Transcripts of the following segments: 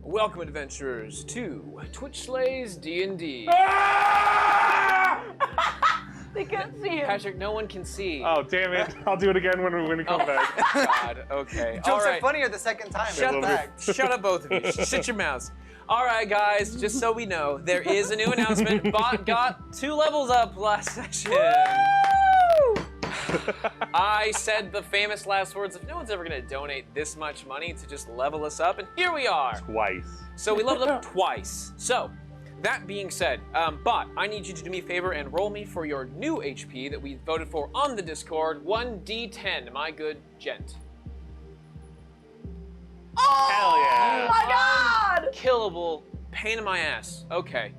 Welcome, adventurers, to Twitch Slays D&D. They can't see him. Patrick, no one can see. Oh, damn it. I'll do it again when we come back. God, okay. Jokes All right. are funnier the second time. Shut up, both of you. Shut your mouths. All right, guys, just so we know, there is a new announcement. Bott got 2 levels up last session. I said the famous last words of no one's ever going to donate this much money to just level us up, and here we are. Twice. So we leveled up twice. So, that being said, Bott, I need you to do me a favor and roll me for your new HP that we voted for on the Discord, 1d10, my good gent. Hell yeah. Oh my God! Killable pain in my ass. Okay.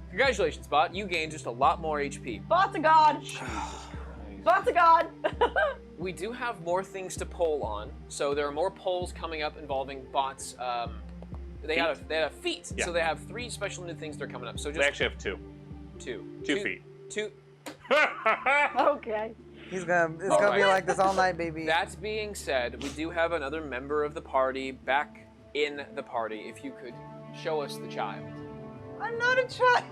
Congratulations, Bott. You gained just a lot more HP. Bott's a god. Bott's a god. We do have more things to poll on, so there are more polls coming up involving Bott's. They had a feat, Yeah. so they have 3 special new things that are coming up. So just They actually have 2. 2 feet. 2. Okay. It's gonna be like this all night, baby. That being said, we do have another member of the party back in the party. If you could show us the child. I'm not a child.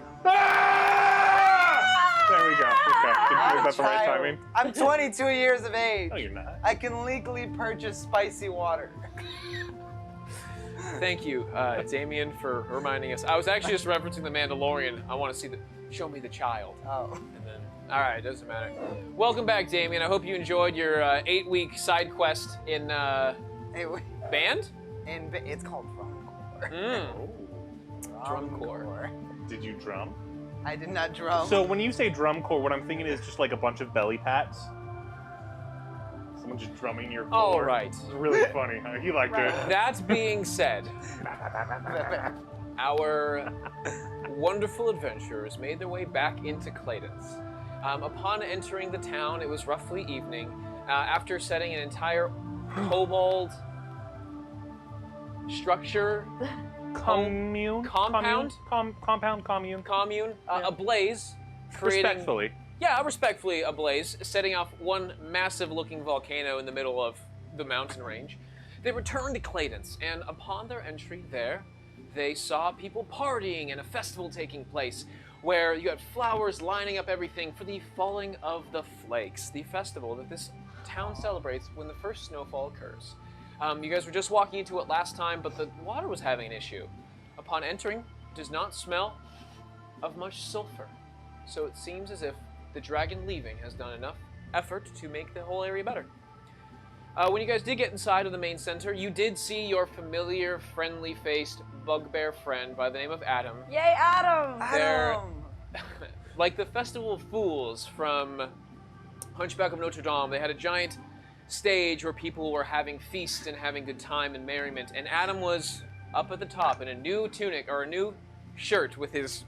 There we go. Okay. I'm Was that the right child. timing? I'm 22 years of age. No, you're not. I can legally purchase spicy water. Thank you, Damien, for reminding us. I was actually just referencing the Mandalorian. I want to see show me the child. Oh. And then, all right, doesn't matter. Welcome back, Damien. I hope you enjoyed your 8-week side quest in Hey, band. and it's called drumcore. Drumcore. Did you drum? I did not drum. So when you say drum corps, what I'm thinking is just like a bunch of belly pats. Someone just drumming your core. All right. It's really funny. He liked it. That being said, our wonderful adventurers made their way back into Clayton's. Upon entering the town, it was roughly evening. After setting an entire kobold structure, Commune? Compound? Compound commune. commune, ablaze, creating... Respectfully. Yeah, respectfully ablaze, setting off one massive-looking volcano in the middle of the mountain range. They returned to Clayton's, and upon their entry there, they saw people partying and a festival taking place, where you had flowers lining up everything for the falling of the flakes, the festival that this town celebrates when the first snowfall occurs. You guys were just walking into it last time, but the water was having an issue. Upon entering, it does not smell of much sulfur, so it seems as if the dragon leaving has done enough effort to make the whole area better. When you guys did get inside of the main center, you did see your familiar, friendly-faced bugbear friend by the name of Adam. Yay, Adam! They're like the Festival of Fools from Hunchback of Notre Dame. They had a giant stage where people were having feasts and having good time and merriment, and Adam was up at the top in a new tunic or a new shirt with his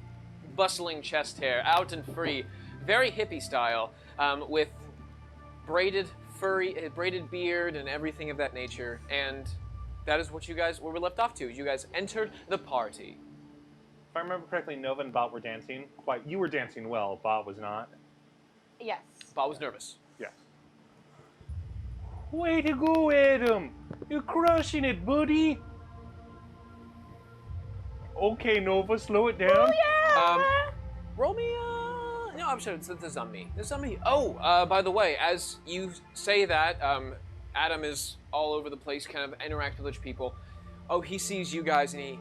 bustling chest hair out and free, very hippie style, with braided beard and everything of that nature. And that is what you guys were left off to. You guys entered the party. If I remember correctly, Nova and Bott were dancing. You were dancing well. Bott was not. Yes. Bob was nervous. Yes. Way to go, Adam! You're crushing it, buddy! Okay, Nova, slow it down. Oh, yeah! Roll me, no, I'm sure this is on me. This is on me. Oh, by the way, as you say that, Adam is all over the place, kind of interacting with people. Oh, he sees you guys and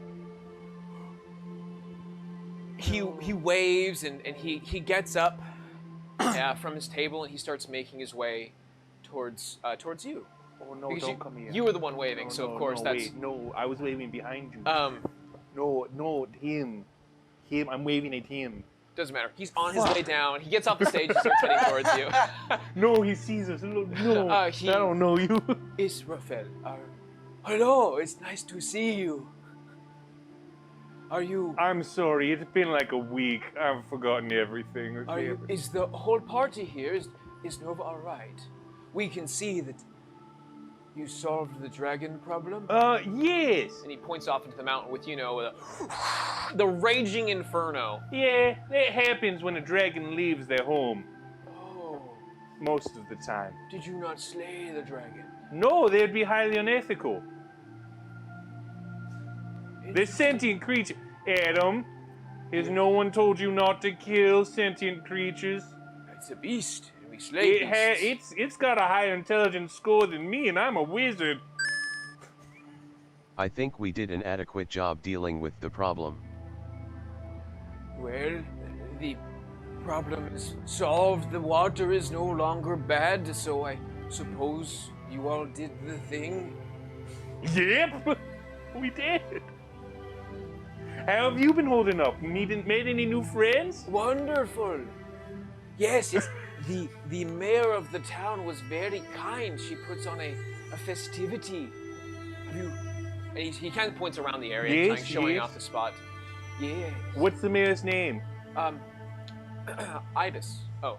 he waves and he gets up from his table and he starts making his way towards you. Oh, no, Because don't come here. You were the one waving, No, so no, of course no, that's... Wait, no, I was waving behind you. No, him. I'm waving at him. doesn't matter. He's on his way down. He gets off the stage and starts heading towards you. No, he sees us. No, I don't know you. Israfel, hello, it's nice to see you. Are you... I'm sorry, it's been like a week. I've forgotten everything. Okay? Are you... Is the whole party here? Is Nova all right? We can see that you solved the dragon problem. Yes. And he points off into the mountain with, the raging inferno. Yeah, that happens when a dragon leaves their home. Oh, Most of the time. did you not slay the dragon? No, they'd be highly unethical. The sentient creature. Adam, has no one told you not to kill sentient creatures? It's a beast. And we slay beasts. It's got a higher intelligence score than me, and I'm a wizard. I think we did an adequate job dealing with the problem. Well, the problem is solved. The water is no longer bad, so I suppose you all did the thing. Yep, we did. How have you been holding up? Made any new friends? Wonderful. Yes, it's the mayor of the town was very kind. She puts on a festivity. Have you? And he kind of points around the area, Yes, showing yes. off the spot. Yeah. What's the mayor's name? Ibis. Oh,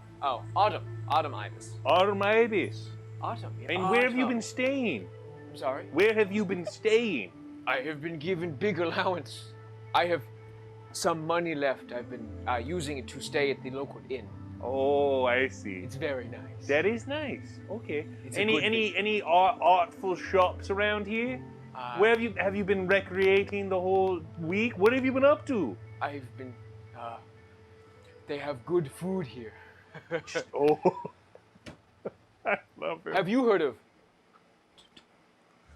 Autumn. Autumn Ibis. Autumn Ibis. Autumn. Yeah. And where have you Autumn. been staying? I'm sorry. Where have you been staying? I have been given big allowance. I have some money left. I've been using it to stay at the local inn. Oh, I see. It's very nice. That is nice. Okay. It's a good Any artful shops around here? Where have you been recreating the whole week? What have you been up to? I've been. They have good food here. Oh, I love it. Have you heard of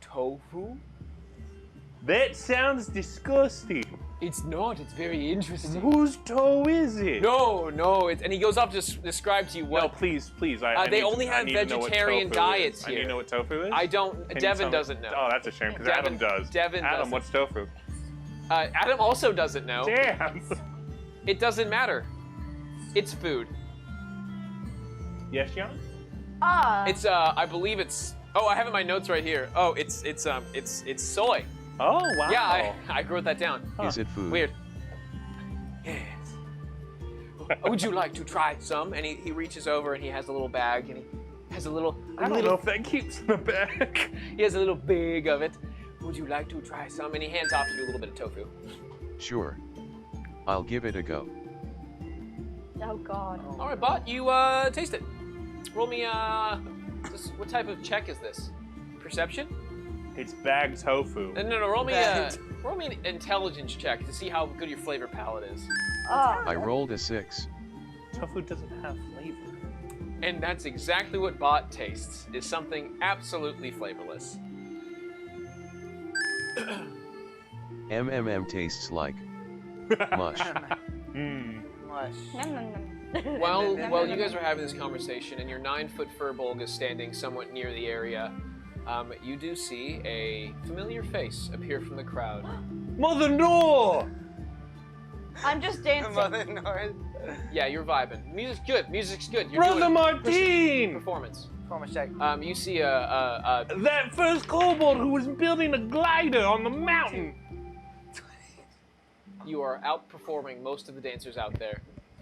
tofu? That sounds disgusting. It's not. It's very interesting. Whose toe is it? No. And he goes off to describe to you No, what. please. They only have vegetarian diets I need here. to know what tofu is. I don't. Can you Devin tell me? doesn't know. Oh, that's a shame because Devin- Adam does. Devin Adam, doesn't. what's tofu? Adam also doesn't know. Damn. It doesn't matter. It's food. Yes, Jan? It's I believe it's. Oh, I have it in my notes right here. Oh, it's soy. Oh, wow. Yeah, I wrote that down. Is it food? Weird. Yes. Would you like to try some? And he reaches over and he has a little bag and he has a little. I don't know if that keeps in the bag. He has a little big of it. Would you like to try some? And he hands off to you a little bit of tofu. Sure. I'll give it a go. Oh God. All right, Bott, you taste it. Roll me what type of check is this? Perception? It's bagged tofu. No. Roll me Bagged. roll me an intelligence check to see how good your flavor palate is. I rolled a 6. Tofu doesn't have flavor. And that's exactly what Bott tastes, is something absolutely flavorless. MMM tastes like mush. Mush. Nom, nom, nom. While you guys are having this conversation and your 9-foot Furbolg is standing somewhat near the area, you do see a familiar face appear from the crowd. Mother no! I'm just dancing. Mother North. Yeah, you're vibing. Music's good. You're Brother doing Martine! performance. Performance check. You see a That first kobold who was building a glider on the mountain. you are outperforming most of the dancers out there.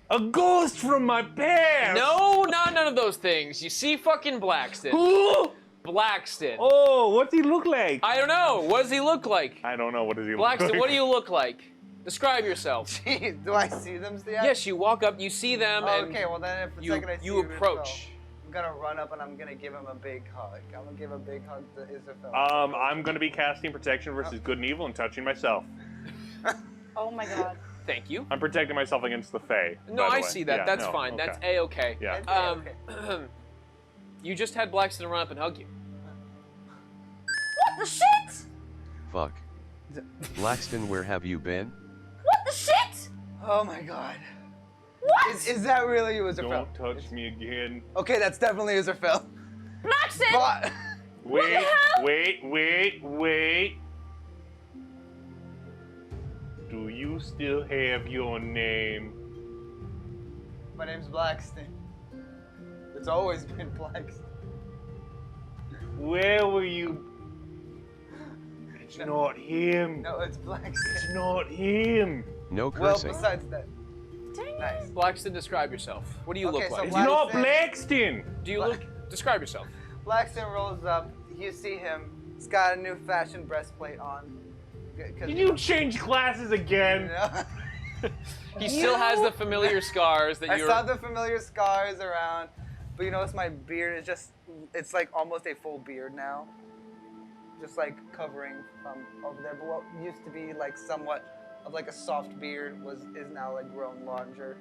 A ghost from my past. No, not none of those things. You see fucking Blaxton. Who? Blaxton. Oh, what's he look like? I don't know. What does he look like? I don't know. What does he look like? Blaxton, what do you look like? Describe yourself. Jeez, do I see them still? Yes, you walk up, you see them, Oh, and okay, well then if the you second I see you him, approach. I'm gonna run up and I'm gonna give him a big hug. I'm gonna give a big hug to Isabel. I'm gonna be casting protection versus good and evil and touching myself. Oh my God. Thank you. I'm protecting myself against the Fae. No, by the I way. see that. Yeah, That's no, fine. okay. That's a-okay. Yeah. Okay. You just had Blaxton run up and hug you. What the shit? Fuck. Blaxton, where have you been? What the shit? Oh my god. What? Is that really you, Isabel? Don't touch me again. Okay, that's definitely Isabel. Blaxton! But Wait, the hell? wait. Do you still have your name? my name's Blaxton. It's always been Blaxton. Where were you? It's not him. No, it's Blaxton. It's not him. No Well, cursing. besides that. Dang Nice. Blaxton, describe yourself. What do you Okay, look so like? It's not Blaxton. Blaxton. Do you look? Describe yourself. Blaxton rolls up. You see him. He's got a new fashion breastplate on. Did you change classes again? He still has the familiar scars that I you're. saw the familiar scars around, but you notice my beard is just—it's like almost a full beard now. just like covering from over there. But what used to be like somewhat of like a soft beard is now like grown longer,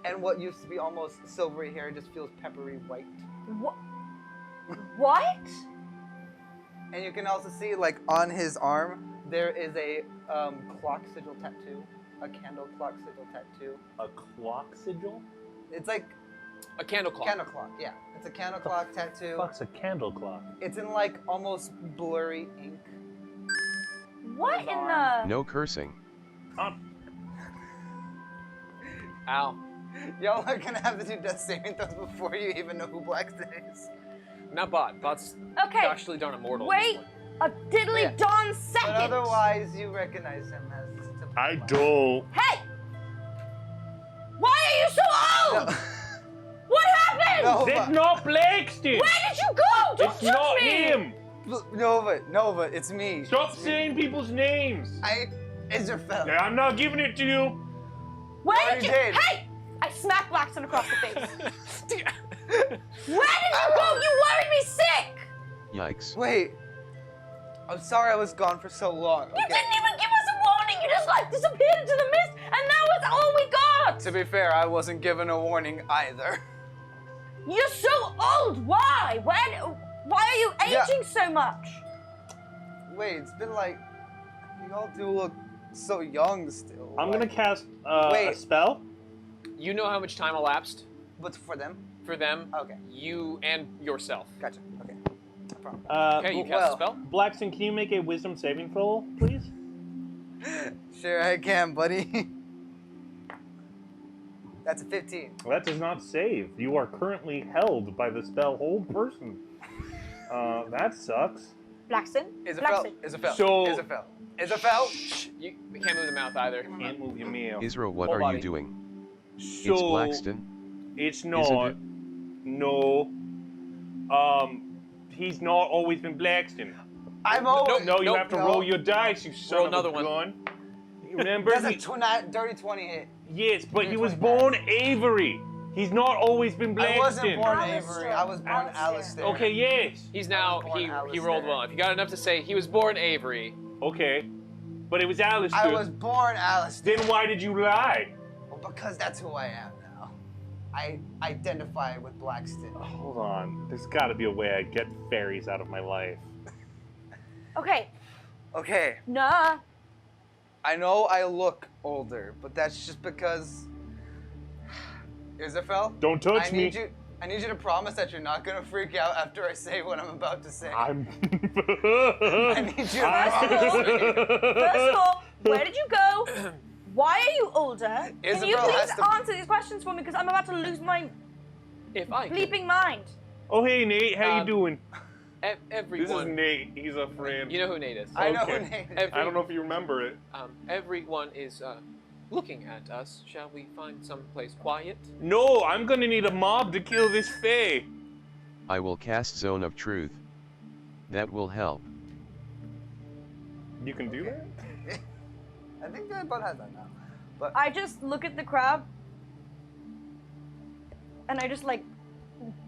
and what used to be almost silvery hair just feels peppery white. What? What? And you can also see like on his arm there is a clock sigil tattoo, a candle clock sigil tattoo. A clock sigil? It's like A candle clock. candle clock, yeah. It's a candle clock tattoo. Fuck's a candle clock? It's in like almost blurry ink. What in the? No cursing. Ow. Y'all are gonna have to do death saving throws before you even know who Blaxton is. Not Bott. Bott's Okay. actually darn immortal. at this Wait point. a diddly Yeah. darn second. But otherwise, you recognize him as typical I Blaxton. don't. Hey! Why are you so old? No. What happened? No. It's not Blaxton! Where did you go? Don't It's touch not me. him! Nova, it's me. Stop It's me. saying people's names! Israfel. I'm not giving it to you! Where already did you? did. Hey! I smacked Blaxton across the face. Where did you go? You worried me sick. Yikes. Wait. I'm sorry I was gone for so long. You didn't even give us a warning. You just like disappeared into the mist, and now it's all we got. To be fair, I wasn't given a warning either. You're so old. Why? Why are you Yeah. aging so much? Wait, it's been like you all do look so young still. I'm gonna like- cast a Wait. spell. You know how much time elapsed What's for them? for them, Okay, you, and yourself. gotcha. Okay, no problem. Okay, you cast well. a spell. Blaxton, can you make a wisdom saving throw, please? Sure I can, buddy. That's a 15. Well, that does not save. You are currently held by the spell hold person. That sucks. Blaxton. Israfel. So- You can't move the mouth either. Can't move your meal. Israel, what Whole are body. you doing? So, It's Blaxton. It's Isn't not. it? No. He's not always been Blaxton. I'm always. No, you have to no. roll your dice, you son Roll of another a one. gun. Remember? That's a he- dirty 20 hit. yes, but he was 25. born Avery. He's not always been I Blaxton. wasn't born Alistair. Avery. I was born Alistair. Alistair. Okay, yes. He's now, born he Alistair. rolled well. If you got enough to say he was born Avery, Okay. But it was Alistair. I was born Alistair. Then why did you lie? Well, because that's who I am now. I identify with Blaxton. Hold on. There's got to be a way I get fairies out of my life. Okay. Okay, Nah. I know I look older, but that's just because. Israfel, Don't touch I me. need you. I need you to promise that you're not gonna freak out after I say what I'm about to say. I'm. I need you to promise me. First of all, where did you go? Why are you older? Can you Isabel please has to- answer these questions for me? Because I'm about to lose my if I could, bleeping mind. Oh, hey, Nate. How you doing? This is everyone, Nate. He's a friend. you know who Nate is. I know Okay. who name. Every- I don't know if you remember it. Everyone is looking at us. Shall we find some place quiet? No, I'm gonna need a mob to kill this fae. I will cast Zone of Truth. That will help. You can do that? I think that Bud has that now. But I just look at the crowd and I just like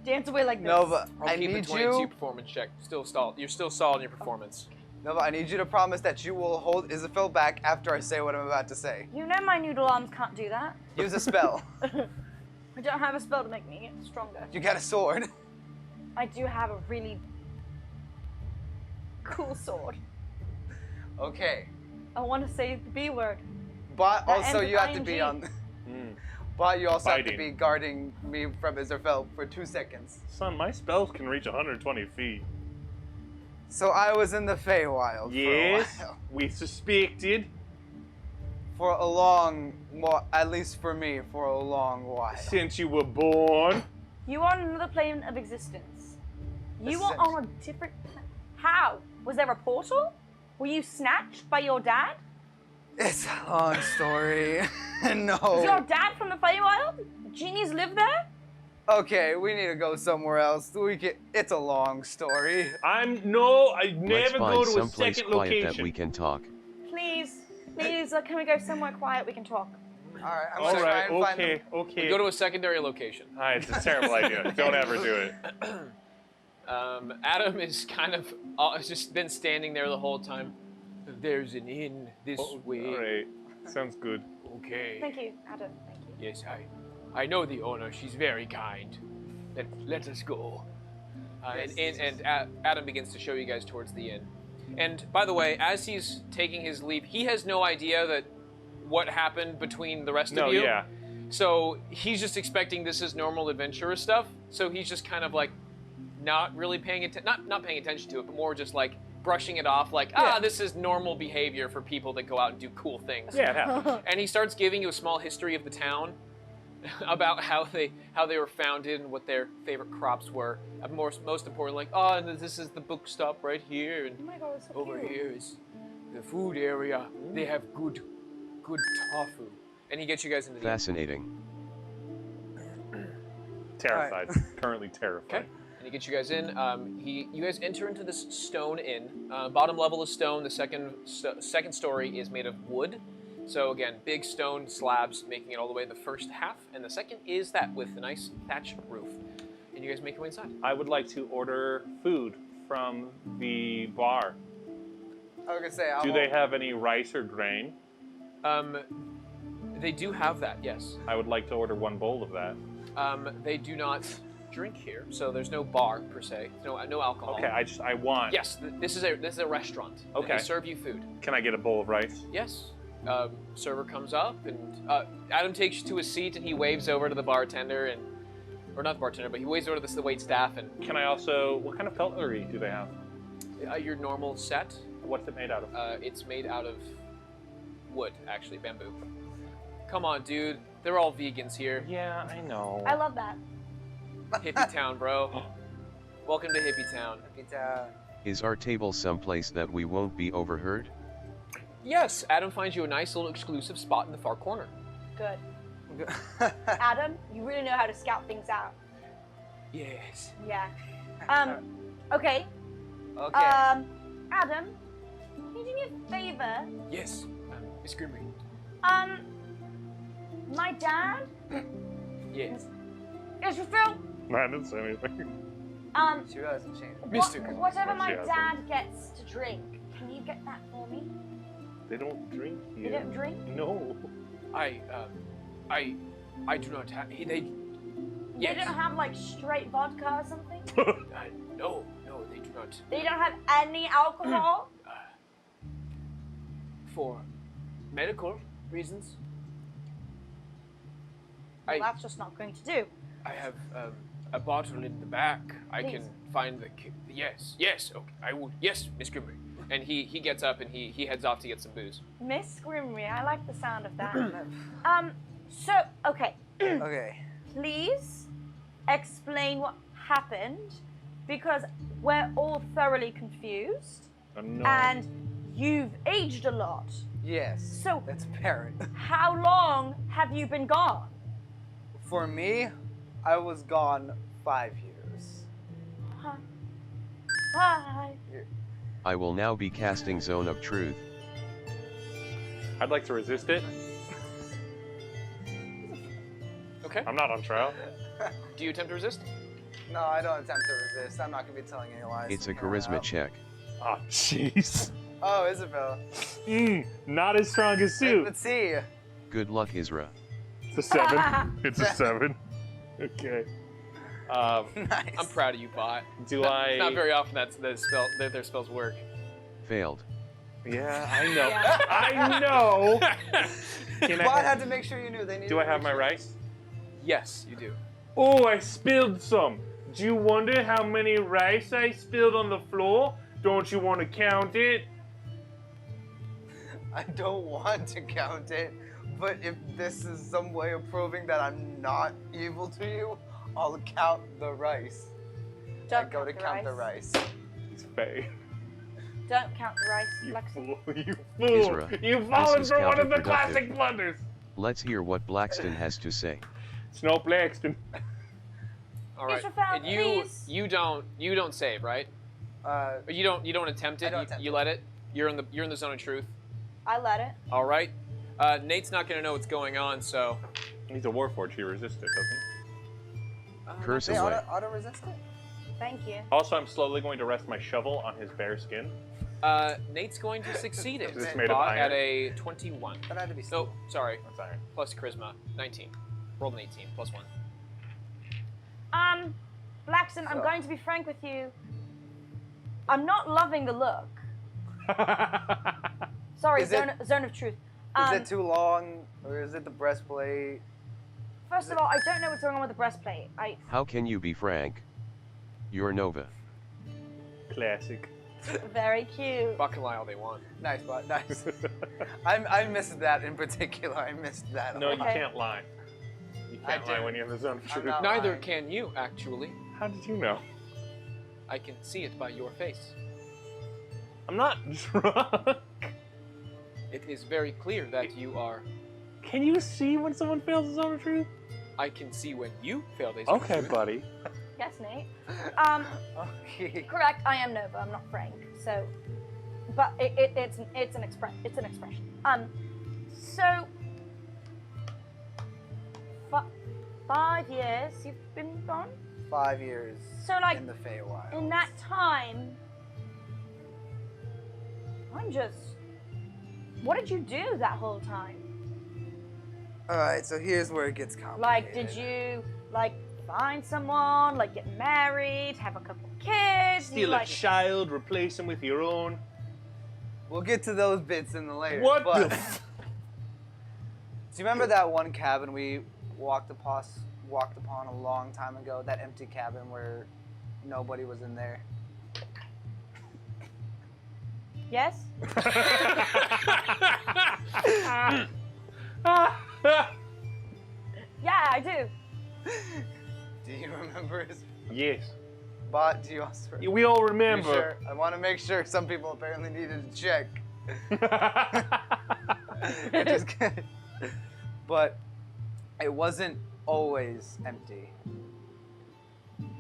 dance away like this. Nova, I'll I keep a need 22 you. performance check. Still stalled. You're still stalled in your performance. Nova, I need you to promise that you will hold Isabel back after I say what I'm about to say. You know my noodle arms can't do that. Use a spell. I don't have a spell to make me stronger. You got a sword. I do have a really cool sword. Okay. I want to say the B word. But That also ends you with have to be ING. on. But you also have to Fighting. be guarding me from Israfel for 2 seconds. Son, my spells can reach 120 feet. So I was in the Feywild Yes, for a while. we suspected. For a long, well, at least for me, for a long while. Since you were born. You are on another plane of existence. You are Essentially. on a different. How? Was there a portal? Were you snatched by your dad? It's a long story. Is your No. dad from the Feywild? Genies live there? Okay, we need to go somewhere else. It's a long story. I Let's never find go to a someplace second quiet location. that we can talk. Please, can we go somewhere quiet? We can talk. All right, I'm All gonna try right, and find okay, them. okay. Go to a secondary location. It's a terrible idea. Don't ever do it. Adam is kind of just been standing there the whole time. There's an inn this way. All right. Sounds good. Okay. Thank you, Adam. Thank you. Yes, I know the owner. She's very kind. Let us go. And Adam begins to show you guys towards the inn. And by the way, as he's taking his leave, he has no idea that what happened between the rest of you. Yeah. So he's just expecting this is normal adventurous stuff. So he's just kind of like not really paying attention, not paying attention to it, but more just like brushing it off, like this is normal behavior for people that go out and do cool things. Yeah, it happens. And he starts giving you a small history of the town, about how they were founded and what their favorite crops were. And most importantly, like, and this is the book stop right here, and Oh my god, it's so over cute. here is the food area. They have good tofu. And he gets you guys into the Fascinating. Terrified. Currently terrified. Okay. And he gets you guys in. You guys enter into this stone inn. Bottom level is stone. The second story is made of wood. So again, big stone slabs making it all the way the first half, and the second is that with a nice thatch roof. And you guys make your way inside. I would like to order food from the bar. I was gonna say, Do they have any rice or grain? They do have that, yes. I would like to order one bowl of that. They do not drink here, so there's no bar per se. No alcohol. Okay, I want. Yes, this is a restaurant. Okay. They serve you food. Can I get a bowl of rice? Yes. Server comes up, and Adam takes you to a seat, and he waves over to the bartender, or not the bartender, but he waves over to the wait staff, and Can I also? What kind of cutlery do they have? your normal set. What's it made out of? It's made out of wood, actually, bamboo. Come on, dude. They're all vegans here. Yeah, I know. I love that. Hippie town, bro. Welcome to Hippie town. Is our table someplace that we won't be overheard? Yes, Adam finds you a nice little exclusive spot in the far corner. Good. Adam, you really know how to scout things out. Yes. Yeah. Okay. Okay. Adam, can you do me a favor? Yes, Miss Grimry. My dad Yes. is Phil. I didn't say anything. She hasn't changed. Mr. Whatever my She hasn't. dad gets to drink, can you get that for me? They don't drink They here. don't drink? No. I do not have. They. They Yes. don't have like straight vodka or something? No, they do not. They don't have any alcohol? For medical reasons. Well, that's just not going to do. I have a bottle in the back. I Please. can find the. Yes. Okay, I will. Yes, Miss Grimry. And he gets up and he heads off to get some booze. Miss Grimry, I like the sound of that. So, okay. Okay. Please explain what happened, because we're all thoroughly confused, No. and you've aged a lot. Yes. So- that's apparent. How long have you been gone? For me, I was gone 5 years. Huh. Hi. I will now be casting Zone of Truth. I'd like to resist it. Okay. I'm not on trial. Do you attempt to resist? No, I don't attempt to resist. I'm not gonna be telling any lies. It's a from here on charisma out. check. Ah, jeez. Oh, Isabel. Not as strong as Sue. Let's see. Good luck, Isra. It's a 7. It's a 7. Okay. Nice. I'm proud of you, Bott. Do It's not very often that their spells work. Failed. Yeah, I know. Yeah. I know. Can I Bott have- had to make sure you knew. They needed Do I to have make my sure. rice? Yes, you do. Oh, I spilled some. Do you wonder how many rice I spilled on the floor? Don't you want to count it? I don't want to count it, but if this is some way of proving that I'm not evil to you, I'll count the rice. Don't I go to count the rice. It's Faye. Don't count the rice, You Lexi. fool. You fool. Isra, You've fallen is for one of the counterproductive. classic blunders. Let's hear what Blaxton has to say. Snow Blaxton. All right. Israfel, And please. you don't save, right? Or you don't attempt it. I don't attempt you it. let it. You're in the zone of truth. I let it. All right. Nate's not gonna know what's going on, so. He's a warforged. He resisted, doesn't he? Curse They away. auto resist it? Thank you. Also, I'm slowly going to rest my shovel on his bare skin. Nate's going to succeed it. Is this made of Bott iron? at a 21. That had to be. Oh, sorry. That's iron. Plus charisma, 19. Rolled an 18, plus 1. Blaxton, I'm So- going to be frank with you. I'm not loving the look. Sorry, Is it- zone of truth. Is it too long, or is it the breastplate? First of all, I don't know what's going on with the breastplate. How can you be frank? You're Nova. Classic. Very cute. Bott can lie all they want. Nice, Bott. Nice. I missed that in particular. I missed that. No, a you lot. Okay. can't lie. You I can't lie do. when you have the zone of I'm truth. not- Neither lying. can you, actually. How did you know? I can see it by your face. I'm not drunk. It is very clear that you are. Can you see when someone fails the zone of truth? I can see when you fail these. Okay, buddy. Yes, Nate. Okay. Correct. I am Nova. I'm not Frank. So, but it's an expression. So 5 years you've been gone. 5 years. So like in the Feywild. in that time, I'm just. What did you do that whole time? All right, so here's where it gets complicated. Like, did you like find someone, like get married, have a couple kids? Steal like, a child, replace him with your own. We'll get to those bits in the later. What but, the? Do you remember that one cabin we walked upon a long time ago? That empty cabin where nobody was in there. Yes. Yeah, I do. Do you remember his Yes. Bott? Do you also remember? We all You remember. sure? I want to make sure. Some people apparently needed to check. Just kidding. But it wasn't always empty.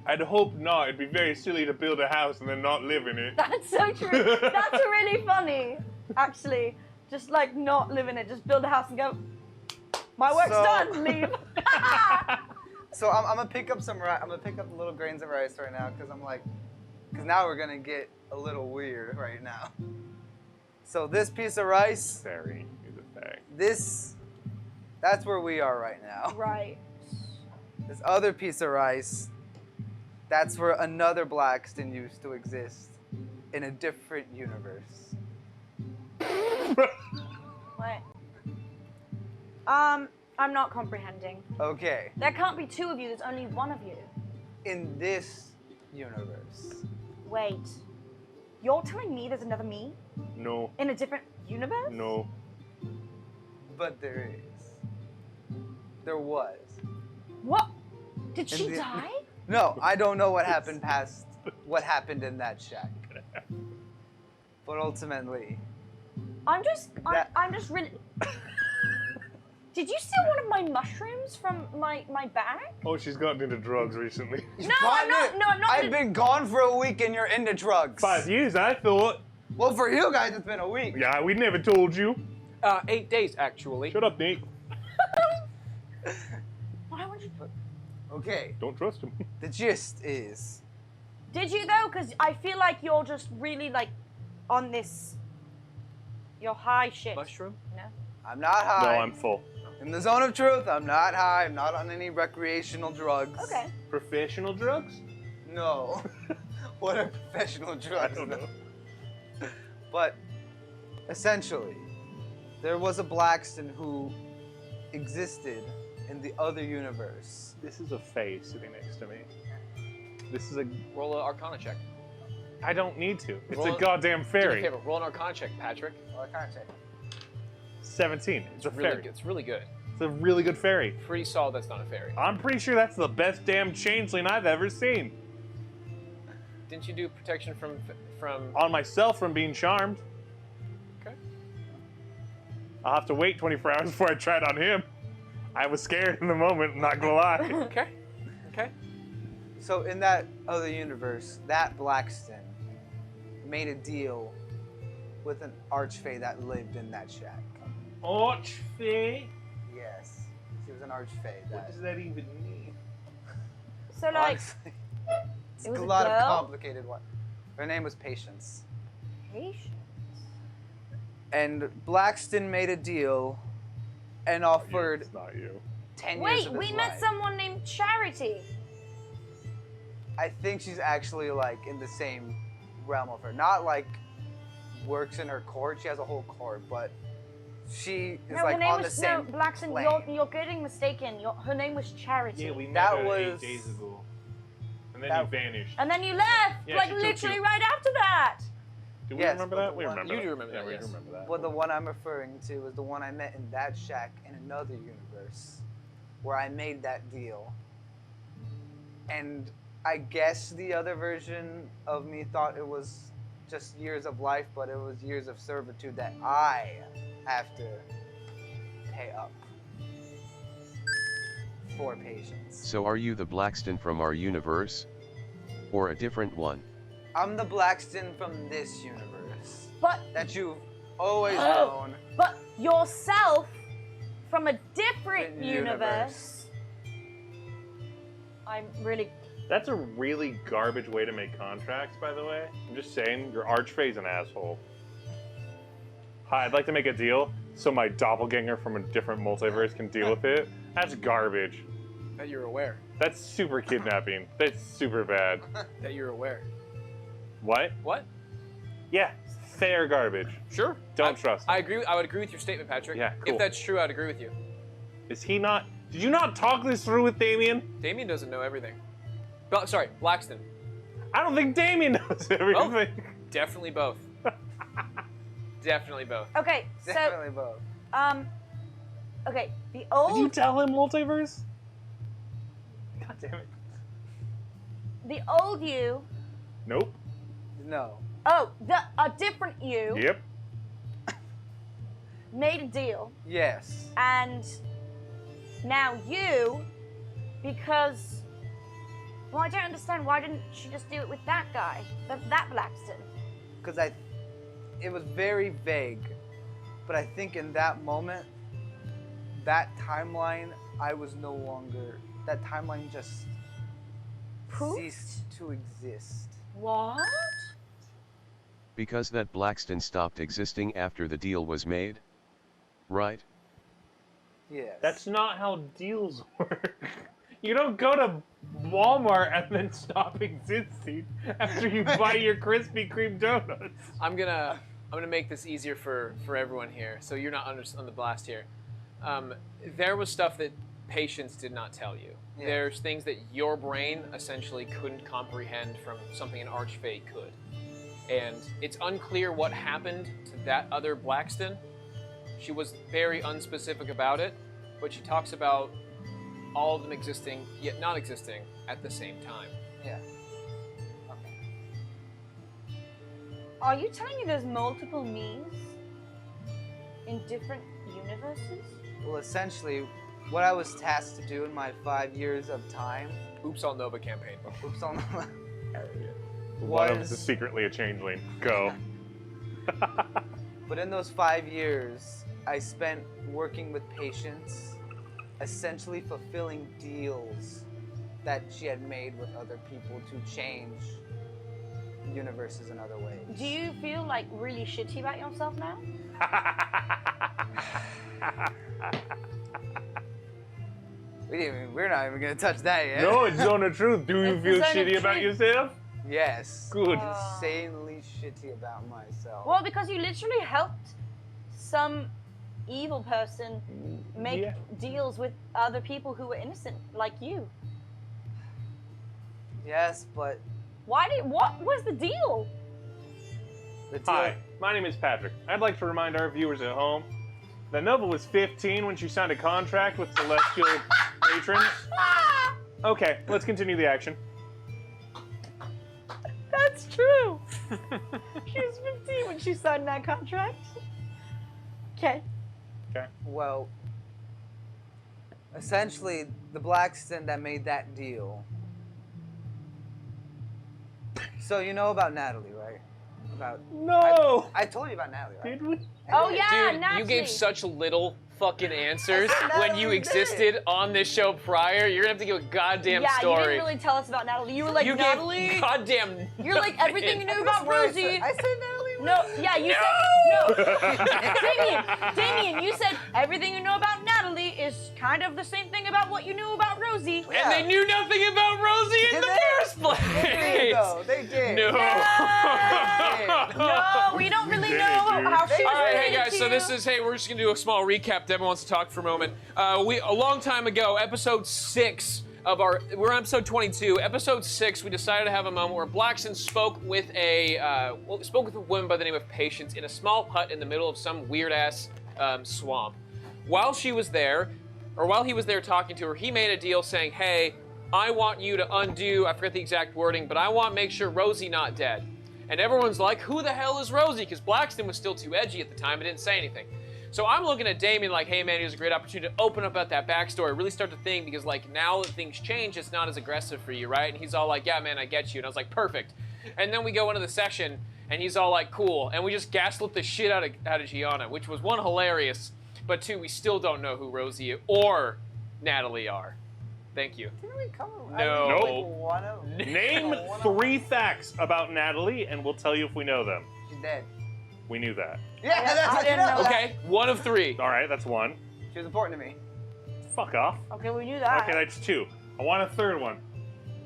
I'd hope not. It'd be very silly to build a house and then not live in it. That's so true. That's really funny, actually. Just like not live in it, just build a house and go. My work's So- done. Leave. So I'm gonna pick up some rice. I'm gonna pick up the little grains of rice right now because now we're gonna get a little weird right now. So this piece of rice, Fairy is a thing. that's where we are right now. Right. This other piece of rice, that's where another Blaxton used to exist in a different universe. Wait. I'm not comprehending. Okay, There can't be two of you. There's only one of you. in this universe, Wait. You're telling me there's another me No. in a different universe? No. but there was. What? Did she the- die? No, I don't know what happened in that shack. But ultimately, I'm just That- really. Did you steal one of my mushrooms from my bag? Oh, she's gotten into drugs recently. No, I'm not. No, I'm not. I've been gone for a week and you're into drugs. 5 years, I thought. Well, for you guys, it's been a week. Yeah, we never told you. 8 days, actually. Shut up, Nate. Why would you? Okay, Don't trust him. the gist is, Did you though? Because I feel like you're just really like on this. You're high shit. Mushroom? No. I'm not No, high. I'm full. In the zone of truth, I'm not high. I'm not on any recreational drugs. Okay. Professional drugs? No. What are professional I drugs? don't know. But essentially, there was a Blaxton who existed in the other universe. This is a Fae sitting next to me. This is a. Roll an Arcana check. I don't need to. It's Roll a it. goddamn Do me a fairy. favor, roll an Arcana check, Patrick. Well, I can't say. 17. It's a Really fairy. good. It's really good. It's a really good fairy. Pretty solid that's not a fairy. I'm pretty sure that's the best damn changeling I've ever seen. Didn't you do protection from On myself from being charmed. Okay. I'll have to wait 24 hours before I try it on him. I was scared in the moment, I'm not gonna lie. Okay. Okay. So in that other universe, that Blaxton made a deal with an archfey that lived in that shack. Archfey? Yes, she was an archfey. What does that even mean? So like, Honestly, It was a a lot of girl? complicated one. Her name was Patience. Patience. And Blaxton made a deal and offered It's not you. 10 years Wait, of his we met life. someone named Charity. I think she's actually like in the same realm of her. Not like works in her court. She has a whole court, but she is No, like her name on was the same no Blaxton. plane. You're getting mistaken. Her name was Charity. Yeah, we met That her was- 8 days ago. And then that- you vanished. And then you left, Yeah, like she took literally you. right after that. Do we Yes, remember but that? the We one- remember You that. do remember yeah, that, we yes. remember that. But the one I'm referring to is the one I met in that shack in another universe, where I made that deal. And I guess the other version of me thought it was just years of life, but it was years of servitude that I have to pay up for Patience. So are you the Blaxton from our universe? Or a different one? I'm the Blaxton from this universe But that you've always Oh. known. but yourself from a different Different universe. I'm really. That's a really garbage way to make contracts, by the way. I'm just saying, your archfey's an asshole. Hi, I'd like to make a deal so my doppelganger from a different multiverse can deal with it. That's garbage. That you're aware. That's super kidnapping. That's super bad. That you're aware. What? What? Yeah, fair garbage. Sure. Don't trust I him. agree. I would agree with your statement, Patrick. Yeah, cool. If that's true, I'd agree with you. Is he not? Did you not talk this through with Damien? Damien doesn't know everything. Sorry, Blaxton. I don't think Damien knows everything. Definitely both. Definitely both. Okay, so Definitely both. okay, the Did you old tell him multiverse? God damn it. you. Nope. No. Oh, a different you Yep. made a deal, Yes. and now you, because. Well, I don't understand. Why didn't she just do it with that guy, that Blaxton? Because it was very vague, but I think in that moment, that timeline, I was no longer. That timeline just Poofed? ceased to exist. What? Because that Blaxton stopped existing after the deal was made? Right? Yes. That's not how deals work. You don't go to Walmart and then stop existing after you buy your Krispy Kreme donuts. I'm gonna make this easier for everyone here, so you're not on the blast here. There was stuff that Patience did not tell you. Yeah. There's things that your brain essentially couldn't comprehend from something an archfey could, and it's unclear what happened to that other Blaxton. She was very unspecific about it, but she talks about all of them existing yet not existing at the same time. Yeah. Are you telling me there's multiple me's in different universes? Well, essentially, what I was tasked to do in my 5 years of time. Oops All Nova campaign. Oops, on One of us Was- is secretly a changeling. Go. But in those 5 years, I spent working with Patience, essentially fulfilling deals that she had made with other people to change universes in other ways. Do you feel like really shitty about yourself now? We're not even gonna touch that yet. No, it's zone of truth. Do you It's feel the zone of shitty about truth. yourself? Yes. Good. Insanely shitty about myself. Well, because you literally helped some evil person make Yeah. deals with other people who were innocent, like you. Yes, but What was the deal? the deal. Hi, my name is Patrick. I'd like to remind our viewers at home that Nova was 15 when she signed a contract with Celestial Patrons. Okay, let's continue the action. That's true. She was 15 when she signed that contract. Okay. Well, essentially, the Blaxton that made that deal. So you know about Natalie, right? About No! I told you about Natalie, right? Did we? Oh yeah, Dude, Natalie. you gave such little fucking answers I said when you Natalie existed on this show prior. You're gonna have to give a goddamn Yeah, story. you didn't really tell us about Natalie. You were like, You Natalie? gave goddamn. You're like, everything you knew about That's what Rosie. I said Natalie. No, yeah, you said, no. Damien, you said everything you know about Natalie is kind of the same thing about what you knew about Rosie. And they knew nothing about Rosie in Did the they? first place. There you go. They did. No. No, we don't really did know it, dude. how she was All right, hey related guys. to So you. this is we're just gonna do a small recap. Devin wants to talk for a moment. A long time ago, episode 6 of we're on episode 22. Episode 6, we decided to have a moment where Blaxton spoke with a woman by the name of Patience in a small hut in the middle of some weird ass swamp. While he was there talking to her, he made a deal saying, "Hey, I want you to undo." I forget the exact wording, but I want to make sure Rosie not dead. And everyone's like, "Who the hell is Rosie?" Because Blaxton was still too edgy at the time and didn't say anything. So I'm looking at Damien like, hey man, here's a great opportunity to open up about that backstory, really start to think, because like now that things change, it's not as aggressive for you, right? And he's all like, yeah man, I get you. And I was like, perfect. And then we go into the session and he's all like, cool. And we just gaslit the shit out of Gianna, which was one, hilarious, but two, we still don't know who Rosie or Natalie are. Thank you. Didn't we come? No. Like Name 3 facts about Natalie, and we'll tell you if we know them. She's dead. We knew that. Yeah, I that's what you didn't know. know that. Okay, 1 of 3. All right, that's 1. She was important to me. Fuck off. Okay, we knew that. Okay, that's 2. I want a 3rd one.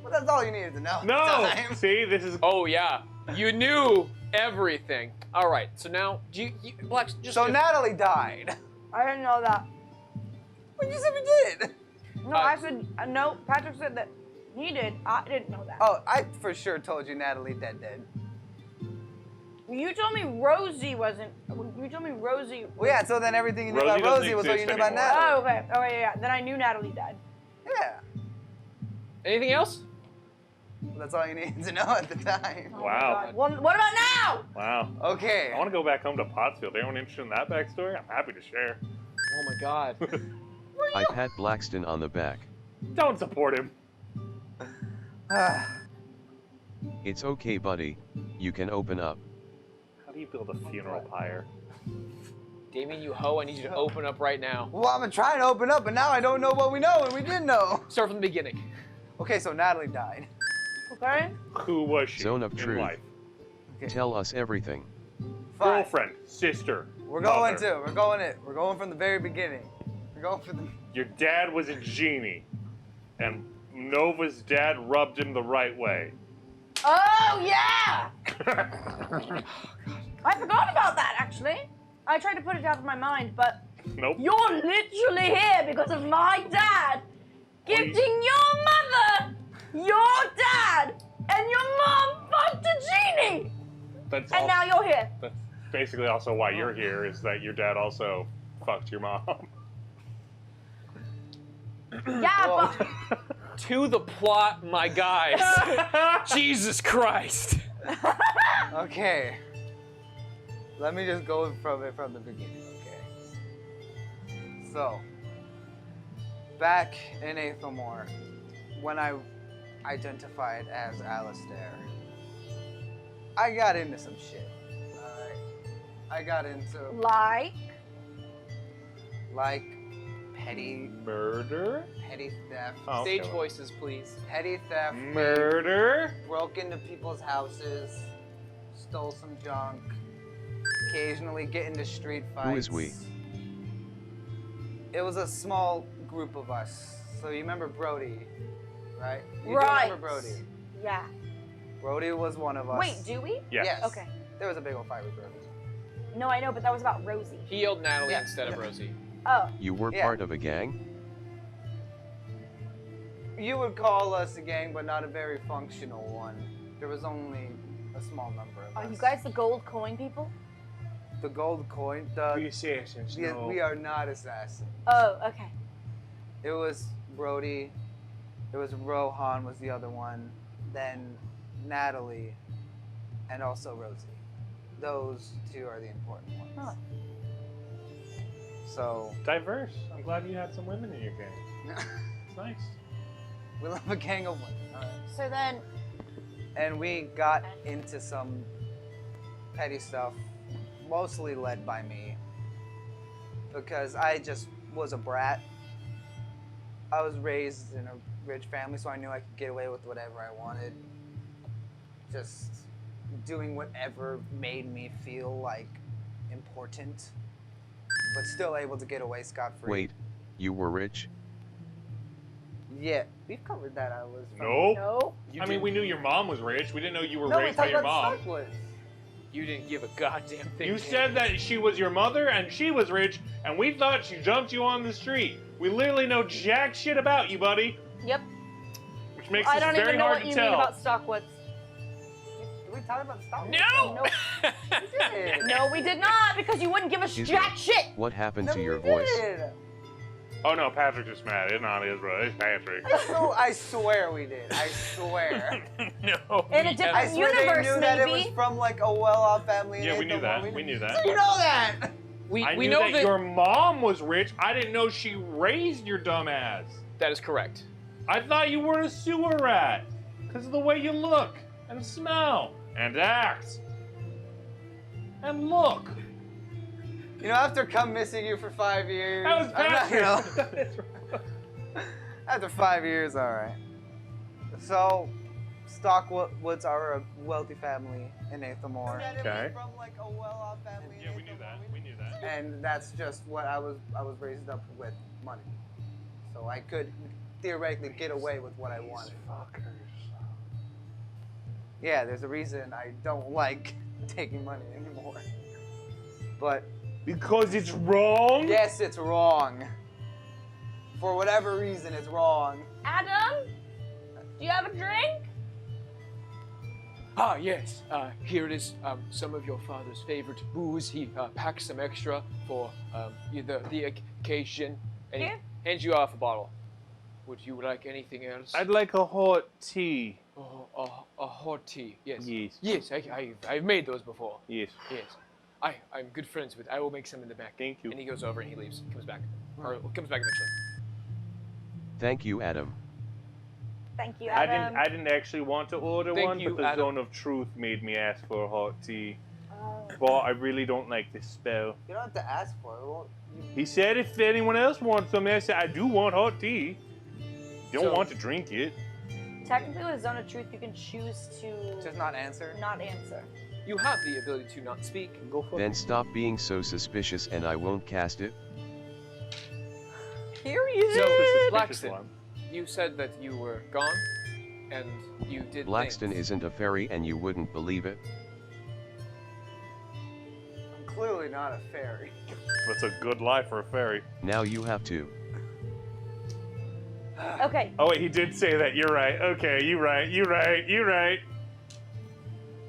Well, that's all you needed to know. at the No! time. See, this is. Oh yeah, you knew everything. All right, so now, Black, just So Natalie died. I didn't know that. Well, you said we did. No, I said, no, Patrick said that he did. I didn't know that. Oh, I for sure told you Natalie dead. You told me Rosie wasn't. You told me Rosie. Well, yeah. So then everything you knew Rosie about doesn't Rosie was what you exist knew about anymore. Natalie. Oh, okay. Oh, yeah. Then I knew Natalie died. Yeah. anything else? Well, that's all you needed to know at the time. Oh my Wow. God. Well, what about now? Wow. Okay. I want to go back home to Pottsfield. Anyone interested in that backstory? I'm happy to share. Oh my God. I pat Blaxton on the back. Don't support him. It's okay, buddy. You can open up. How do you build a funeral pyre? Damien, you hoe, I need you to open up right now. Well, I'm trying to open up, but now I don't know what we know and we didn't know. Start from the beginning. Okay, so Natalie died. Okay. Who was she Zone of in truth. life? Okay. Tell us everything. Fine. Girlfriend, sister. We're going mother. to. We're going it. We're going from the very beginning. We're going for the. Your dad was a genie, and Nova's dad rubbed him the right way. Oh yeah! I forgot about that actually. I tried to put it out of my mind, but Nope. you're literally here because of my dad gifting your mother, your dad, and your mom fucked a genie, That's and now you're here. That's basically also why you're here, is that your dad also fucked your mom. Yeah, Well, but To the plot, my guys. Jesus Christ. okay. Let me just go from the beginning, okay? So, back in Aethelmore, when I identified as Alistair, I got into some shit. Alright? I got into, like, petty Murder? theft. Oh, Stage okay. voices, please. Petty theft. Murder? Broke into people's houses, stole some junk, occasionally get into street fights. Who is we? It was a small group of us. So you remember Brody, right? You do Right. remember Brody. yeah. Brody was one of us. Wait, do we? Yes. Okay. There was a big old fight with Brody. No, I know, but that was about Rosie. He yelled Natalie Yeah. instead of Rosie. Oh. You were Yeah. part of a gang? You would call us a gang, but not a very functional one. There was only a small number of us. Are you guys the gold coin people? The gold coin? Assassins, We are not assassins. Oh, okay. It was Brody. It was Rohan was the other one. Then Natalie, and also Rosie. Those two are the important ones. Huh. So Diverse. I'm glad you had some women in your gang. It's nice. we love a gang of women. All right. So then, And we got into some petty stuff, mostly led by me. because I just was a brat. I was raised in a rich family, so I knew I could get away with whatever I wanted. Just doing whatever made me feel like important, but still able to get away scot-free. Wait, you were rich? Yeah, we've covered that. I was from... Nope. No. I mean, we knew your mom was rich. We didn't know you were No, we raised by talked your about mom. Starkwood. You didn't give a goddamn thing. You to said that she was your mother and she was rich, and we thought she jumped you on the street. We literally know jack shit about you, buddy. Yep. Which makes I this don't very even know hard what to you tell. mean about Stockwoods. Did we talk about Starkwood? No! No, we did not, because you wouldn't give us Excuse jack me. shit. What happened No, to your we voice? did. Oh no, Patrick's just mad. It's not his, bro. It's Patrick. I swear we did. I swear. No. In a we different haven't. I swear universe, they knew that it was maybe. from like a well-off family. Yeah, and we they knew don't that. want- We knew that. You know that. We I know knew that your mom was rich. I didn't know she raised your dumb ass. That is correct. I thought you were a sewer rat because of the way you look and smell and act and look. You know, after come missing you for 5 years. That was I'm not- Patrick. After 5 years, all right. So, Stockwoods are a wealthy family in Athamore. Okay. From like a well-off family. Yeah, we knew that. We knew that. And that's just what I was raised up with, money. So I could theoretically get away with what I wanted. Yeah, there's a reason I don't like taking money anymore. But Because it's wrong? yes, it's wrong. For whatever reason, it's wrong. Adam, do you have a drink? Ah, yes. Here it is. Some of your father's favorite booze. He packed some extra for the occasion, and Here? he hands you off a bottle. Would you like anything else? I'd like a hot tea. Oh, a hot tea. Yes. Yes. Yes, I've made those before. Yes. Yes. I'm good friends with. I will make some in the back. Thank you. And he goes over and he leaves. Comes back. Or comes back eventually. Thank you, Adam. Thank you, I Adam. didn't actually want to order Thank one, you, but the Adam. Zone of Truth made me ask for a hot tea. Oh. But I really don't like this spell. You don't have to ask for it. Well, He said if anyone else wants something, I said I do want hot tea. You don't So- want to drink it. Technically, with Zone of Truth, you can choose to just not answer. not answer. You have the ability to not speak. Go for Then stop being so suspicious and I won't cast it. Period. So, Suspicious Blaxton, one. you said that you were gone, and you did Blaxton things. isn't a fairy and you wouldn't believe it. I'm clearly not a fairy. That's a good life for a fairy. Now you have to. Okay. Oh wait, he did say that. You're right. Okay, you're right. You're right. You're right.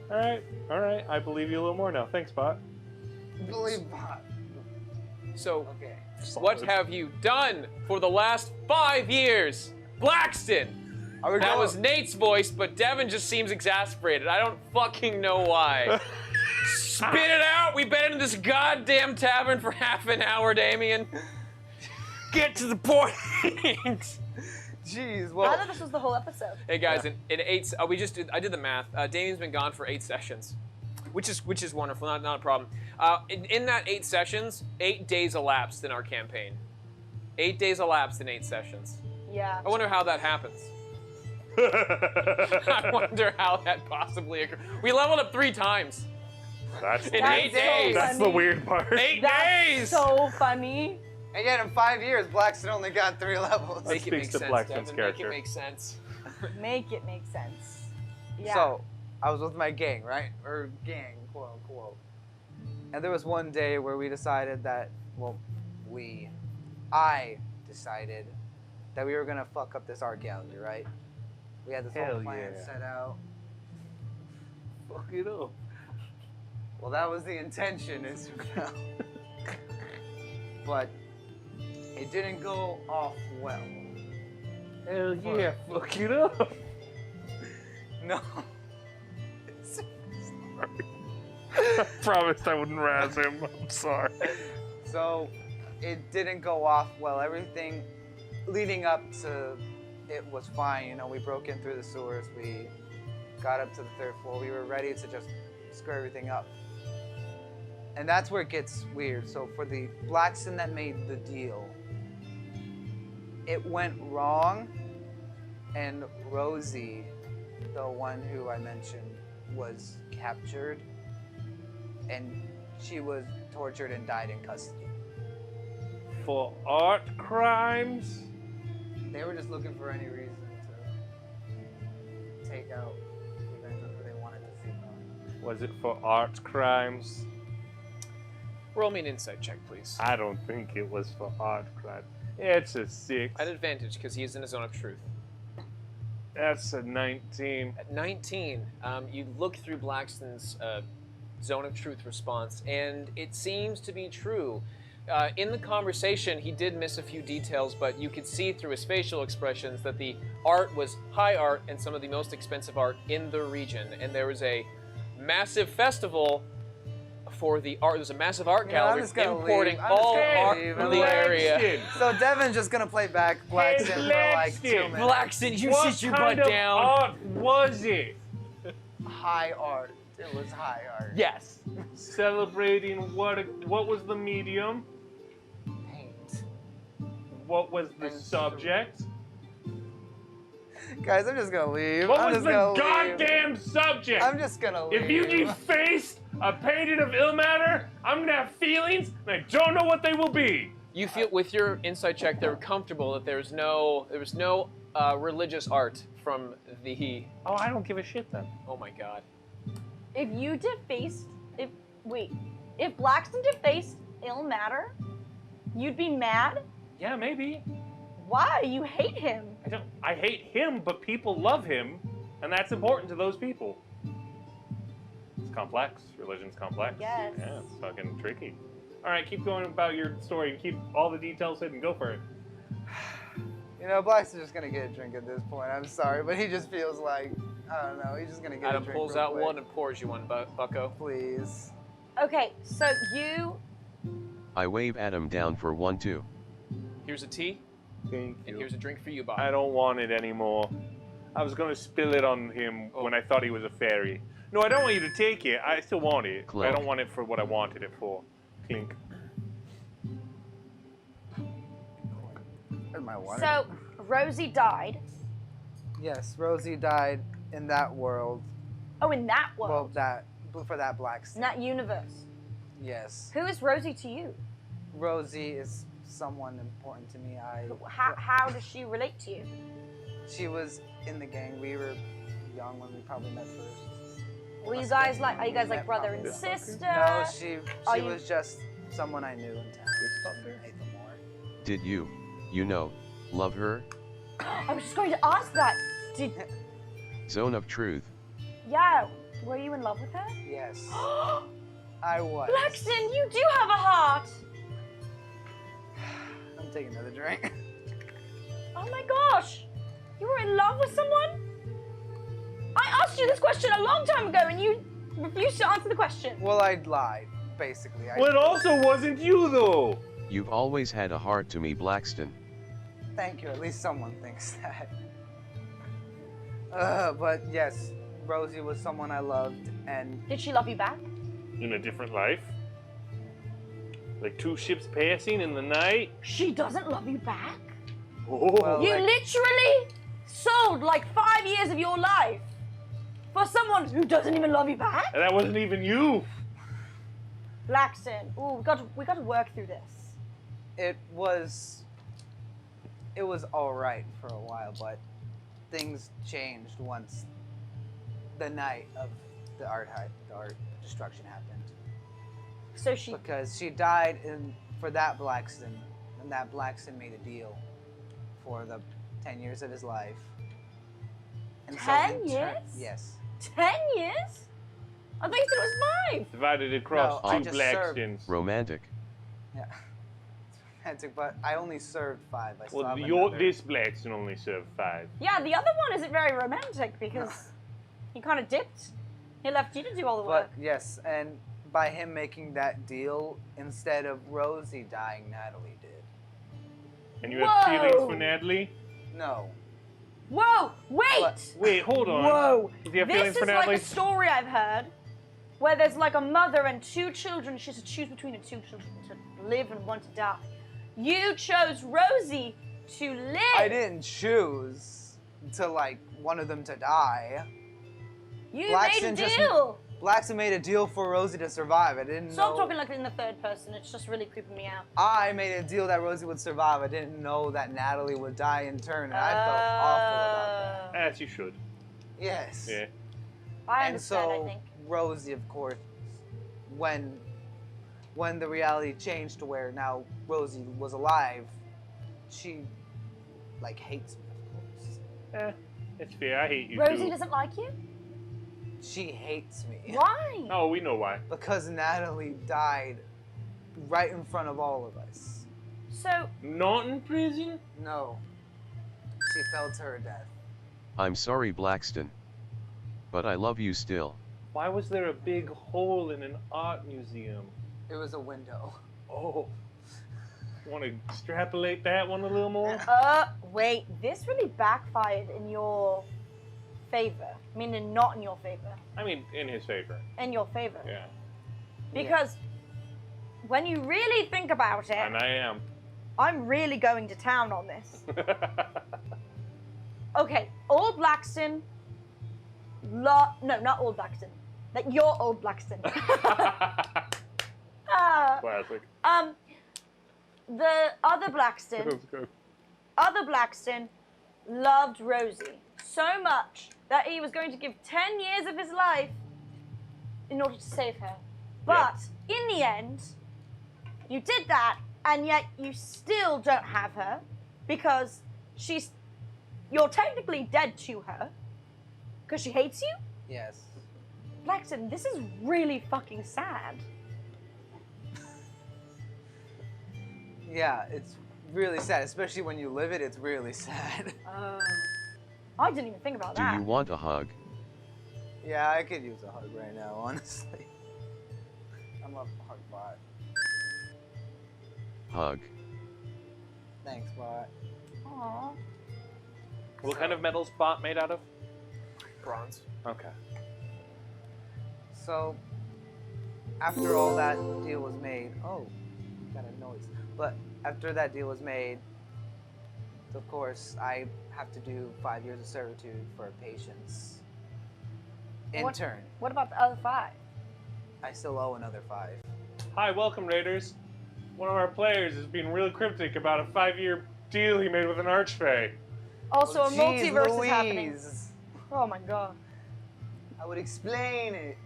All right. All right. I believe you a little more now. Thanks, Bott. Believe Bott. So, Okay. what have you done for the last 5 years? Blaxton! Are we That going- was Nate's voice, but Devin just seems exasperated. I don't fucking know why. Spit it out! We've been in this goddamn tavern for half an hour, Damien. Get to the point. Jeez. I Well. thought this was the whole episode. Hey guys, in 8, I did the math. Damien's been gone for 8 sessions, which is wonderful, not a problem. In that 8 sessions, 8 days elapsed in our campaign. 8 days elapsed in 8 sessions. Yeah. I wonder how that happens. I wonder how that possibly occurred. We leveled up 3 times That's in That's 8 so days. That's the weird part. 8 That's days. so funny. And yet in 5 years, Blaxton only got 3 levels. That Make it make speaks to sense, Blaxton's Devin. character. Make it make sense. Make it make sense. Yeah. So, I was with my gang, right? Or gang, quote unquote. And there was one day where we decided that, I decided that we were gonna fuck up this art gallery, right? We had this Hell whole plan yeah. set out. Fuck it up. Well, that was the intention, as you know. But it didn't go off well. Hell yeah. Fuck it up. No. I promised I wouldn't razz him. I'm sorry. So it didn't go off well. Everything leading up to it was fine. You know, we broke in through the sewers. We got up to the 3rd floor. We were ready to just screw everything up. And that's where it gets weird. So for the Blaxton that made the deal, it went wrong, and Rosie, the one who I mentioned, was captured, and she was tortured and died in custody. For art crimes? They were just looking for any reason to take out revenge on who they wanted to see on. Was it for art crimes? Roll me an insight check, please. I don't think it was for art crimes. It's a 6. At advantage, because he is in a zone of truth. That's a 19. At 19, you look through Blaxton's zone of truth response, and it seems to be true. In the conversation, he did miss a few details, but you could see through his facial expressions that the art was high art and some of the most expensive art in the region. And there was a massive festival for the art. There's a massive art gallery importing all art from the area. So Devin's just gonna play back Blaxton for like 2 minutes. Blaxton, you What sit your kind butt of down. art was it? High art. It was high art. Yes. Celebrating what was the medium? Paint. What was the subject? Guys, I'm just gonna leave. What I'm was just the gonna goddamn subject? I'm just gonna leave. If you defaced a painting of Ilmater, I'm gonna have feelings, and I don't know what they will be. You feel, with your insight check, they were comfortable that there was no religious art from the. Oh, I don't give a shit then. Oh my God. If you defaced, if Blaxton defaced Ilmater, you'd be mad? Yeah, maybe. Why? You hate him. I hate him, but people love him, and that's important to those people. It's complex. Religion's complex. Yes. Yeah, it's fucking tricky. All right, keep going about your story and keep all the details hidden. Go for it. You know, Blaxton's just gonna get a drink at this point. I'm sorry, but he just feels like, I don't know, he's just gonna get Adam a drink pulls real out quick. one and pours you one, Bucko. Please. Okay, so you. I wave Adam down for 1 2. Here's a tea, Thank and you. here's a drink for you, Bob. I don't want it anymore. I was gonna spill it on him when I thought he was a fairy. No, I don't want you to take it. I still want it. But I don't want it for what I wanted it for. Clink. Where's my water? So Rosie died. Yes, Rosie died in that world. Oh, in that Well, world, for that Blaxton. in that universe. Yes. Who is Rosie to you? Rosie is someone important to me. How does she relate to you? She was in the gang. We were young when we probably met first. Were you guys like? Are you guys like brother and Probably. sister? No, she Are you- was just someone I knew in town. Nathan Moore. Did you love her? I was just going to ask that. Did Zone of Truth. yeah? Were you in love with her? Yes, I was. Blaxton, you do have a heart. I'm taking another drink. Oh my gosh, you were in love with someone? I asked you this question a long time ago, and you refused to answer the question. Well, I lied, basically. Well, it also wasn't you, though. You've always had a heart to me, Blaxton. Thank you. At least someone thinks that. But yes, Rosie was someone I loved, and Did she love you back? In a different life. Like 2 ships passing in the night. She doesn't love you back. Oh. Well, You like- literally sold like 5 years of your life for someone who doesn't even love you back. And that wasn't even you. Blaxton, ooh, we got to work through this. it was all right for a while, but things changed once the night of the art destruction happened. So she, Because she died for that Blaxton, and that Blaxton made a deal for the 10 years of his life. And 10 in years? Yes. 10 years? I thought you said it was 5. Divided across No, I 2 just served. Blackstons. Romantic. Yeah. But I only served 5. I still Well, have another. this Blackstone only served 5. Yeah, the other one isn't very romantic because he kind of dipped. He left you to do all the work. But yes, and by him making that deal, instead of Rosie dying, Natalie did. And you have feelings Whoa. for Natalie? No. Whoa, wait! But- Wait, hold on. Whoa! Do you have feelings This for is like Natalie? a story I've heard. where there's like a mother and two children. She has to choose between the two children to live and one to die. You chose Rosie to live. I didn't choose to like one of them to die. You Blaxton made a deal. Blaxton made a deal for Rosie to survive. I didn't Stop know. talking like in the third person. It's just really creeping me out. I made a deal that Rosie would survive. I didn't know that Natalie would die in turn, and I felt awful about that. As you should. Yes. Yeah. I And understand, so I think. Rosie, of course, when the reality changed to where now Rosie was alive, she like hates me, of course. It's fair. I hate you Rosie too. doesn't like you? She hates me. Why? Oh, we know why. Because Natalie died right in front of all of us. So, Not in prison? No. She fell to her death. I'm sorry, Blaxton. But I love you still. Why was there a big hole in an art museum? It was a window. Oh. Want to extrapolate that one a little more? wait, this really backfired in your favor. Meaning not in your favor. I mean, in his favor. In your favor. Yeah. Because when you really think about it, And I am. I'm really going to town on this. Okay, Old Blaxton. No, not Old Blaxton. Like you're Old Blaxton. Classic. The other Blaxton. Other Blaxton loved Rosie so much that he was going to give 10 years of his life in order to save her. But in the end, you did that, and yet you still don't have her because you're technically dead to her because she hates you. Yes. Blaxton, this is really fucking sad. Yeah, it's really sad, especially when you live it. It's really sad. I didn't even think about Do that. you want a hug? Yeah, I could use a hug right now, honestly. I'm a hug bot. Hug. Thanks, bot. Aww. What kind of metal's Bott made out of? Bronze. Okay. So, after all that deal was made, got a noise. But after that deal was made, of course, I have to do 5 years of servitude for patients. In turn, What about the other 5? I still owe another 5. Hi, welcome, Raiders. One of our players is being real cryptic about a 5-year deal he made with an archfey. Also, a Jeez multiverse is happening. Louise. Oh my god. I would explain it.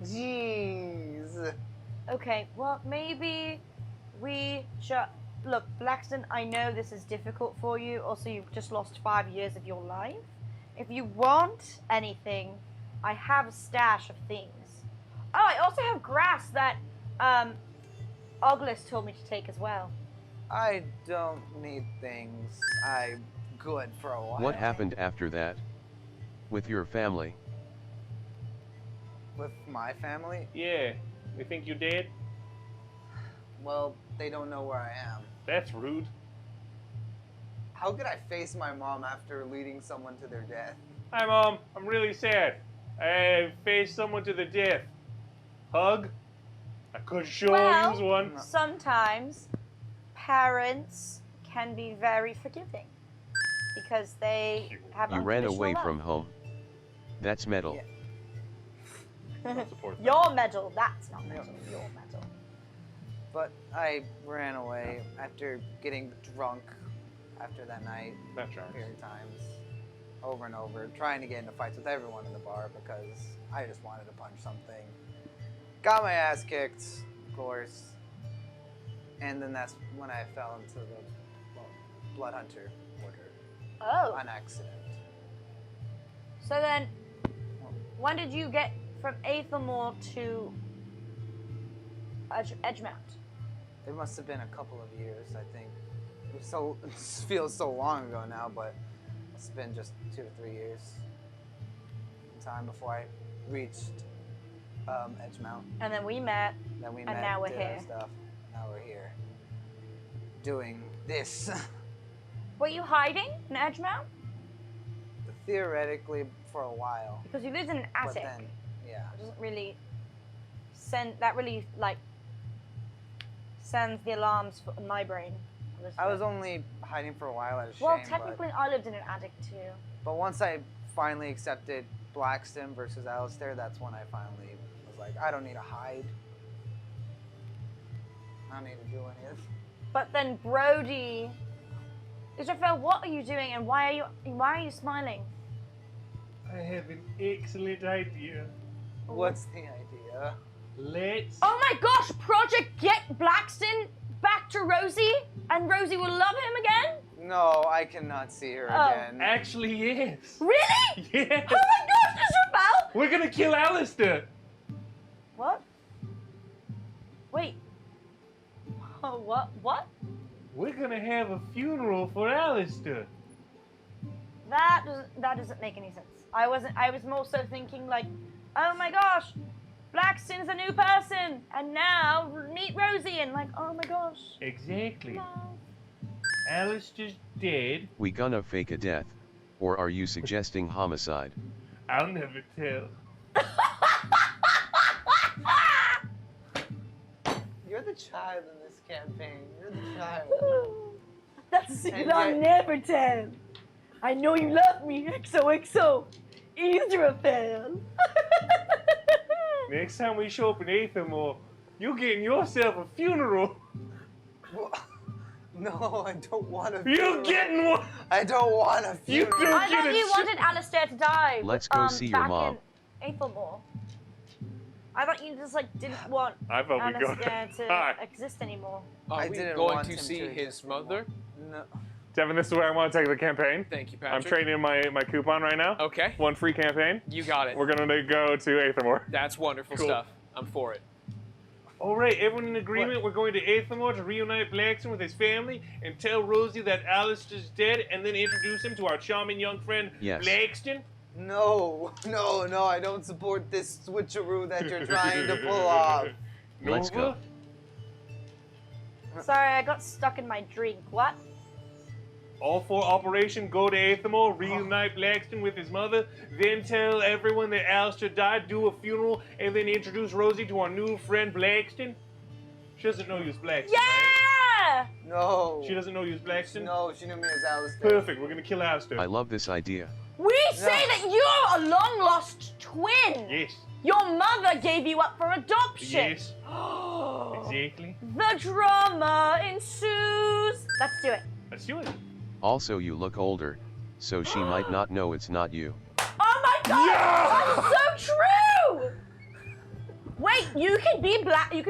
Jeez. Okay, well, maybe we should... Look, Blaxton, I know this is difficult for you. Also, you've just lost 5 years of your life. If you want anything, I have a stash of things. Oh, I also have grass that Oglis told me to take as well. I don't need things. I'm good for a while. What happened after that? With your family? With my family? Yeah. You think you did? Well, they don't know where I am. That's rude. How could I face my mom after leading someone to their death? Hi, Mom. I'm really sad. I faced someone to the death. Hug? I could sure Well, use one. sometimes parents can be very forgiving because they have You ran unconditional away love. from home. That's metal. Yeah. Support that. Your medal, that's not medal, your medal. But I ran away after getting drunk after that night That a tracks. few times, over and over, trying to get into fights with everyone in the bar because I just wanted to punch something. Got my ass kicked, of course, and then that's when I fell into the Blood Hunter order Oh, on accident. so then, when did you get from Aethelmore to Edgemount? It must have been a couple of years, I think. It feels so long ago now, but it's been just 2 to 3 years. Time before I reached Edgemount. And then we met. Then we And met, now we're did our here. stuff. Now we're here, doing this. Were you hiding in Edgemount? Theoretically, for a while, Because you lived in an but attic. then, Yeah. It doesn't really send, that really, like, sends the alarms in my brain. I was only hiding for a while out of shame. Well, technically, I lived in an attic too. But once I finally accepted Blaxton versus Alistair, that's when I finally was like, I don't need to hide. I don't need to do any of this. But then Brody, Israfel, what are you doing, and why are you smiling? I have an excellent idea. What's the idea? Let's. Oh my gosh! Project Get Blaxton back to Rosie, and Rosie will love him again. No, I cannot see her Oh. again. Actually, yes. Really? Yes. Oh my gosh, Israfel! We're gonna kill Alistair. What? Wait. Oh, what? What? We're gonna have a funeral for Alistair. That doesn't make any sense. I was more so thinking like, oh my gosh, Blaxton's a new person, and now meet Rosie, and like, oh my gosh. Exactly. No. Alistair's dead. We gonna fake a death, or are you suggesting homicide? I'll never tell. You're the child in this campaign. You're the child. That's a secret And I'll yet- never tell. I know you love me, XOXO. Israfel. Next time we show up in Aethermore, you're getting yourself a funeral. No, I don't want a You're funeral. getting one. I don't want a You funeral. don't I get thought a you shit. wanted Alistair to die. Let's go see your back mom. in Aethelmore. I thought you just like didn't want I thought we'd go Alistair to die. exist anymore. Are I we didn't going want to him see to his exist mother? No. Devin, this is where I want to take the campaign. Thank you, I'm Patrick. trading in my coupon right now. Okay. One free campaign. You got it. We're gonna go to Aethermore. That's wonderful Cool. stuff. I'm for it. All right, everyone in agreement? We're going to Aethermore to reunite Blaxton with his family and tell Rosie that Alistair's dead, and then introduce him to our charming young friend, Yes. Blaxton. No, I don't support this switcheroo that you're trying to pull off. Let's go. Sorry, I got stuck in my drink. What? All for Operation Go to Aethermore, reunite Blaxton with his mother, then tell everyone that Alistair died, do a funeral, and then introduce Rosie to our new friend Blaxton. She doesn't know you as Blaxton, right? Yeah! No. She doesn't know you as Blaxton? No, she knew me as Alistair. Perfect, we're gonna kill Alistair. I love this idea. We say that you're a long lost twin. Yes, Your mother gave you up for adoption. yes, exactly. The drama ensues. Let's do it. Let's do it. Also, you look older, so she might not know it's not you. Oh my god! Yeah! That's so true! Wait, you could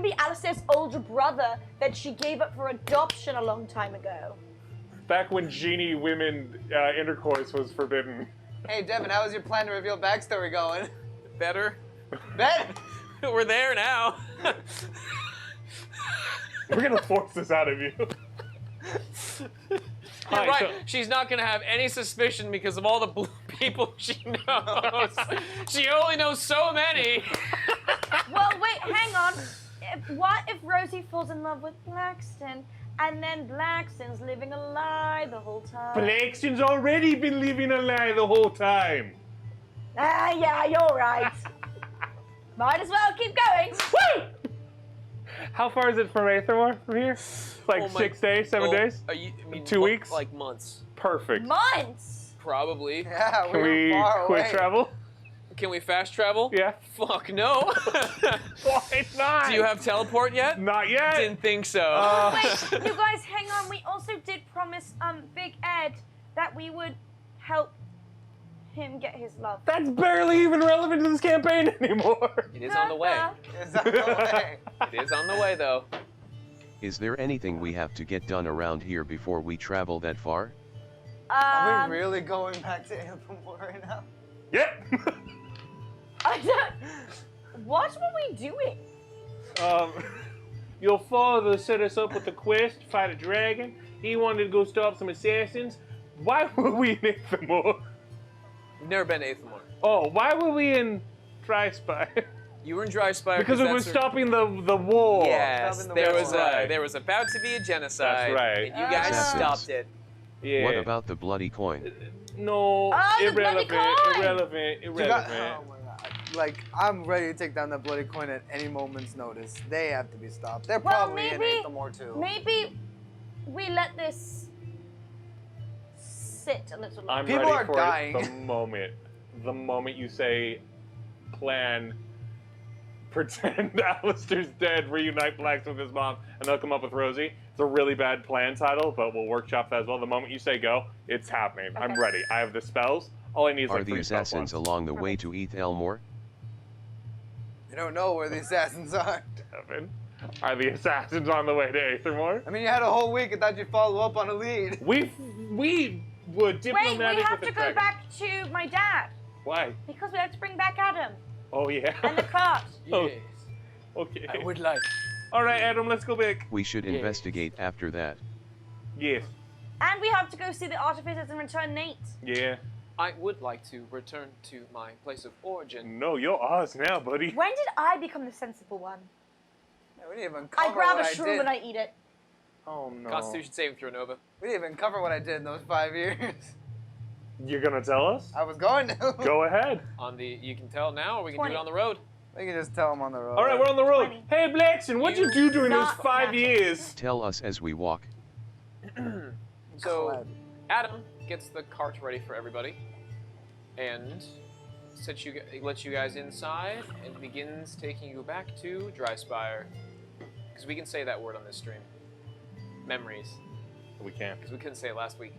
be Alistair's older brother that she gave up for adoption a long time ago. Back when genie women intercourse was forbidden. Hey, Devin, how was your plan to reveal backstory going? Better. Ben! We're there now. We're gonna force this out of you. You're Hi, right. so- She's not going to have any suspicion because of all the blue people she knows. She only knows so many. Well, wait, hang on. What if Rosie falls in love with Blaxton, and then Blaxton's living a lie the whole time? Blaxton's already been living a lie the whole time. Ah, yeah, you're right. Might as well keep going. Woo! How far is it from Aethermore from here? Like Oh my- 6 days, 7 Oh, days? I mean, 2 weeks? Like months. Perfect. Months. Probably. Yeah, Can we're we far quick away. travel? Can we fast travel? Yeah. Fuck no. Why not? Do you have teleport yet? Not yet. Didn't think so. Wait, you guys, hang on. We also did promise Big Ed that we would help him get his love. That's barely even relevant to this campaign anymore. It is on the way. Is that the way? It is on the way, though. Is there anything we have to get done around here before we travel that far? Are we really going back to Aethermore right now? Yep. I don't. What were we doing? Your father set us up with a quest to fight a dragon. He wanted to go stop some assassins. Why were we in Aethermore? We've never been to Aethermore. Oh, why were we in Dry Spy? You were in Dry Spire Because it was stopping the war. Yes, Stopping the there war. was Right. there was about to be a genocide. That's right. And you guys Assassins. stopped it. Yeah. What about the bloody coin? No, Oh, the bloody irrelevant, coin! irrelevant, You got, irrelevant. oh my god. like, I'm ready to take down that bloody coin at any moment's notice. They have to be stopped. They're Well, probably in maybe- Anthem or two. Maybe we let this sit a little I'm longer. People ready are for dying. it the moment you say, plan, pretend Alistair's dead, reunite Blaxton with his mom, and they'll come up with Rosie. It's a really bad plan title, but we'll workshop that as well. The moment you say go, it's happening. I'm Okay. ready. I have the spells. All I need is Are like the 3 spell assassins slots. along the way to Eth Elmore? You don't know where the assassins are. Devin, are the assassins on the way to Aethermore? I mean, you had a whole week. I thought you'd follow up on a lead. We were diplomatic Wait, we have with to the go dragon. back to my dad Why? because we have to bring back Adam Oh yeah. and the cart. Oh. Yes. Okay. I would like. All right, Adam, let's go back. We should Yes. investigate after that. Yes. And we have to go see the artificers and return Nate. Yeah. I would like to return to my place of origin. No, you're ours now, buddy. When did I become the sensible one? We didn't even cover I grab what a I shroom did. and I eat it. Oh no. Constitution saving throw, Nova. We didn't even cover what I did in those 5 years. You're gonna tell us? I was going to. Go ahead. On the, you can tell now, or we can 20. do it on the road. We can just tell them on the road. All right, we're on the road. 20. Hey, Blaxton, what'd you do during those Not 5 natural. years? Tell us as we walk. So Glad. Adam gets the cart ready for everybody, and lets you guys inside, and begins taking you back to Dryspire. Because we can say that word on this stream. Memories. We can't. Because we couldn't say it last week.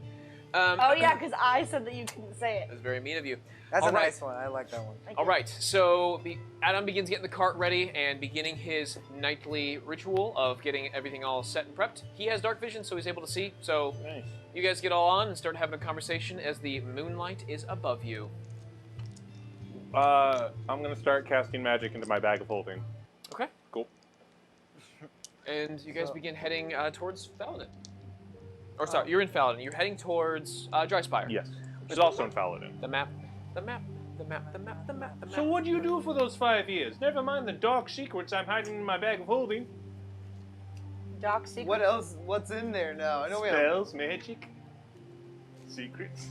Oh yeah, because I said that you couldn't say it. It was very mean of you. That's All a right. nice one. I like that one. Thank All you. right, so Adam begins getting the cart ready and beginning his nightly ritual of getting everything all set and prepped. He has dark vision, so he's able to see. So Nice. you guys get all on and start having a conversation as the moonlight is above you. I'm gonna start casting magic into my bag of holding. Okay. Cool. And you guys So- begin heading towards Faladin. Or sorry, you're in Faladin. You're heading towards Dryspire. Yes. Which is also in Faladin. The map. The map. The map. The map. The map. The map. So what'd you do for those 5 years? Never mind the dark secrets I'm hiding in my bag of holding. Dark secret. What else? What's in there now? I know we have. Spells, magic, secrets.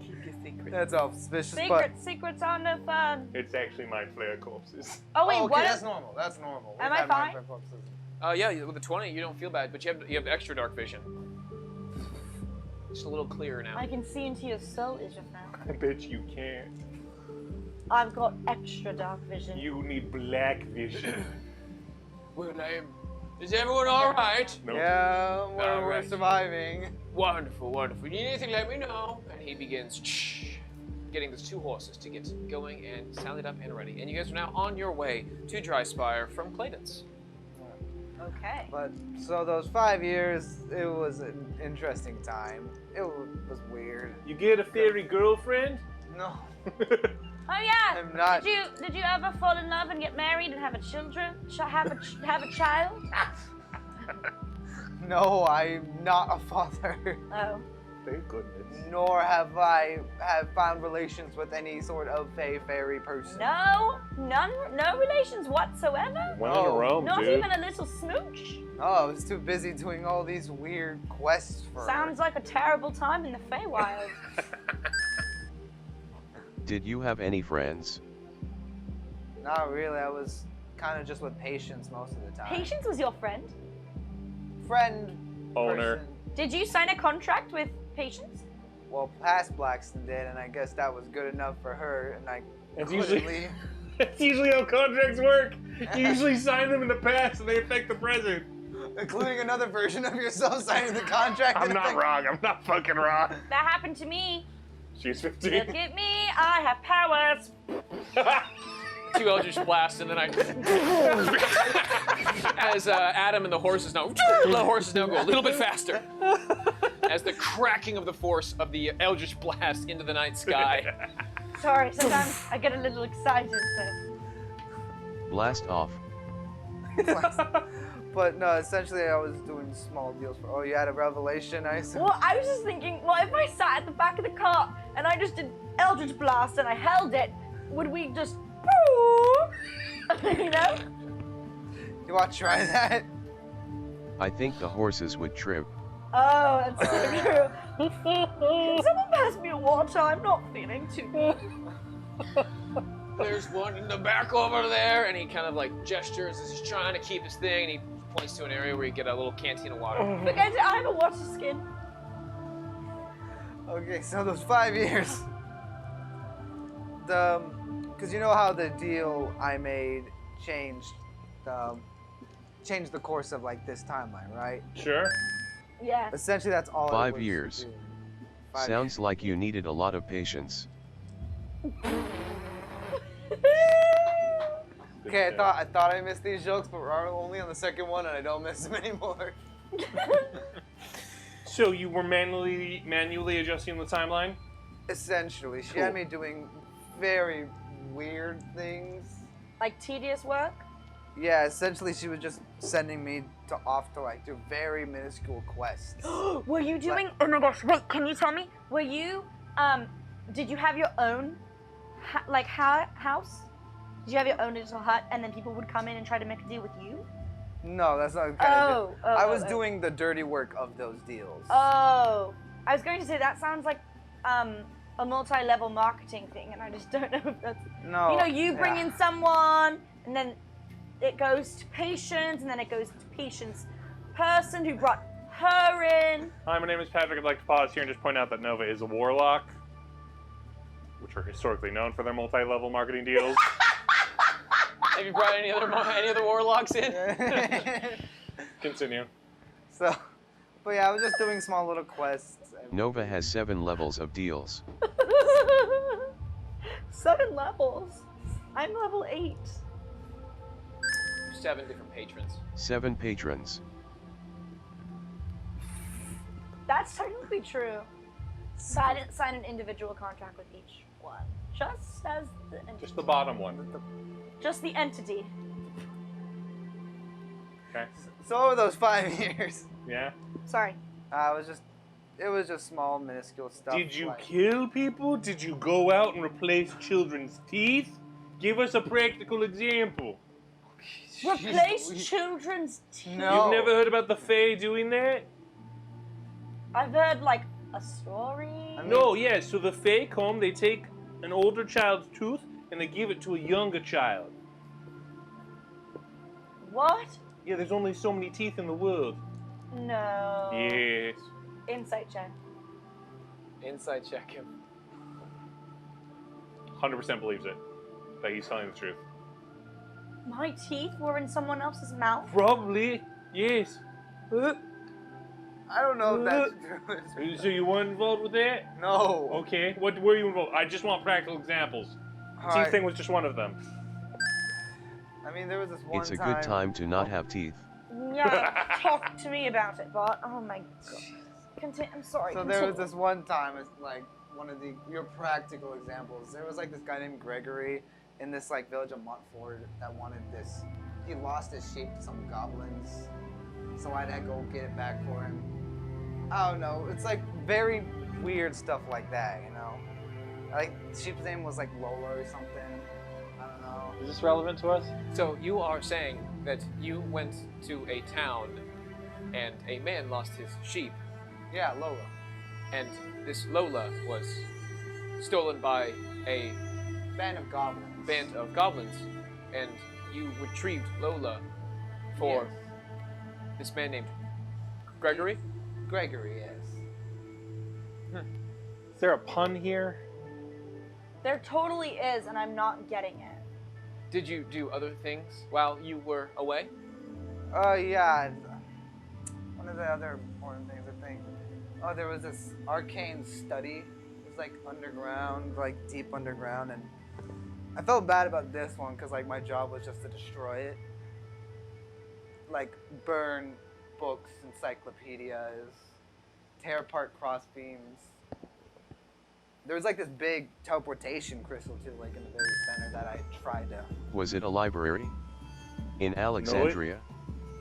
Keep your secret. That's all suspicious, but. Secrets are no fun. It's actually mind flayer corpses. Oh wait, Oh, okay, what? that's normal. That's normal. Am We've I had mind fine? flare corpses. Yeah, with the 20, you don't feel bad, but you have extra dark vision. Just a little clearer now. I can see into your soul, Israel now. I bet you can't. I've got extra dark vision. You need black vision. Well, is everyone all right? No. Yeah, we're Alright. surviving. Wonderful, wonderful. If you need anything, let me know. And he begins getting those 2 horses to get going and sallied up and ready. And you guys are now on your way to Dryspire from Clayton's. Okay. But so those 5 years, it was an interesting time. It was weird. You get a fairy girlfriend? No, Oh yeah. I'm not. Did you ever fall in love and get married and have a have a child? No, I'm not a father. Oh. Thank goodness. Nor have I found relations with any sort of fairy person. No relations whatsoever. One in a Oh, row, Not dude. even a little smooch. Oh, I was too busy doing all these weird quests for. Sounds like a terrible time in the Feywild. Did you have any friends? Not really. I was kind of just with Patience most of the time. Patience was your friend. Friend. Owner. person. Did you sign a contract with Patience? Well, past Blaxton did, and I guess that was good enough for her, and I It's couldn't usually- leave. That's usually how contracts work. You usually sign them in the past and they affect the present. Including another version of yourself signing the contract. I'm and not thing. wrong. I'm not fucking wrong. That happened to me. She's Look 15. at me, I have powers. 2 Eldritch Blasts, and then as Adam and the horses now go a little bit faster. As the cracking of the force of the Eldritch Blast into the night sky. Sorry, sometimes I get a little excited. So. Blast off. But no, essentially I was doing small deals for. Oh, you had a revelation, I assume. Well, I was just thinking, what if I sat at the back of the cart and I just did Eldritch Blast and I held it? Would we just, you know? You want to try that? I think the horses would trip. Oh, that's so true. Can someone pass me a water? I'm not feeling too good. there's one in the back over there, and he kind of like gestures as he's trying to keep his thing, and he points to an area where you get a little canteen of water. Forget it, I have a water skin. Okay, so those 5 years. Because you know how the deal I made changed the course of like this timeline, right? Sure. Yeah. Essentially, that's all. 5 it was years. to do. 5 Sounds years. like you needed a lot of patience. Okay, I thought I missed these jokes, but we're only on the second one, and I don't miss them anymore. So you were manually adjusting the timeline? Essentially, she Cool. had me doing very weird things. Like tedious work? Yeah, essentially, she was just sending me off to like do very minuscule quests. Were you doing? Oh my gosh! Wait, can you tell me? Were you? Did you have your own, house? Did you have your own little hut, and then people would come in and try to make a deal with you? No, that's not the kind of deal. I was oh. doing the dirty work of those deals. Oh, I was going to say that sounds like a multi-level marketing thing, and I just don't know if that's. No. You know, you bring yeah. in someone, and then it goes to Patience, and then it goes to Patience person who brought her in. Hi, my name is Patrick. I'd like to pause here and just point out that Nova is a warlock, which are historically known for their multi-level marketing deals. Have you brought any other warlocks in? Continue. So, but yeah, I was just doing small little quests. Nova has 7 levels of deals. 7 levels. I'm level 8. 7 different patrons. 7 patrons. That's technically true. So I didn't sign an individual contract with each one. Just as the entity. Just the bottom one. Just the entity. Okay. So over those 5 years, Yeah. Sorry. it was just small, minuscule stuff. Did you like- kill people? Did you go out and replace children's teeth? Give us a practical example. Replace children's teeth. No. You've never heard about the Fae doing that? I've heard like a story. No, yeah, so the Fae come, they take an older child's tooth and they give it to a younger child. What? Yeah, there's only so many teeth in the world. No. Yes. Insight check. Inside check him. 100% believes it. That he's telling the truth. My teeth were in someone else's mouth. Probably. Yes. I don't know if that's true. So you weren't involved with that? No. Okay. What were you involved? I just want practical examples. The teeth Alright. thing was just one of them. I mean, there was this one It's a good time to not have teeth. Yeah, talk to me about it, Bott. Oh my god. I'm sorry. So there was this one time, it's like one of your practical examples. There was like this guy named Gregory in this like village of Montfort that wanted this. He lost his sheep to some goblins, so I had to go get it back for him. I don't know. It's like very weird stuff like that, you know. Like sheep's name was like Lola or something. I don't know. Is this relevant to us? So you are saying that you went to a town and a man lost his sheep, Yeah, Lola. and this Lola was stolen by a Band of goblins. band of goblins, and you retrieved Lola for Yes. this man named Gregory? Gregory, yes. Is there a pun here? There totally is, and I'm not getting it. Did you do other things while you were away? Yeah. One of the other important things, I think. Oh, there was this arcane study. It was like underground, like deep underground, and I felt bad about this one because like my job was just to destroy it. Like burn books, encyclopedias, tear apart crossbeams. There was like this big teleportation crystal too, like in the very center that I tried to. Was it a library? In Alexandria?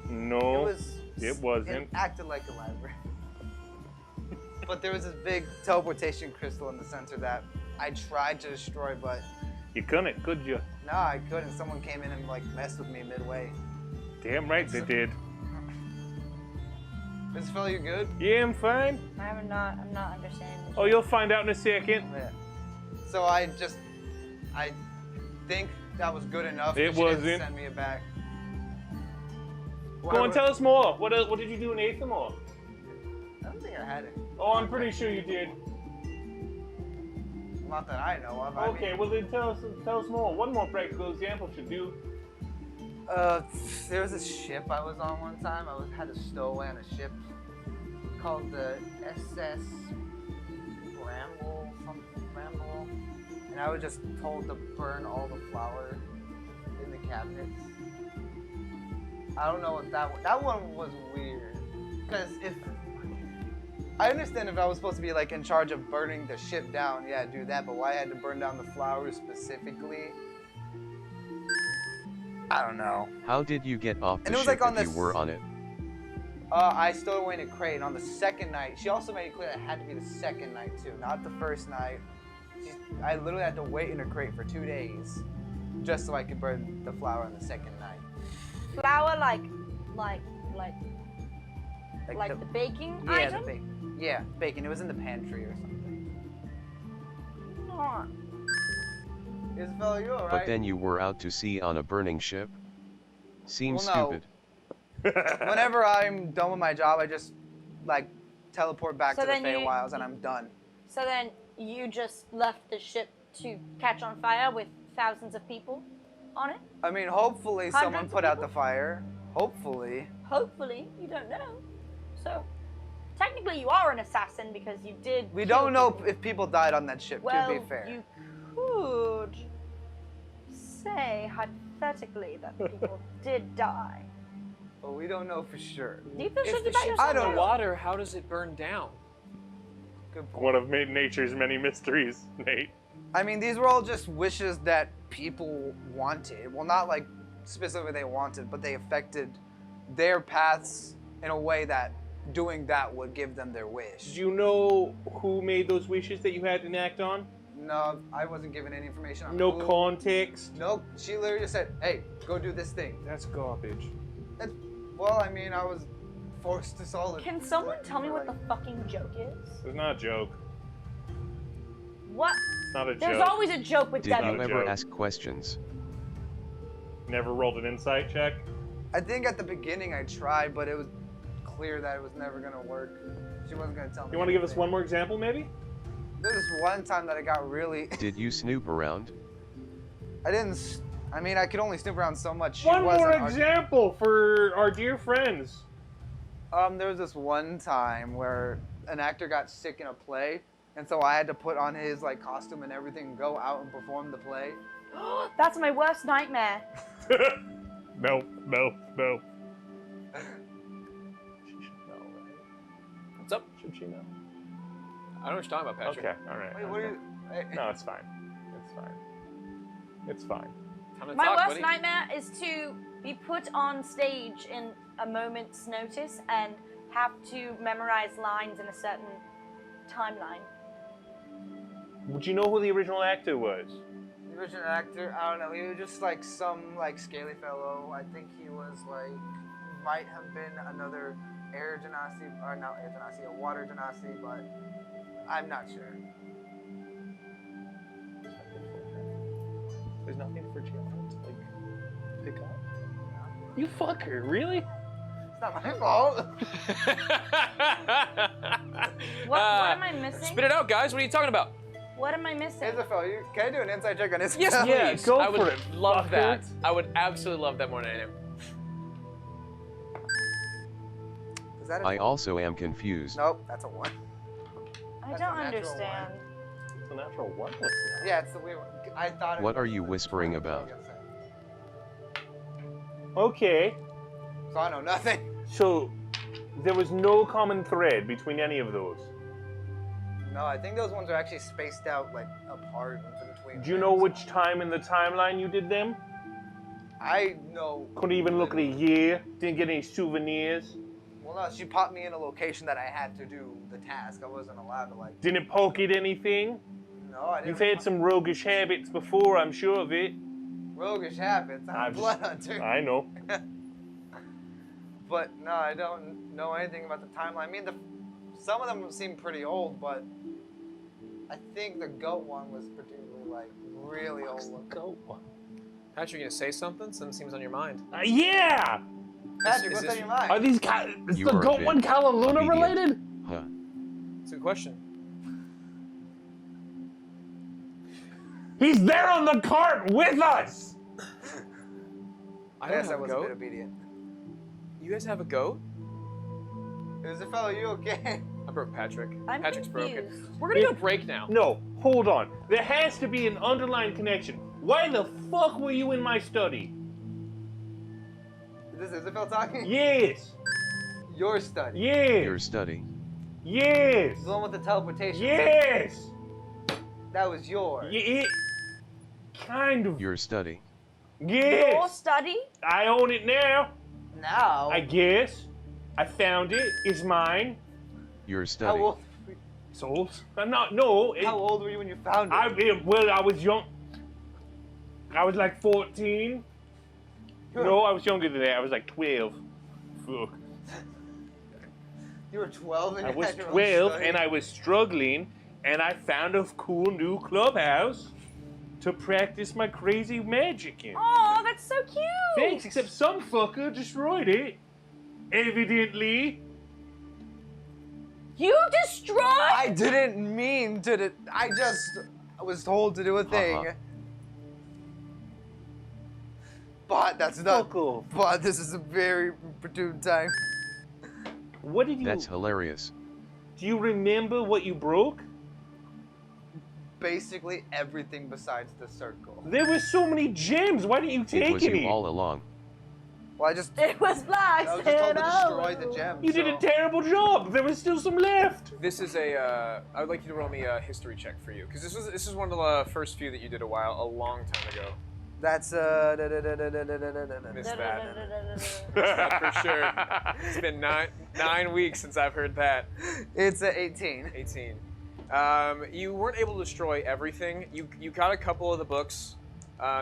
No. It wasn't. It acted like a library. But there was this big teleportation crystal in the center that I tried to destroy, but You couldn't, could you? no, I couldn't. Someone came in and like messed with me midway. Damn right they did. Mr. Fellow, you good? Yeah, I'm fine. I'm not understanding. Oh, you'll find out in a second. Yeah. So I think that was good enough. It but she didn't wasn't. send me it back. Go on, tell us more. What did you do in 8th more? I don't think I had it. Oh, I'm pretty sure you did. Not that I know of. Okay, well then tell us more. One more practical example should do. There was a ship I was on one time. Had a stowaway on a ship called the SS Bramble, and I was just told to burn all the flour in the cabinets. I don't know what that one was weird. Because I understand if I was supposed to be like in charge of burning the ship down, yeah, do that. But why I had to burn down the flour specifically? I don't know. How did you get off the And it was ship like on if this- you were on it? I stowed away in a crate, and on the second night, she also made it clear it had to be the second night too, not the first night. I literally had to wait in a crate for 2 days just so I could burn the flour on the second night. Flour like the the baking yeah, item? the bacon. Yeah, bacon. It was in the pantry or something. Not. Isabel, you alright? But then you were out to sea on a burning ship? Seems Well, no. stupid. Whenever I'm done with my job, I just like teleport back So to the then you- Feywilds and I'm done. So then you just left the ship to catch on fire with thousands of people on it? I mean, hopefully someone Hundreds of put out the people? fire. Hopefully. Hopefully, you don't know. So technically you are an assassin because you did We kill don't know people. if people died on that ship, Well, to be fair. you could say hypothetically that people did die. But we don't know for sure. Do you feel If shitty the about ship's yourself? on the don't know. water, how does it burn down? Good point. One of nature's many mysteries, Nate. I mean, these were all just wishes that people wanted. Well, not like specifically they wanted, but they affected their paths in a way that doing that would give them their Did wish. you know who made those wishes that you had to act on? No, I wasn't given any information on No who. context. Nope. She literally just said, "Hey, go do this thing." That's garbage. That's, well, I mean, I was forced to solve it. Can someone tell me what the fucking joke is? It's not a joke. What? It's not a There's joke. always a joke with Did Debbie. you Not a ever joke. ask questions? Never rolled an insight check. I think at the beginning I tried, but it was clear that it was never gonna work. She wasn't gonna tell me. You want to give us anything. one more example, maybe? There was one time that I got really. Did you snoop around? I didn't. I mean, I could only snoop around so much. She One wasn't more our- example for our dear friends. There was this one time where an actor got sick in a play, and so I had to put on his like costume and everything, and go out and perform the play. That's my worst nightmare. No. She should know, right? What's up? Should she know? I don't know what you're talking about, Patrick. Okay, all right. Wait, what are you? Hey, No, it's fine. It's fine. It's fine. Time to My talk, worst buddy. nightmare is to be put on stage in a moment's notice and have to memorize lines in a certain timeline. Would you know who the original actor was? The original actor, I don't know. He was just like some like scaly fellow. I think he was like might have been another air genasi, or not air genasi, a water genasi, but I'm not sure. There's nothing for Gianna to like pick up. You fucker, really? It's not my fault. What am I missing? Spit it out, guys. What are you talking about? What am I missing? Isabel, can I do an inside check on Isabel? Yes, please. Yeah, go I would for it, love fucker. that. I would absolutely love that more than anything. Is that a I also am confused. Nope, that's a 1. I That's don't a natural understand. It's a natural one. Yeah, it's the weird one. I thought. What are you whispering about? Okay, So I know nothing. so there was no common thread between any of those. No, I think those ones are actually spaced out like apart in between. Do you know things. which time in the timeline you did them? I know. Couldn't even look at a year. Didn't get any souvenirs. Well, no, she popped me in a location that I had to do the task. I wasn't allowed to like. Didn't poke at anything. No, I didn't. You've had some roguish habits before, I'm sure of it. roguish habits. I'm a I've blood just- hunter. I know. But no, I don't know anything about the timeline. I mean, some of them seem pretty old, but I think the goat one was particularly like really old. Go. Patrick, you gonna say something? Something seems on your mind. Yeah! Patrick, is what's this- on your mind? Are these is You the are a goat bit one Kala Luna obedient. related? Huh. It's a good question. He's there on the cart with us! I I don't guess I have a was a bit goat. obedient. You guys have a goat? Is the fellow you okay? I broke Patrick. I'm Patrick's confused. broken. We're gonna go break now. No, hold on. There has to be an underlying connection. Why the fuck were you in my study? Is this Isabel talking? Yes! Your study. Yes! Your study. Yes! The one with the teleportation. Yes! That was yours. Kind of. Your study. Your Yes! study? I own it now. Now. I guess. I found it. It's mine. Your How study. old? Souls. I'm not. No. How old were you when you found it? I was young. I was like 14. No, I was younger than that. I was like 12. Fuck. You were 12 and I you was had your own 12 study? and I was struggling, and I found a cool new clubhouse to practice my crazy magic in. Oh, that's so cute. Thanks, except some fucker destroyed it. Evidently. You destroyed? I didn't mean to. I was told to do a thing. Uh-huh. But that's not. Fuck off. But this is a very opportune time. What did you... That's hilarious. Do you remember what you broke? Basically everything besides the circle. There were so many gems. Why didn't you It take was any? you all along. Well, I just. It was I was just told to destroy the Blaxton. gems. You did a terrible job. There was still some left. This is a. I would like you to roll me a history check for you, because this is one of the first few that you did a long time ago. That's Missed that. For sure. It's been nine weeks since I've heard that. It's a 18. 18. You weren't able to destroy everything. You got a couple of the books.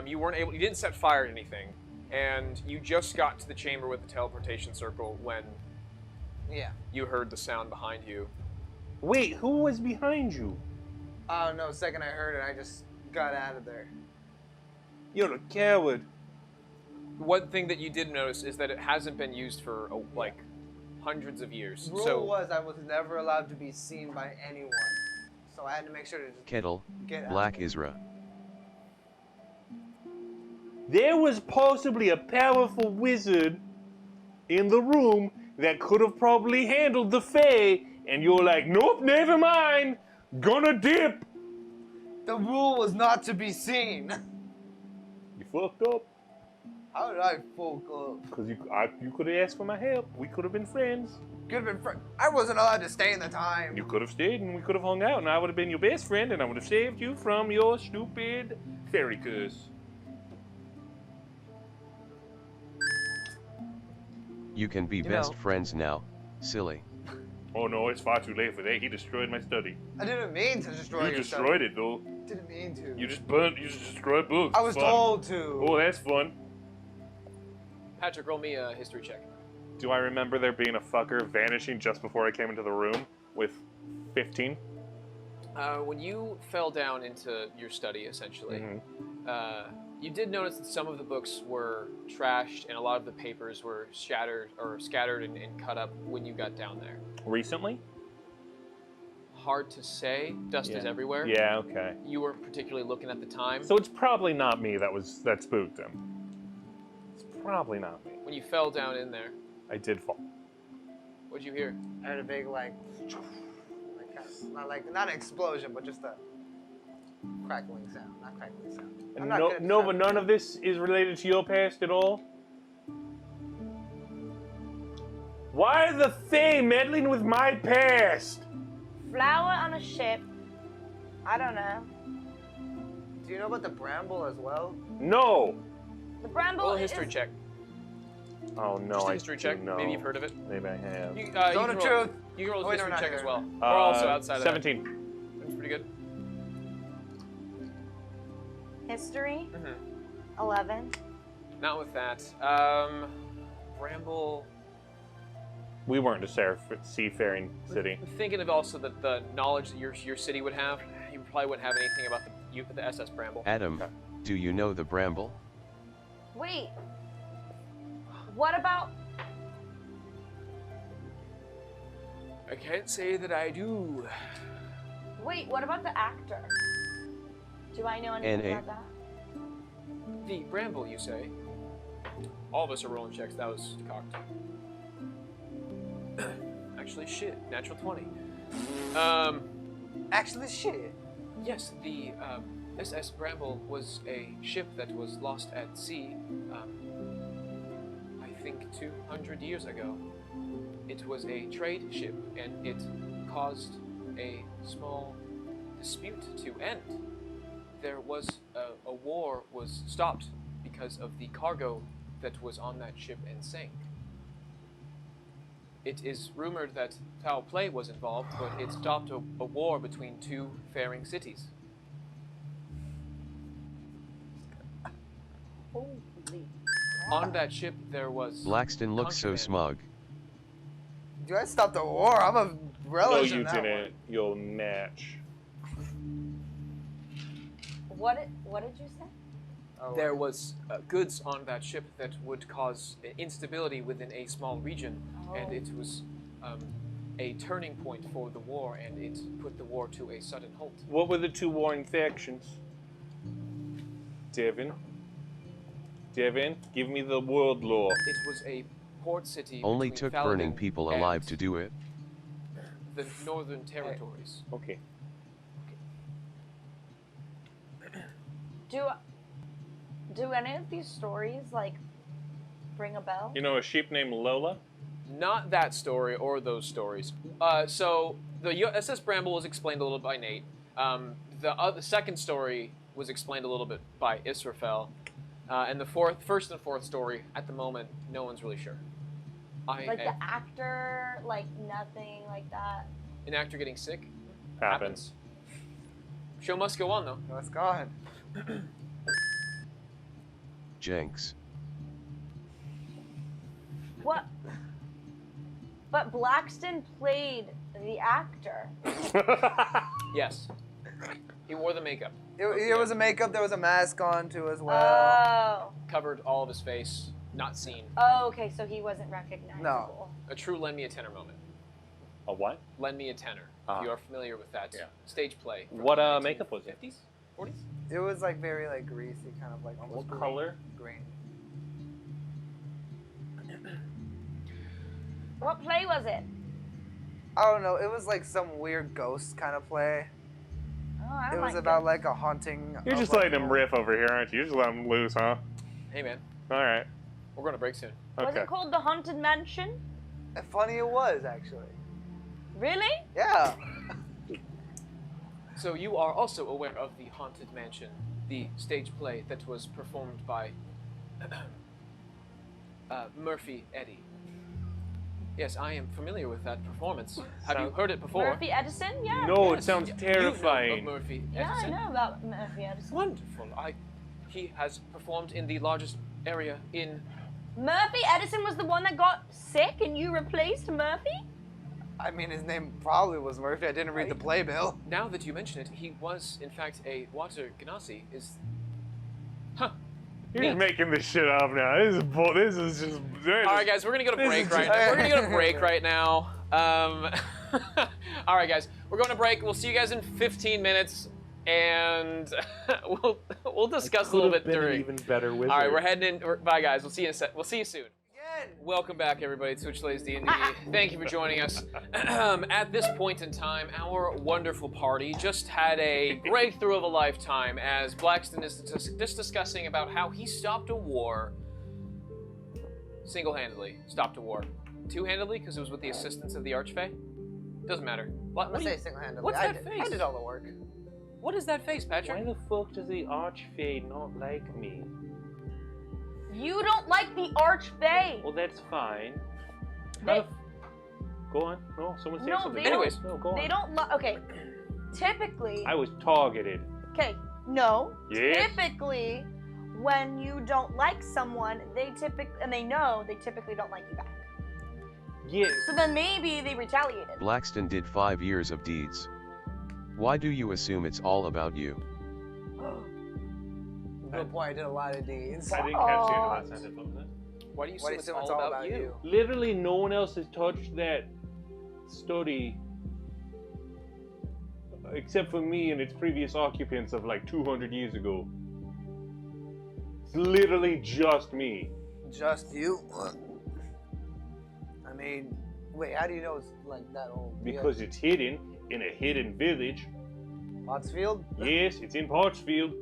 You didn't set fire to anything, and you just got to the chamber with the teleportation circle when Yeah. you heard the sound behind you. Wait, who was behind you? Oh no! Second I heard it, I just got out of there. You're a coward. One thing that you did notice is that it hasn't been used for like hundreds of years. Rule So was I was never allowed to be seen by anyone, so I had to make sure to just Kettle. get out. Black Isra. There was possibly a powerful wizard in the room that could have probably handled the Fae, and you're like, nope, never mind. Gonna dip. The rule was not to be seen. You fucked up. How did I fuck up? Because you could have asked for my help. We could have been friends. Could have been I wasn't allowed to stay in the time. You could have stayed and we could have hung out, and I would have been your best friend, and I would have saved you from your stupid fairy curse. You can be You best know. friends now. Silly. Oh no, it's far too late for that. He destroyed my study. I didn't mean to destroy You your destroyed it though. stuff. Didn't mean to. You just destroyed books. I was Fun. told to. Oh, that's fun. Patrick, roll me a history check. Do I remember there being a fucker vanishing just before I came into the room with 15? When you fell down into your study, essentially, you did notice that some of the books were trashed and a lot of the papers were scattered and cut up when you got down there. Recently? Hard to say. Dust is Yeah. everywhere. Yeah, okay. You weren't particularly looking at the time. So it's probably not me that spooked him. It's probably not me. When you fell down in there, I did fall. what'd you hear? I heard a big not an explosion, but just a crackling sound. Not crackling sound. I'm And not good at Nova, describing none of this is related to your past at all? Why are the Fae meddling with my past? Flower on a ship. I don't know. Do you know about the bramble as well? No. The bramble Roll a is... history check. Oh no, Just a I history do check. know. Maybe you've heard of it. Maybe I have. You, Zone you of can roll, truth. You can roll a Oh, wait, no, history we're not check as here. well. Or also outside of 17. that. That's pretty good. History. Mm-hmm. 11. Not with that. Bramble. We weren't a seafaring city. I'm thinking of also the knowledge that your city would have. You probably wouldn't have anything about the SS Bramble. Adam, do you know the Bramble? Wait. What about? I can't say that I do. Wait, what about the actor? Do I know anything NA. about that? The Bramble, you say? All of us are rolling checks. That was cocked. Actually, shit. Natural 20. Actually, shit. Yes, the SS Bramble was a ship that was lost at sea, I think 200 years ago. It was a trade ship, and it caused a small dispute to end. There was a war was stopped because of the cargo that was on that ship and sank. It is rumored that foul play was involved, but it stopped a war between two faring cities. Holy. On that ship, there was Blaxton looks so contraband. smug. You guys stopped the war. I'm a No, relish in you that didn't. You'll match. What did you say? one. Oh, There was goods on that ship that would cause instability within a small region, and it was a turning point for the war, and it put the war to a sudden halt. What were the two warring factions? Devin, give me the world lore. It was a port city. Only between took burning Faladin people and alive to do it. the northern territories. Okay. Do any of these stories like ring a bell? You know a sheep named Lola? Not that story or those stories. So the SS Bramble was explained a little by Nate. The second story was explained a little bit by Israfel. And the first and fourth story, at the moment, no one's really sure. Like the actor, like nothing like that. An actor getting sick Happens. Show must go on, though. No, it's gone. Jenks. What? But Blaxton played the actor. Yes. He wore the makeup. It was a makeup. There was a mask on too as well. Covered all of his face. Not seen. Oh, okay, so he wasn't recognizable. No. A true lend me a tenor moment. A what? Lend me a tenor. Ah. If you are familiar with that Yeah. stage play. from What, the makeup was it? 50s? 40s? It was like very like greasy, kind of like almost What color? green. What play was it? I don't know. It was like some weird ghost kind of play. Oh, I It don't was like about it. like a haunting. You're of, just like, letting him riff over here, aren't you? You're just letting him loose, huh? Hey, man. All right. We're going to break soon. Was Okay. it called The Haunted Mansion? Funny it was actually. Really? Yeah. So you are also aware of the Haunted Mansion, the stage play that was performed by Murphy Eddy. Yes, I am familiar with that performance. Have you heard it before? Murphy Edison? Yeah. No, it Yes, sounds you know terrifying. of Murphy Yeah, I Edison? know about Murphy Edison. Wonderful. He has performed in the largest area in. Murphy Edison was the one that got sick and you replaced Murphy? I mean, his name probably was Murphy. I didn't read the playbill. Now that you mention it, he was in fact a water genasi. Huh. You're Neat. making this shit up now. This is just. All right, guys, we're gonna go to This break is right just- now. We're gonna go to break right now. All right, guys, we're going to break. We'll see you guys in 15 minutes, and we'll discuss a little bit during. Even better with All right, we're heading in. Bye, guys. We'll see you in a sec. We'll see you soon. Again. Welcome back, everybody, to Slays D&D. Thank you for joining us. At this point in time, our wonderful party just had a breakthrough of a lifetime as Blaxton is just discussing about how he stopped a war single-handedly. Stopped a war. Two-handedly, because it was with the assistance of the Archfey? Doesn't matter. I'm gonna say single-handedly. What's I that did, face? I did all the work. What is that face, Patrick? Why the fuck does the Archfey not like me? You don't like the Archfey. Well, that's fine. They- Go on. No, someone say No, something. they don't- Anyways. No, go on. They don't okay. Typically, I was targeted. okay, no. Yes. Typically, when you don't like someone, they typically don't like you back. Yes. So then maybe they retaliated. Blaxton did 5 years of deeds. Why do you assume it's all about you? to a point I did a lot of deeds. I didn't catch the end of that sentence. What was it? Why do you Why do assume you it's assume all about you? Literally, no one else has touched that study except for me and its previous occupants of like 200 years ago. It's literally just me. Just you? I mean, wait, how do you know it's like that old? Because it's hidden in a hidden village. Pottsfield? Yes, it's in Pottsfield.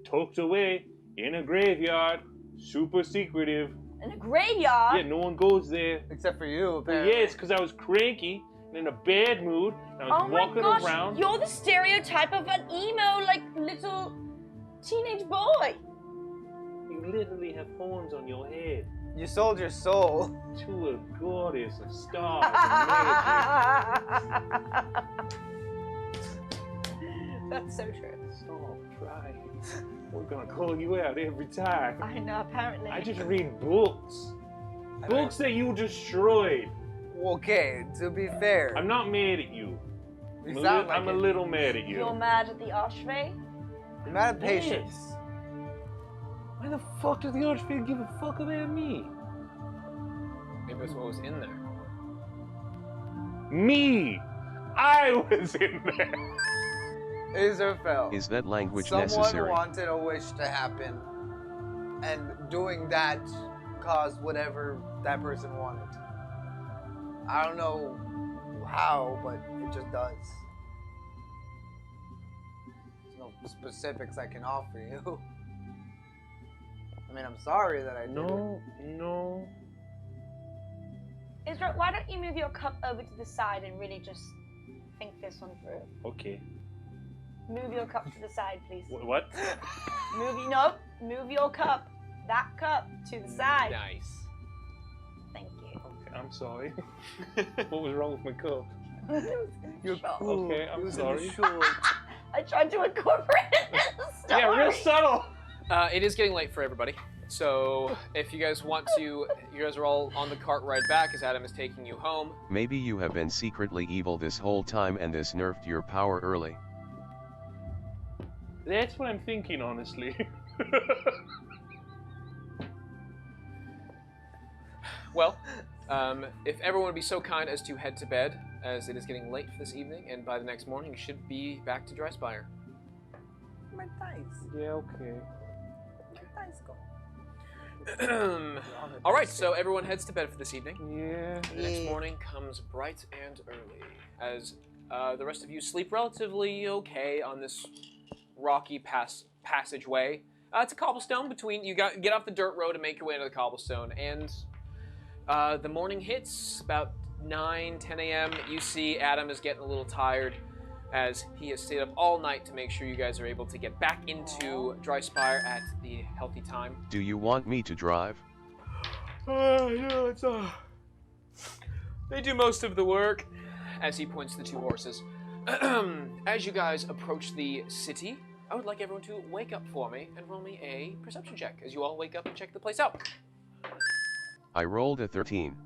Tucked away in a graveyard. Super secretive. In a graveyard? Yeah, no one goes there. Except for you, Well, apparently. yes, because I was cranky and in a bad mood. And I was Oh my walking gosh, around. you're the stereotype of an emo, like, little teenage boy. You literally have horns on your head. You sold your soul. To a goddess of stars and magic. That's so true. Stop trying. We're gonna call you out every time. I know, apparently. I just read books. Books that you destroyed. Okay, to be fair. I'm not mad at you. You sound like I'm a it. little mad at you. You're mad at the Archfey? You're mad at patience. Yes. Why the fuck does the Archfey give a fuck about me? Maybe that's what was in there. Me! I was in there! Is or fell. Is that language Someone necessary? wanted a wish to happen, and doing that caused whatever that person wanted. I don't know how, but it just does. There's no specifics I can offer you. I mean, I'm sorry that I did it. No. Israel, why don't you move your cup over to the side and really just think this one through? Okay. Move your cup to the side, please. What? Move your cup, that cup, to the side. Nice. Thank you. Okay, I'm sorry. What was wrong with my cup? You're Sure. cool. Okay, I'm It was in sorry. the short. I tried to incorporate story. Yeah, real subtle! It is getting late for everybody. So if you guys want to, you guys are all on the cart ride back as Adam is taking you home. Maybe you have been secretly evil this whole time and this nerfed your power early. That's what I'm thinking, honestly. Well, if everyone would be so kind as to head to bed, as it is getting late for this evening, and by the next morning you should be back to Dryspire. My dice. Yeah, okay. My dice go. All right, so everyone heads to bed for this evening. Yeah. The next morning comes bright and early, as the rest of you sleep relatively okay on this rocky passageway. It's a cobblestone between you. Get off the dirt road and make your way into the cobblestone, and the morning hits about 9-10 a.m. You see Adam is getting a little tired, as he has stayed up all night to make sure you guys are able to get back into Dryspire at the healthy time. Do you want me to drive? No, it's they do most of the work. As he points to the two horses. As you guys approach the city, I would like everyone to wake up for me and roll me a perception check as you all wake up and check the place out. I rolled a 13.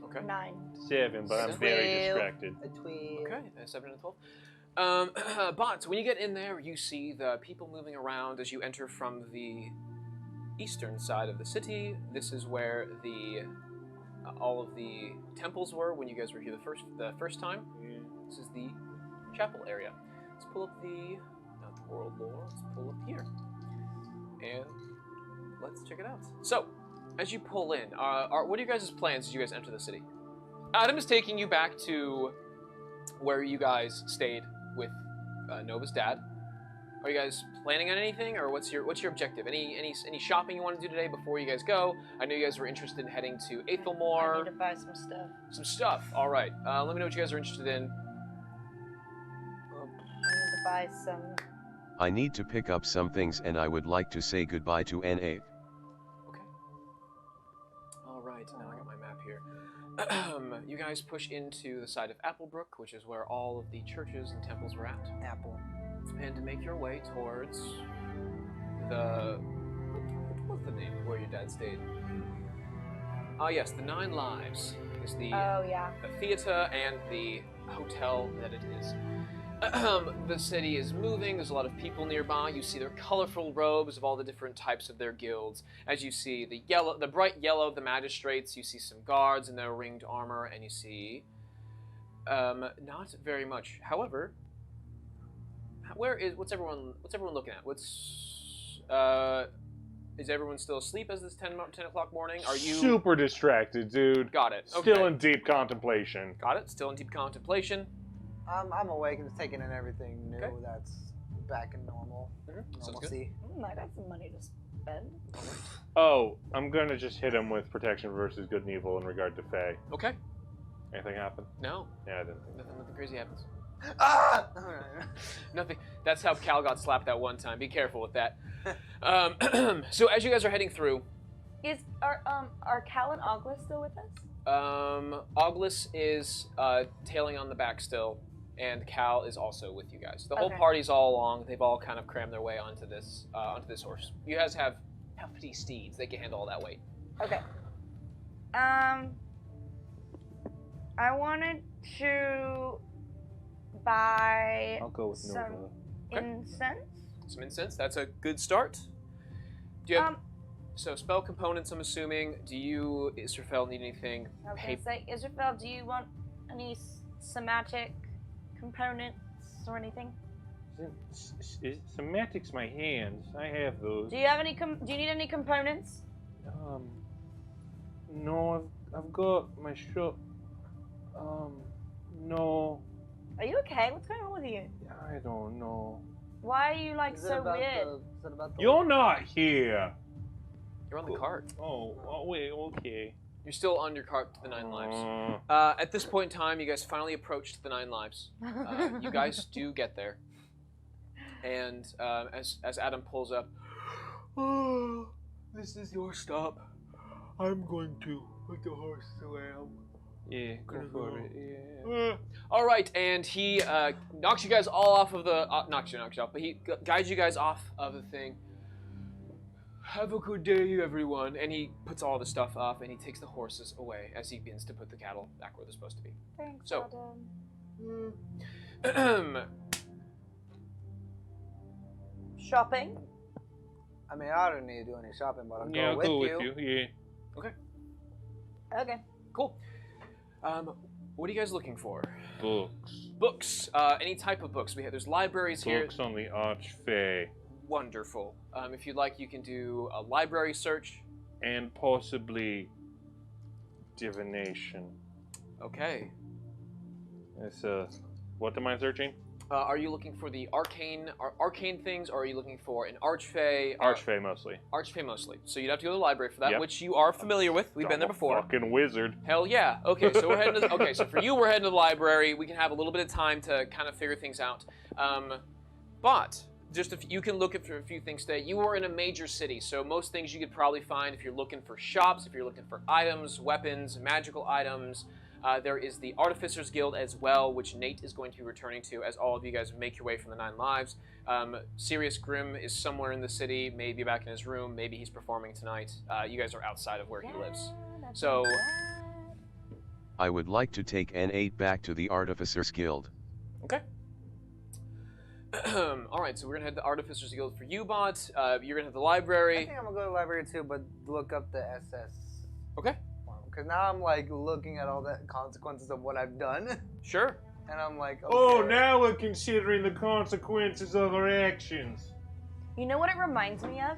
Okay. 9. 7, but I'm very distracted. A tweet. Okay, 7 and 12. Bott, when you get in there, you see the people moving around as you enter from the eastern side of the city. This is where the all of the temples were when you guys were here the first time. This is the chapel area. Let's pull up not the world lore, let's pull up here. And let's check it out. So, as you pull in, what are you guys' plans as you guys enter the city? Adam is taking you back to where you guys stayed with Nova's dad. Are you guys planning on anything, or what's your objective? Any shopping you want to do today before you guys go? I know you guys were interested in heading to I need Aethelmore. to buy some stuff. Some stuff. All right. Let me know what you guys are interested in. I need to buy some. I need to pick up some things and I would like to say goodbye to N8. Okay. All right. Now I got my map here. You guys push into the side of Applebrook, which is where all of the churches and temples were at. Apple. And to make your way towards what was the name where your dad stayed? Yes, the 9 Lives is the Oh, yeah. theater and the hotel that it is. The city is moving. There's a lot of people nearby. You see their colorful robes of all the different types of their guilds. As you see the bright yellow of the magistrates, you see some guards in their ringed armor, and you see not very much. However, what's everyone looking at? Is everyone still asleep as this 10 o'clock morning? Are you super distracted, dude? Got it. Okay. Still in deep contemplation. Got it. Still in deep contemplation. I'm awake and just taking in everything new Okay. that's back in normal. Sounds Normalcy. I got some money to spend. Oh, I'm gonna just hit him with protection versus good and evil in regard to Fae. Okay. Anything happen? No. Yeah, I didn't think. Nothing crazy happens. Ah! Nothing. That's how Cal got slapped that one time. Be careful with that. So as you guys are heading through, Are Cal and Oglis still with us? Oglis is tailing on the back still, and Cal is also with you guys. The whole Okay. party's all along. They've all kind of crammed their way onto this horse. You guys have hefty steeds. They can handle all that weight. Okay. I wanted to buy I'll go with some Nova. incense. Some incense. That's a good start. Do you have so spell components? I'm assuming. Do you, Israfel, need anything? I was gonna say, Israfel, do you want any somatic components or anything? Semantics, my hands. I have those. Do you have any? Do you need any components? No, I've got my shop. No, Are you okay? What's going on with you? I don't know. Why are you like Is it so about weird? is it about the You're not here. You're on the cart. Oh, wait, okay. You're still on your cart to the 9 lives. At this point in time, you guys finally approached the 9 lives. You guys do get there, and as Adam pulls up, oh, this is your stop. I'm going to put the horse away. Yeah, go for it. Yeah. All right, and he knocks you guys all off of the knocks you off, but he guides you guys off of the thing. Have a good day, everyone. And he puts all the stuff up, and he takes the horses away as he begins to put the cattle back where they're supposed to be. Thanks, So- Adam. Shopping. I mean, I don't need to do any shopping, but I'll Yeah, go I'll go with with you. Yeah. Okay. Cool. What are you guys looking for? Books. Books. Any type of books. There's libraries here. Books on the Archfey. Wonderful. If you'd like, you can do a library search. And possibly divination. Okay. It's what am I searching? Are you looking for the arcane things, or are you looking for an archfey? Archfey mostly. Archfey mostly. So you'd have to go to the library for that, Yep. which you are familiar with. We've been there I'm a before. Fucking wizard. Hell yeah. Okay, so we're heading to okay, so for you, we're heading to the library. We can have a little bit of time to kind of figure things out. But just if you can look at for a few things today. You are in a major city, so most things you could probably find if you're looking for shops, if you're looking for items, weapons, magical items. There is the Artificers Guild as well, which Nate is going to be returning to as all of you guys make your way from the 9 lives. Sirius Grimm is somewhere in the city, maybe back in his room, maybe he's performing tonight. You guys are outside of where he lives. So, I would like to take N8 back to the Artificers Guild. okay. Alright, so we're going to head to the Artificers Guild for you, Bott. You're going to head to the I library. think I'm gonna go to the library too, but look up the SS. Okay, Because now I'm like looking at all the consequences of what I've done, sure. and I'm like, Oh, okay. now we're considering the consequences of our actions. You know what it reminds me of?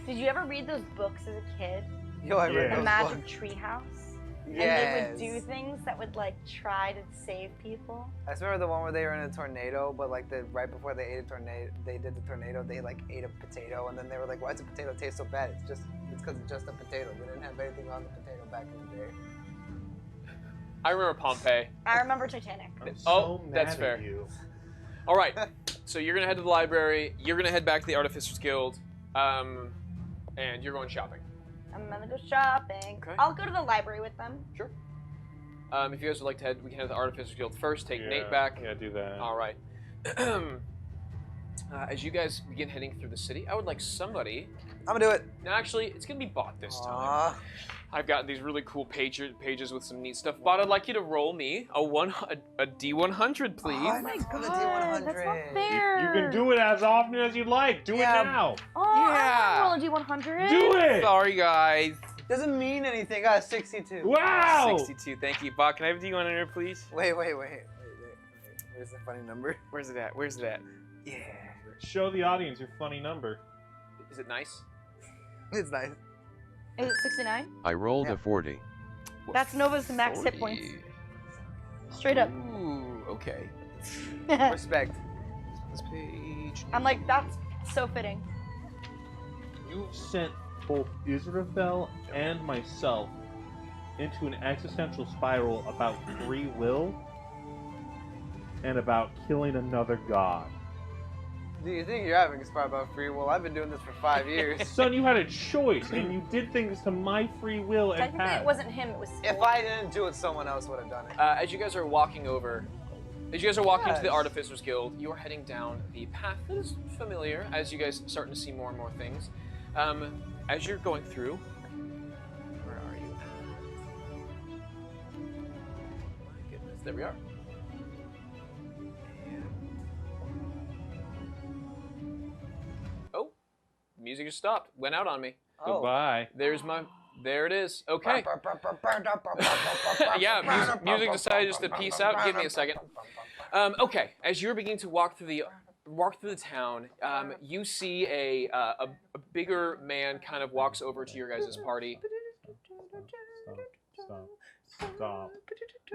Did you ever read those books as a kid? Yo, I Yeah. read The those Magic books. Treehouse? Yes. And they would do things that would like try to save people. I just remember the one where they were in a tornado, but like right before they ate a tornado, they did the tornado. They like ate a potato, and then they were like, "Why does a potato taste so bad?" It's because it's just a potato. They didn't have anything on the potato back in the day. I remember Pompeii. I remember Titanic. I'm Oh, so mad that's at fair. You. All right, so you're going to head to the library. You're going to head back to the Artificers Guild. And you're going shopping. I'm gonna go shopping. Okay. I'll go to the library with them. Sure. If you guys would like to head, we can head to the Artificers Guild first. Take Yeah, Nate back. Yeah, do that. All right. As you guys begin heading through the city, I would like somebody. I'm gonna do it. No, actually, it's gonna be Bott this time. Aw. I've got these really cool pages with some neat stuff. But I'd like you to roll me a D100, please. Oh Oh my Roll the god, that's not D100. fair. You can do it as often as you'd like. Do Yeah. it now. Oh, Yeah. I want to roll a D100. Do it. Sorry, guys. Doesn't mean anything. I got a 62. Wow. 62. Thank you, Bott. Can I have a D100, please? Wait. Where's the funny number? Where's it at? Where's it at? Yeah. Show the audience your funny number. Is it nice? It's nice. Is it 69? I rolled Yeah. a 40. That's Nova's max hit 40. points. Straight up. Ooh, okay. Respect. This page. I'm like, that's so fitting. You've sent both Israfel and myself into an existential spiral about free will and about killing another god. Do you think you're having a spot about free will? I've been doing this for 5 years. Son, you had a choice, and you did things to my free will and Technically, path. it wasn't him, it was If I didn't do it, someone else would have done it. As you guys are walking to the Yes. Artificers Guild, you are heading down the path that is familiar as you guys starting to see more and more things. As you're going through, where are you? My goodness, there we are. Oh, music just stopped. Went out on me. Goodbye. There it is. Okay. Yeah, music decided just to peace out. Give me a second. Okay, as you're beginning to walk through the town, you see a bigger man kind of walks over to your guys' party. Stop.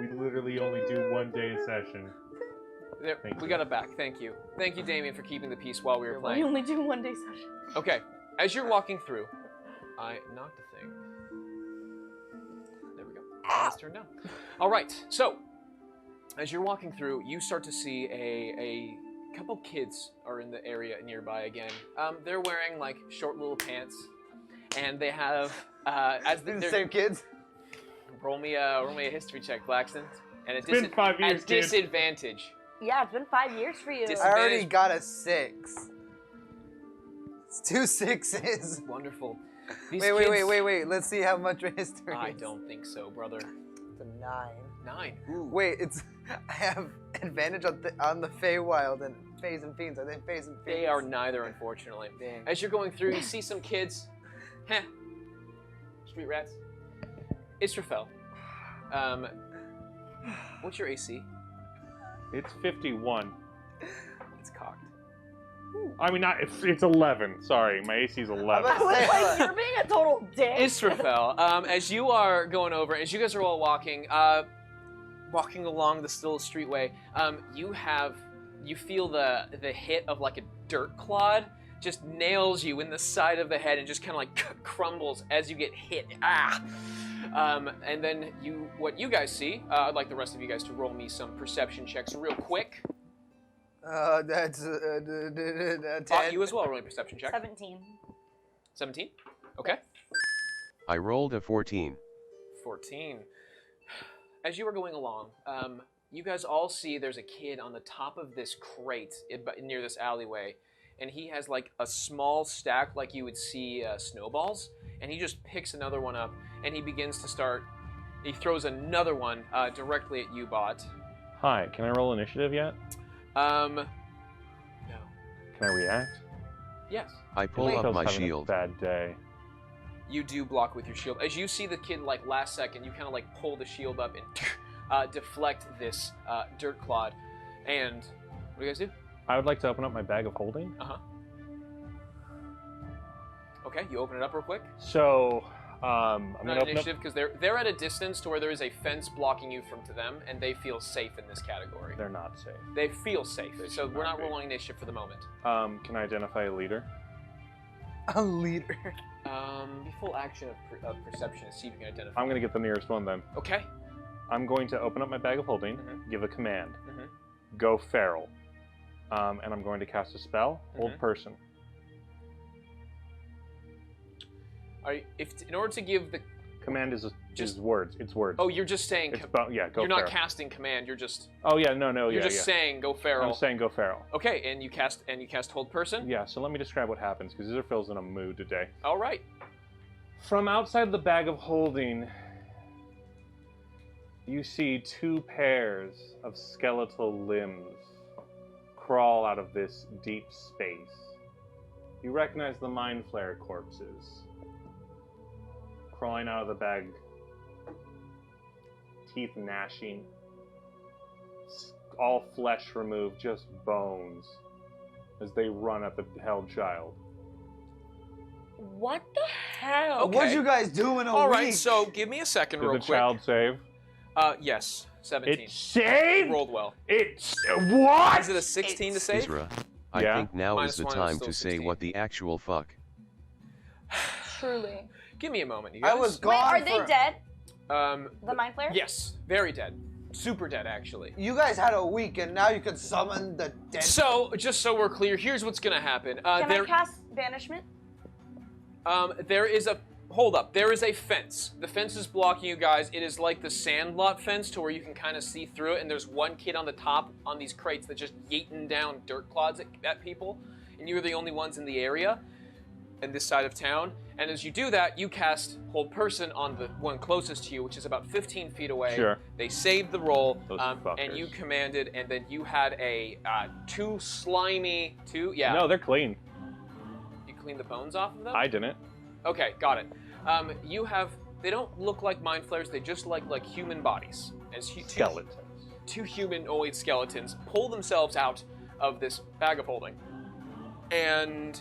We literally only do 1 day a session. There, Thank we you. got it back. Thank you. Thank you, Damien, for keeping the peace while we were We playing. only do 1 day session. Okay, as you're walking through, I knocked the thing. There we go. Let's turn down. All right, so as you're walking through, you start to see a couple kids are in the area nearby again. They're wearing like short little pants, and they have They're the same kids? roll me a history check, Blaxton, and It's been 5 years, at kid. disadvantage. Yeah, it's been 5 years for you. Dis- I already Advantage. got a 6. It's 2 6s. Wonderful. These Wait. kids- Let's see how much history I is. don't think so, brother. It's a 9. 9. Ooh. Wait, I have advantage on the Feywild and Fays and Fiends. Are they Fays and Fiends? They are neither, unfortunately. Dang. As you're going through, you see some kids. Heh. Street rats. Israfel. What's your AC? It's 51. It's cocked. I mean, it's 11. Sorry, my AC is 11. I was like, you're being a total dick. Israfel, as you are going over, as you guys are all walking along the still streetway, you feel the hit of like a dirt clod just nails you in the side of the head and just kind of like crumbles as you get hit. And then what you guys see, I'd like the rest of you guys to roll me some perception checks real quick. That's 10. You as well, roll a perception check. 17. 17? Okay. I rolled a 14. 14. As you are going along, you guys all see there's a kid on the top of this crate near this alleyway, and he has like a small stack like you would see snowballs, and he just picks another one up, and he throws another one directly at you, Bott. Hi, can I roll initiative yet? No. Can I react? Yes. I pull Wait. up Phil's my having shield. A bad day. You do block with your shield. As you see the kid like last second, you kind of like pull the shield up and deflect this dirt clod. And what do you guys do? I would like to open up my bag of holding. Okay, you open it up real quick. So, I'm Not gonna open up. initiative because they're at a distance to where there is a fence blocking you from to them, and they feel safe in this category. They're not safe. They feel safe, They so should we're not not be. rolling initiative for the moment. Can I identify a leader? A leader. Be full action of perception to see if you can identify. I'm gonna get the nearest one then. Okay. I'm going to open up my bag of holding, Mhm. give a command, Mhm. go feral, and I'm going to cast a spell, hold Mhm. person. In order to give the Command is Just- words. It's words. oh, you're just saying It's about, yeah, go you're feral. not casting command. You're just Oh yeah, no, you're yeah, just yeah. saying go feral. I'm saying go feral. Okay, and you cast hold person. Yeah, so let me describe what happens because Israfel's in a mood today. All right. From outside the bag of holding, you see 2 pairs of skeletal limbs crawl out of this deep space. You recognize the Mind Flayer corpses crawling out of the bag, teeth gnashing, all flesh removed, just bones, as they run at the held child. What the hell? Okay. What'd you guys do in a All week? right, so give me a second Did real the quick. child save? Yes, 17. It saved? Rolled well. It's what? Is it a 16 to save? Isra, I Yeah? think now Minus is the 1 is time still to say 16. what the actual fuck. Truly. Give me a moment, you I guys. was Wait, gone are they for- dead? Um, The Mind Flayer? yes, very dead. Super dead, actually. You guys had a week, and now you can summon the dead. So, just so we're clear, here's what's gonna happen. Can there, I cast Banishment? there is a hold up. There is a fence. The fence is blocking you guys. It is like the Sandlot fence, to where you can kind of see through it. And there's one kid on the top on these crates that just yeeting down dirt clods at people, and you're the only ones in the area, in this side of town. And as you do that, you cast Hold Person on the one closest to you, which is about 15 feet away. Sure. They saved the roll, Those and fuckers. you commanded, and then you had a two. Yeah. No, they're clean. You cleaned the bones off of them. I didn't. Okay, got it. You have. They don't look like mind flayers. They just look like human bodies. As Skeletons. Two humanoid skeletons pull themselves out of this bag of holding, and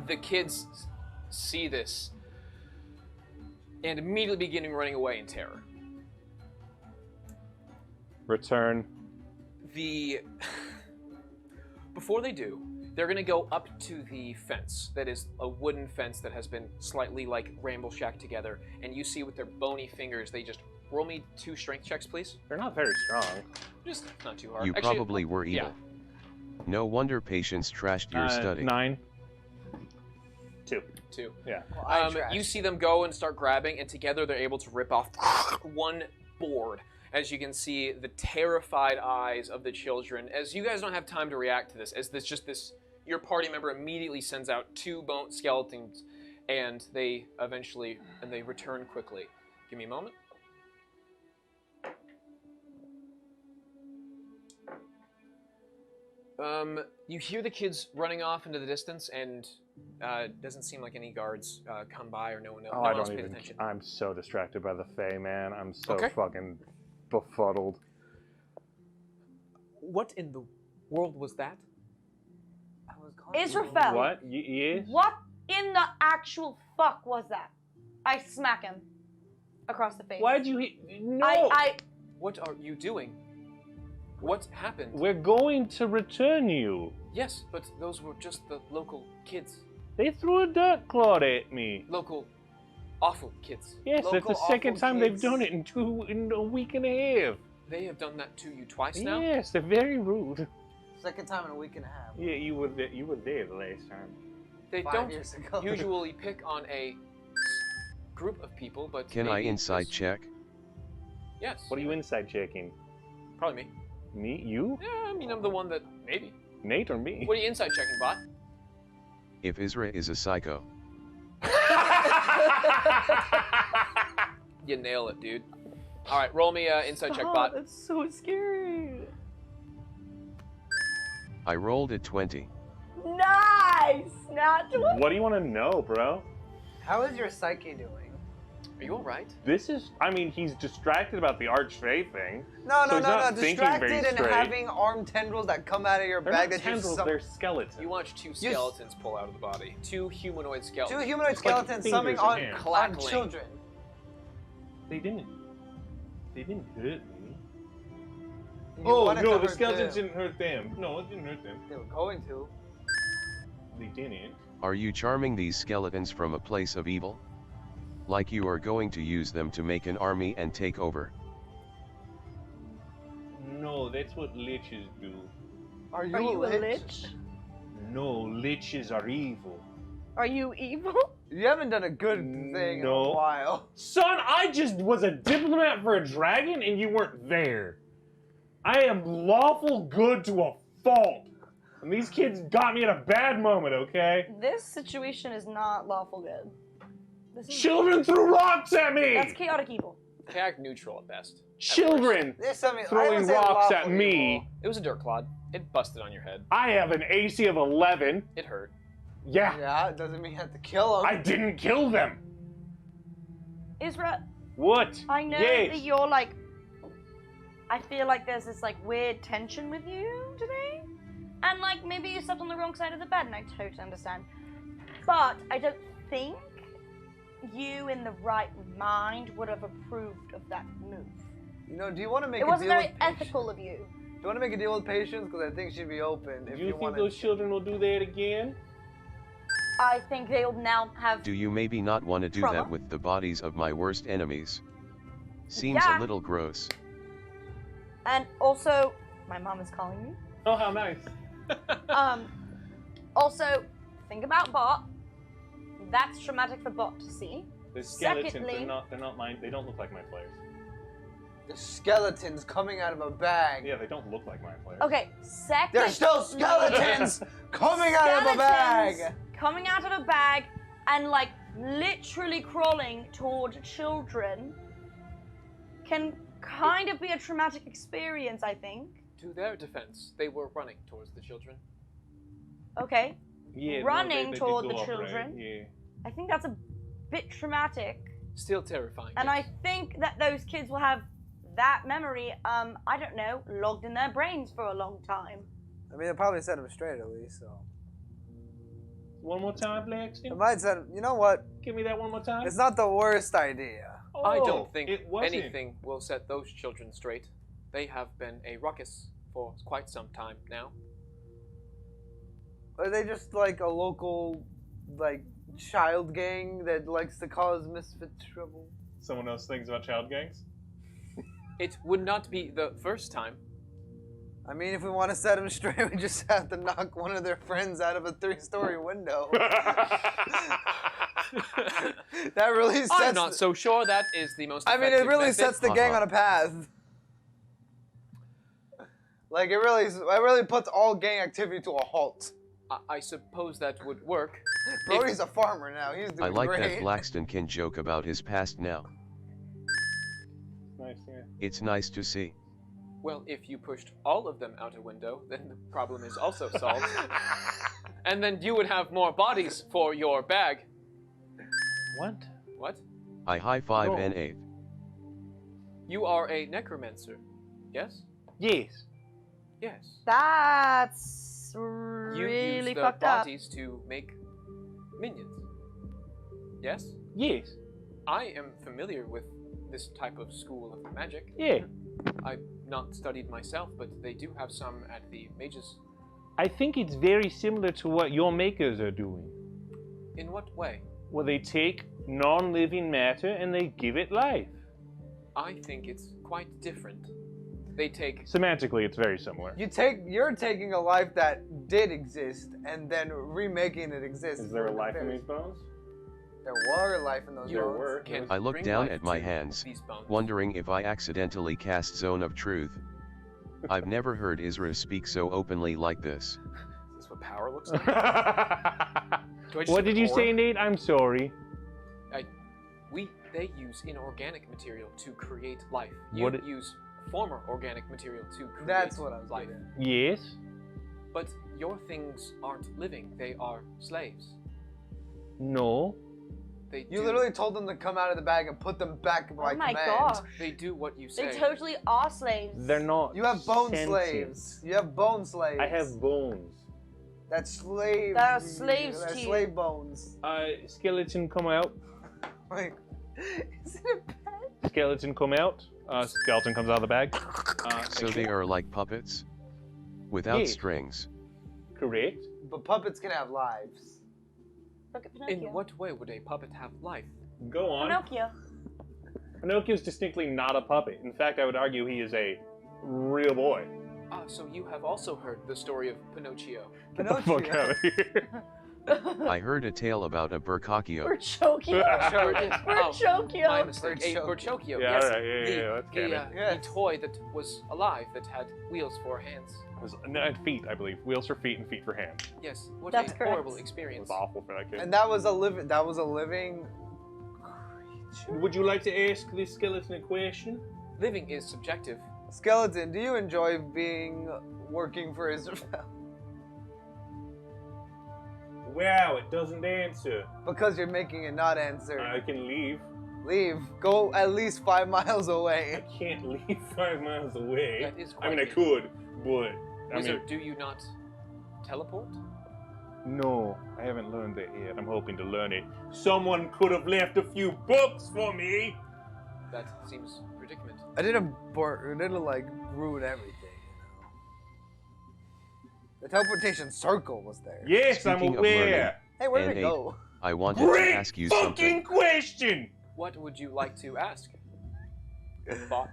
the kids see this and immediately begin running away in terror. Return. Before they do, they're gonna go up to the fence. That is a wooden fence that has been slightly like ramble shack together, and you see with their bony fingers, they just roll me 2 strength checks, please. They're not very strong. Just not too hard. You Actually, probably were yeah. evil. No wonder patients trashed your study. 9. 2. 2. Yeah. Well, I trashed. You see them go and start grabbing, and together they're able to rip off one board. As you can see, the terrified eyes of the children. As you guys don't have time to react to this, as your party member immediately sends out 2 bone skeletons, and they return quickly. Give me a moment. You hear the kids running off into the distance, and doesn't seem like any guards come by or no one else. Oh, no I one else don't pays even. attention. I'm so distracted by the Fae, man. I'm so Okay. fucking befuddled. What in the world was that? I was gone. Israfel. What? Yes? What in the actual fuck was that? I smack him across the face. Why'd you hit? No! I What are you doing? What happened? We're going to return you. Yes, but those were just the local kids. They threw a dirt clod at me. Local, awful kids. Yes, that's Local the second awful time they've kids. done it in a week and a half. They have done that to you twice now? Yes, they're very rude. Second time in a week and a half. Yeah, you were there the last time. They 5 don't years ago. usually pick on a group of people, but Can I maybe inside this- check? Yes. What are you inside checking? Probably me. Me? You? Yeah, I mean, I'm the one that... Maybe. Nate or me? What are you inside checking, Bot? If Isra is a psycho. You nail it, dude. All right, roll me inside check, Bot. That's so scary. I rolled a 20. Nice. Not What do you want to know, bro? How is your psyche doing? Are you all right? This is, I mean, he's distracted about the Archfey thing. No, So no, he's no, not no. thinking very Distracted and straight. having arm tendrils that come out of your They're bag not that you tendrils, summon. they're skeletons. You watch 2 skeletons pull out of the body. 2 humanoid skeletons. 2 humanoid like skeletons fingers summoning and on, hands. on Clackling. children. They didn't hurt me. You Oh, wanted no, to the hurt skeletons them. didn't hurt them. No, it didn't hurt them. They were going to. They didn't. Are you charming these skeletons from a place of evil? Like you are going to use them to make an army and take over? No, that's what liches do. Are you, Are you a lich? lich? No, liches are evil. Are you evil? You haven't done a good thing in No. a while. Son, I just was a diplomat for a dragon and you weren't there. I am lawful good to a fault. And these kids got me at a bad moment, okay? This situation is not lawful good. This is- Children threw rocks at me! That's chaotic evil. Chaotic neutral at best. Children There's something I throwing would say rocks lawful at me. evil. It was a dirt clod. It busted on your head. I have an AC of 11. It hurt. Yeah, Yeah, it doesn't mean you have to kill them. I didn't kill them. Isra, What? I know Yes. that you're like. I feel like there's this like weird tension with you today, and like maybe you slept on the wrong side of the bed, and I totally understand. But I don't think you, in the right mind, would have approved of that move. You know, do you want to make It a wasn't deal very with patience? ethical of you. Do you want to make a deal with patience? Because I think she'd be open if Do you think want those children will do that again? I think they'll now have. Do you maybe not want to do Trauma? that with the bodies of my worst enemies? Seems Yeah. a little gross. And also, my mom is calling me. Oh, how nice. Also, think about Bott. That's traumatic for Bott to see. The skeletons, Secondly- they're not mine. They don't look like mind flayers. The skeletons coming out of a bag. Yeah, they don't look like mind flayers. Okay, second. There's still skeletons coming out of a bag. Skeletons coming out of a bag and like literally crawling toward children can kind of be a traumatic experience, I think. To their defense, they were running towards the children. Okay, Yeah, Running they toward did the go up, right? children. Yeah. I think that's a bit traumatic, Still terrifying. and yes. I think that those kids will have that memory, I don't know, logged in their brains for a long time. I mean, it probably set him straight at least. So One more time, it Blaxton. might set. You know what? Give me that one more time. It's not the worst idea. I Oh, don't think it wasn't. anything will set those children straight. They have been a ruckus for quite some time now. Are they just like a local, like, child gang that likes to cause misfit trouble? Someone else thinks about child gangs? It would not be the first time. I mean, if we want to set them straight, we just have to knock one of their friends out of a 3-story window. That really sets. I'm not so sure that is the most I mean, it effective really method. sets the gang on a path. Like it really puts all gang activity to a halt. I suppose that would work. Brody's a farmer now. He's doing I like great. that Blaxton can joke about his past now. Nice, yeah. It's nice to see. Well, if you pushed all of them out a window, then the problem is also solved. And then you would have more bodies for your bag. What? What? I high five Oh. N8. You are a necromancer, yes? Yes. Yes. That's You really use the fucked up. bodies to make minions. Yes? Yes. I am familiar with this type of school of magic. Yeah. I've not studied myself, but they do have some at the mages. I think it's very similar to what your makers are doing. In what way? Well, they take non-living matter and they give it life. I think it's quite different. They take Semantically, it's very similar. You're taking a life that did exist and then remaking it exist. Is there a for life in very- these bones? There were life in those There bones. were. can I look bring down life at my to hands, these bones. wondering if I accidentally cast Zone of Truth. I've never heard Isra speak so openly like this. Is this what power looks like? Do I just What have did an you aura? say, Nate? I'm sorry. They use inorganic material to create life. You What it- use former organic material to create That's what I was life. getting. Yes. But your things aren't living; they are slaves. No. They You do, literally told them to come out of the bag and put them back by Oh my command. gosh. They do what you say. They totally are slaves. They're not. You have bone sentient. slaves. You have bone slaves. I have bones. That's slave. They are slaves They're to you. slave bones. Skeleton come out. Like, is it a pet? Skeleton come out. Skeleton comes out of the bag. So they are like puppets? Without Yes. strings. Correct. But puppets can have lives. Look at Pinocchio. In what way would a puppet have life? Go on. Pinocchio. Pinocchio's distinctly not a puppet. In fact, I would argue he is a real boy. Ah, so you have also heard the story of Pinocchio. Get the fuck out of here. I heard a tale about a Burkakio. Berchokio. Oh, Berchokio. my mistake. A Berchokio. Berchokio. Yeah, Yes. alright, yeah, that's canon. Yes. The toy that was alive that had wheels for hands. It was, no, feet, I believe. Wheels for feet and feet for hands. Yes. What That's a correct. horrible It experience. was awful for that kid. And that was a living Would you like to ask the skeleton a question? Living is subjective. Skeleton, do you enjoy working for Israel? Wow, it doesn't answer. Because you're making it not answer. I can leave. Leave. Go at least 5 miles I away. can't leave 5 miles away. That is I mean, I quite could, but Wizard, do you not teleport? no, I haven't learned that yet. I'm hoping to learn it. Someone could have left a few books for me. That seems predicament. I didn't like ruin everything, you know. The teleportation circle was there. Yes, Speaking I'm of aware. learning, Hey, where did and it go? I wanted to Great ask you fucking something. question. What would you like to ask? Bott.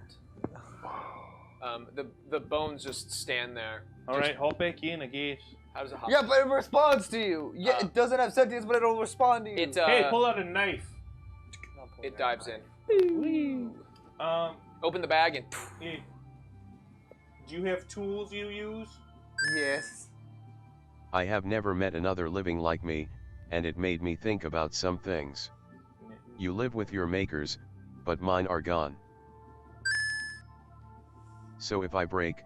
The bones just stand there. All right, hop back in, I guess. How does it hop? Yeah, but it responds to you. Yeah, it doesn't have sentience, but it'll respond to you. It Hey, pull out a knife. it dives in. Open the bag and Yeah. Do you have tools you use? Yes. I have never met another living like me, and it made me think about some things. You live with your makers, but mine are gone. So if I break,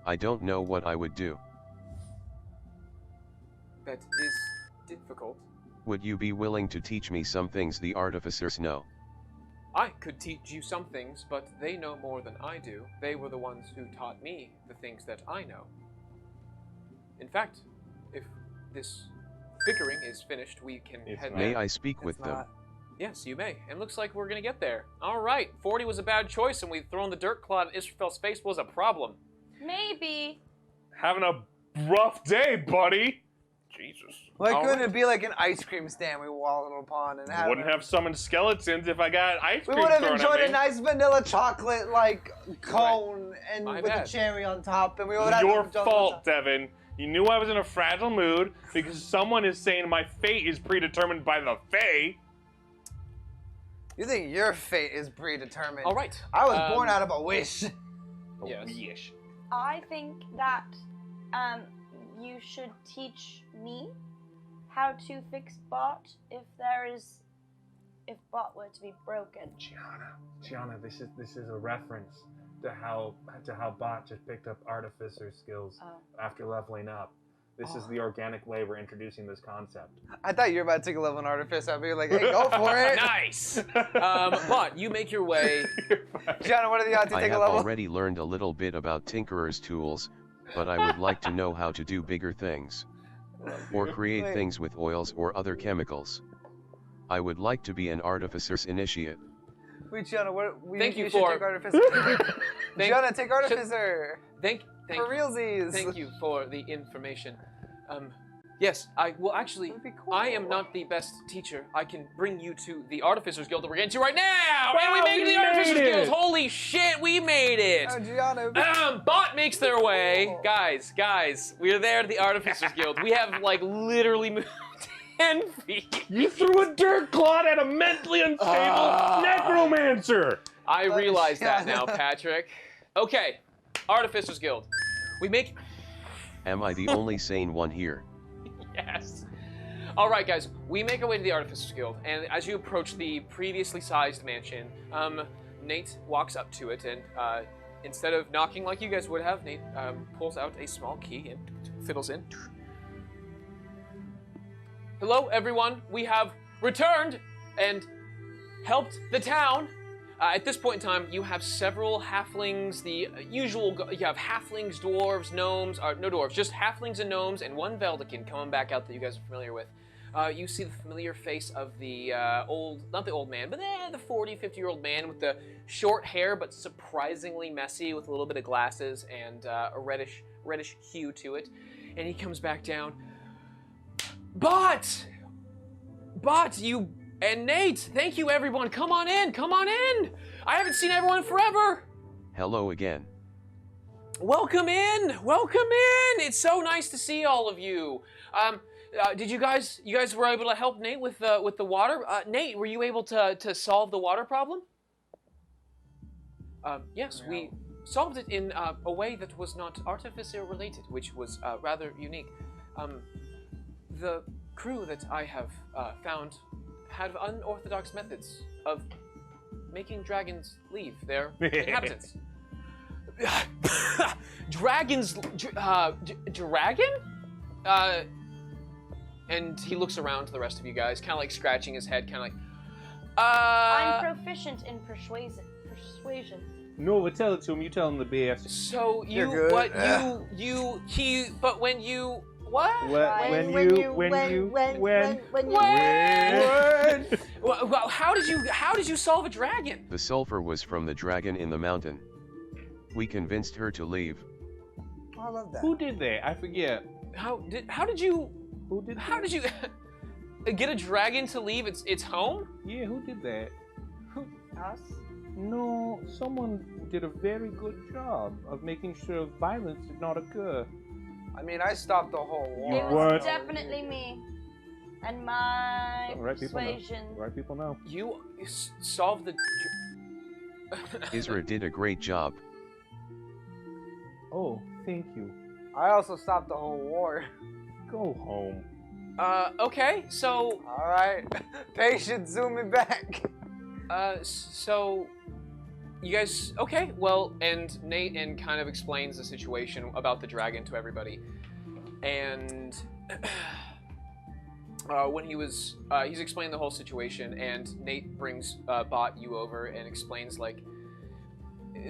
I don't know what I would do. that is difficult. Would you be willing to teach me some things the artificers know? I could teach you some things, but they know more than I do. They were the ones who taught me the things that I know. In fact, if this bickering is finished, we can It's head not. May there. I speak with them? Yes, you may. And looks like we're gonna get there. All right, 40 was a bad choice, and we've thrown the dirt clod at Israfel's face was a problem. Maybe. Having a rough day, buddy. Jesus. Why All couldn't right. it be like an ice cream stand we waddled upon and have? Wouldn't have summoned skeletons if I got ice We cream would have thrown enjoyed at a me. nice vanilla chocolate like cone and My with bad. a cherry on top, and we would have Your to fault, Devin. You knew I was in a fragile mood because someone is saying my fate is predetermined by the Fae. You think your fate is predetermined? All right. I was born out of a wish. Yes. Wish. I think that you should teach me how to fix Bott if Bott were to be broken. Gianna, this is a reference to how Bott just picked up artificer skills after leveling up. This is the organic way we're introducing this concept. I thought you were about to take a level in artifice. I'd be like, hey, go for it. Nice. But you make your way. Gianna, what are the odds you I take a have level? already learned a little bit about Tinkerer's tools, but I would like to know how to do bigger things. Or create Wait. things with oils or other chemicals. I would like to be an artificer's initiate. Wait, Gianna, Thank you should for- take artificer. Gianna, take artificer. Thank For realsies. Thank you for the information. Yes, I will actually. That'd be cool. I am not the best teacher. I can bring you to the Artificers Guild that we're getting to right now, and we Wow, make we the Artificers made it! Guild. Holy shit, we made it! Oh, Gianna. Bot makes their way, guys. We are there at the Artificers Guild. We have like literally moved 10 feet. You threw a dirt clod at a mentally unstable necromancer. I realize that Gianna. now, Patrick. Okay, Artificers Guild. We make. Am I the only sane one here? Yes. All right, guys. We make our way to the Artificers Guild, and as you approach the previously sized mansion, Nate walks up to it, and instead of knocking like you guys would have, Nate pulls out a small key and fiddles in. Hello, everyone. We have returned and helped the town. At this point in time, you have several halflings, the usual, you have halflings, dwarves, gnomes, no dwarves, just halflings and gnomes, and one Veldekin coming back out that you guys are familiar with. You see the familiar face of the not the old man, but the 40, 50-year-old man with the short hair, but surprisingly messy, with a little bit of glasses and a reddish hue to it. And he comes back down. Bott, you... And Nate, thank you everyone. Come on in. I haven't seen everyone in forever. Hello again. Welcome in. It's so nice to see all of you. Did you guys were able to help Nate with the water? Nate, were you able to solve the water problem? Yes, we solved it in a way that was not artificer related, which was rather unique. The crew that I have found had unorthodox methods of making dragons leave their inhabitants. Dragons, dragon? And he looks around to the rest of you guys, kind of like scratching his head, kind of like, I'm proficient in persuasion. No, but tell it to him. You tell him the BS. So You're you, good. what but when you, what? Well, how did you solve a dragon? The sulfur was from the dragon in the mountain. We convinced her to leave. Oh, I love that. Who did that? I forget. How did you get a dragon to leave its home? Yeah, who did that? Us? No, someone did a very good job of making sure violence did not occur. I mean, I stopped the whole war. It was What? definitely me. And my Right people know. persuasion. Right people know. You solved the. Isra did a great job. Oh, thank you. I also stopped the whole war. Go home. Okay, so All right. Patience, zoom it back. so you guys, okay, well, and Nate kind of explains the situation about the dragon to everybody, and when he's explained the whole situation, and Nate brings Bott you over and explains like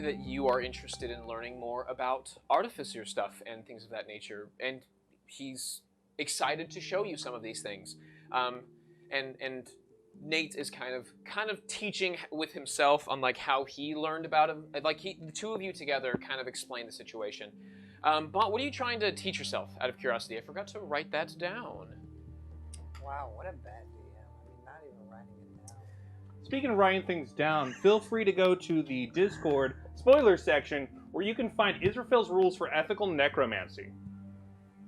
that you are interested in learning more about artificer stuff and things of that nature, and he's excited to show you some of these things, and Nate is kind of teaching with himself on like how he learned about him. Like the two of you together kind of explain the situation. But what are you trying to teach yourself out of curiosity? I forgot to write that down. Wow, what a bad DM. I mean, not even writing it down. Speaking of writing things down, feel free to go to the Discord spoiler section where you can find Israfel's rules for ethical necromancy.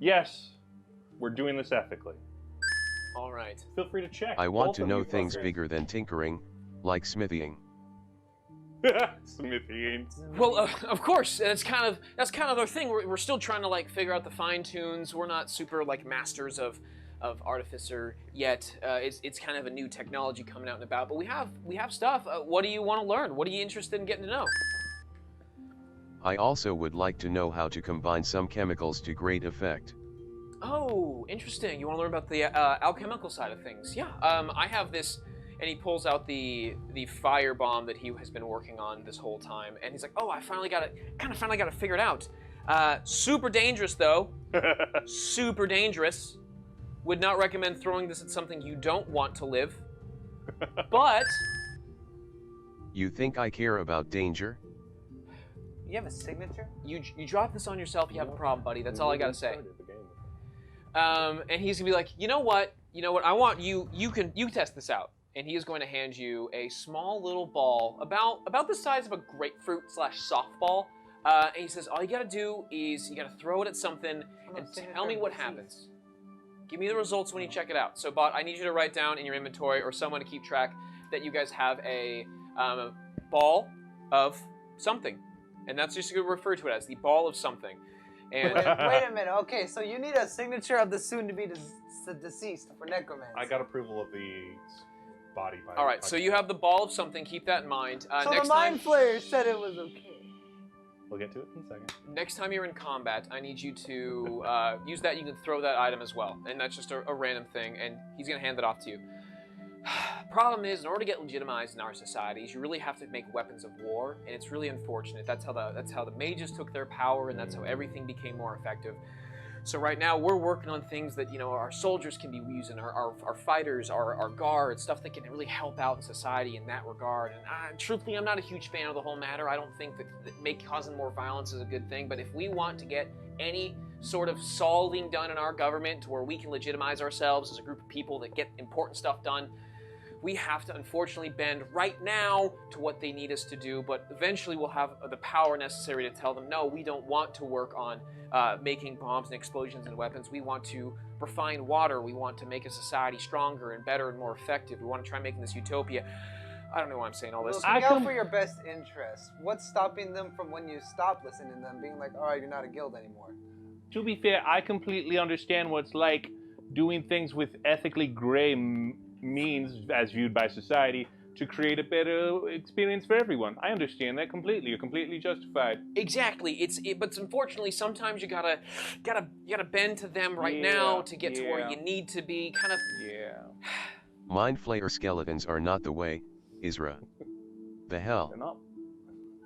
Yes, we're doing this ethically. All right. Feel free to check. I want Both to of know you things fuckers. bigger than tinkering, like smithing. Smithy. Well, of course, that's kind of our thing. We're still trying to like figure out the fine tunes. We're not super like masters of artificer yet. It's kind of a new technology coming out and about. But we have stuff. What do you want to learn? What are you interested in getting to know? I also would like to know how to combine some chemicals to great effect. Oh, interesting. You want to learn about the alchemical side of things? Yeah. I have this, and he pulls out the fire bomb that he has been working on this whole time, and he's like, "Oh, I finally got it figured out. Super dangerous though. Super dangerous. Would not recommend throwing this at something you don't want to live. But You think I care about danger? You have a signature? you drop this on yourself, you have a problem, buddy. That's all I gotta say." And he's gonna be like, you know what? I want you can test this out. And he is going to hand you a small little ball, about the size of a grapefruit / softball. And he says, all you gotta do is you gotta throw it at something and tell me what happens. Give me the results when you check it out. So, Bott, I need you to write down in your inventory or someone to keep track that you guys have a ball of something. And that's just going to refer to it as the ball of something. And Wait a minute. Okay, so you need a signature of the soon-to-be deceased for necromancy. I got approval of the body. all right, so you have the ball of something. Keep that in mind. So Next the mind time, flayer said it was okay. We'll get to it in a second. next time you're in combat, I need you to use that. You can throw that item as well, and that's just a random thing. And he's gonna hand it off to you. Problem is, in order to get legitimized in our societies, you really have to make weapons of war, and it's really unfortunate. That's how the mages took their power, and that's how everything became more effective. So right now, we're working on things that our soldiers can be using, our fighters, our guards, stuff that can really help out in society in that regard. And truthfully, I'm not a huge fan of the whole matter. I don't think that causing more violence is a good thing. But if we want to get any sort of solving done in our government to where we can legitimize ourselves as a group of people that get important stuff done, we have to unfortunately bend right now to what they need us to do, but eventually we'll have the power necessary to tell them, no, we don't want to work on making bombs and explosions and weapons. We want to refine water. We want to make a society stronger and better and more effective. We want to try making this utopia. I don't know why I'm saying all this. Looking out for your best interest. What's stopping them from when you stop listening to them being like, all right, you're not a guild anymore? To be fair, I completely understand what it's like doing things with ethically gray means, as viewed by society, to create a better experience for everyone. I understand that completely. You're completely justified. Exactly. But unfortunately, sometimes you gotta bend to them right now to get to where you need to be. Kind of. Yeah. Mind flayer skeletons are not the way, Isra. The hell? They're not.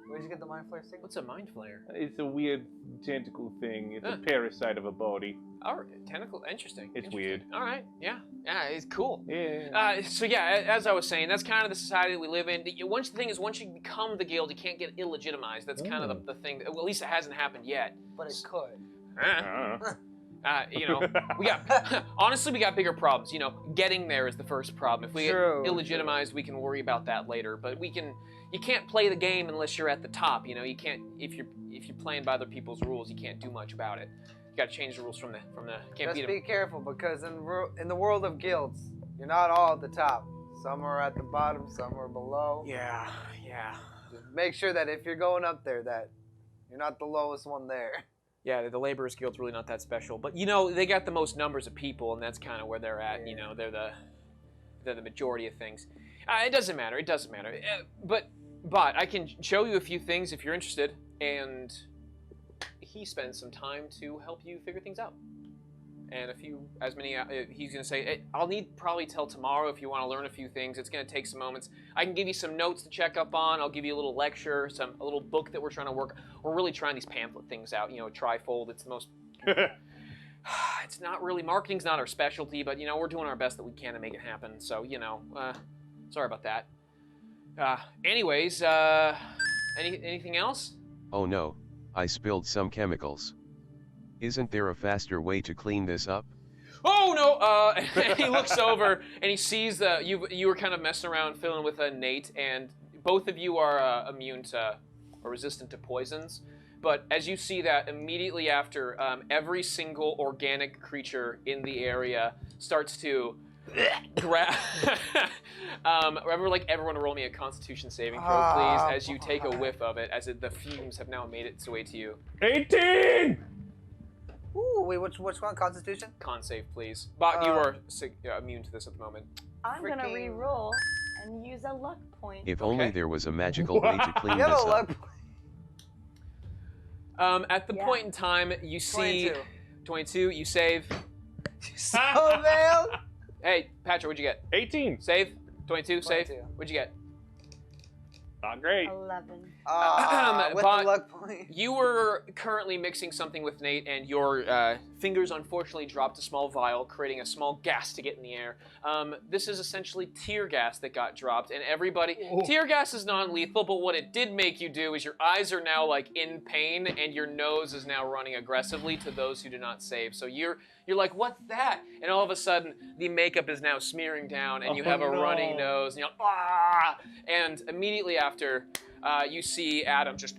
Where'd you get the mind flare signal? What's a mind flayer? It's a weird tentacle thing. It's Huh. a parasite of a body. Oh, tentacle. Interesting. It's Interesting. weird. All right. Yeah. Yeah. It's cool. Yeah. So yeah, as I was saying, that's kind of the society we live in. Once you become the guild, you can't get illegitimized. That's kind of the thing. Well, at least it hasn't happened yet. But it could. You know, we got bigger problems. You know, getting there is the first problem. If we get illegitimized, we can worry about that later. But you can't play the game unless you're at the top. You know, you can't if you're playing by other people's rules, you can't do much about it. You got to change the rules from the. Can't Just beat be 'em. careful, because in the world of guilds, you're not all at the top. Some are at the bottom, some are below. Yeah. Just make sure that if you're going up there, that you're not the lowest one there. Yeah, the Laborers Guild's really not that special, but you know they got the most numbers of people, and that's kind of where they're at. You know, they're the majority of things. It doesn't matter. But I can show you a few things if you're interested, and he spends some time to help you figure things out. And he's gonna say, I'll need probably till tomorrow if you want to learn a few things. It's gonna take some moments. I can give you some notes to check up on. I'll give you a little lecture, a little book that we're trying to work. We're really trying these pamphlet things out. You know, trifold. It's the most. It's not really marketing's not our specialty, but you know we're doing our best that we can to make it happen. So you know, sorry about that. Anyways, anything else? Oh no, I spilled some chemicals. Isn't there a faster way to clean this up? Oh no! And he looks over and he sees you were kind of messing around, filling with Nate, and both of you are immune to or resistant to poisons. But as you see that, immediately after, every single organic creature in the area starts to grab. Everyone roll me a Constitution saving throw, please, as you take a whiff of it, as the fumes have now made its way to you. 18! Ooh, wait, which one? Constitution? Con save, please. Bott, you are immune to this at the moment. I'm gonna re-roll and use a luck point. If only there was a magical way to clean You have this a up. luck point. At the point in time, you see 22. You save. Oh man! Hey, Patrick, what'd you get? 18. Save. 22. Save. 22. What'd you get? Not great. 11. With Bott, the luck point. You were currently mixing something with Nate, and your fingers unfortunately dropped a small vial, creating a small gas to get in the air. This is essentially tear gas that got dropped, and everybody... Tear gas is non-lethal, but what it did make you do is your eyes are now, like, in pain, and your nose is now running aggressively to those who do not save. So you're like, what's that? And all of a sudden, the makeup is now smearing down, and you have a running nose, and you're like, ah! And immediately after... you see Adam just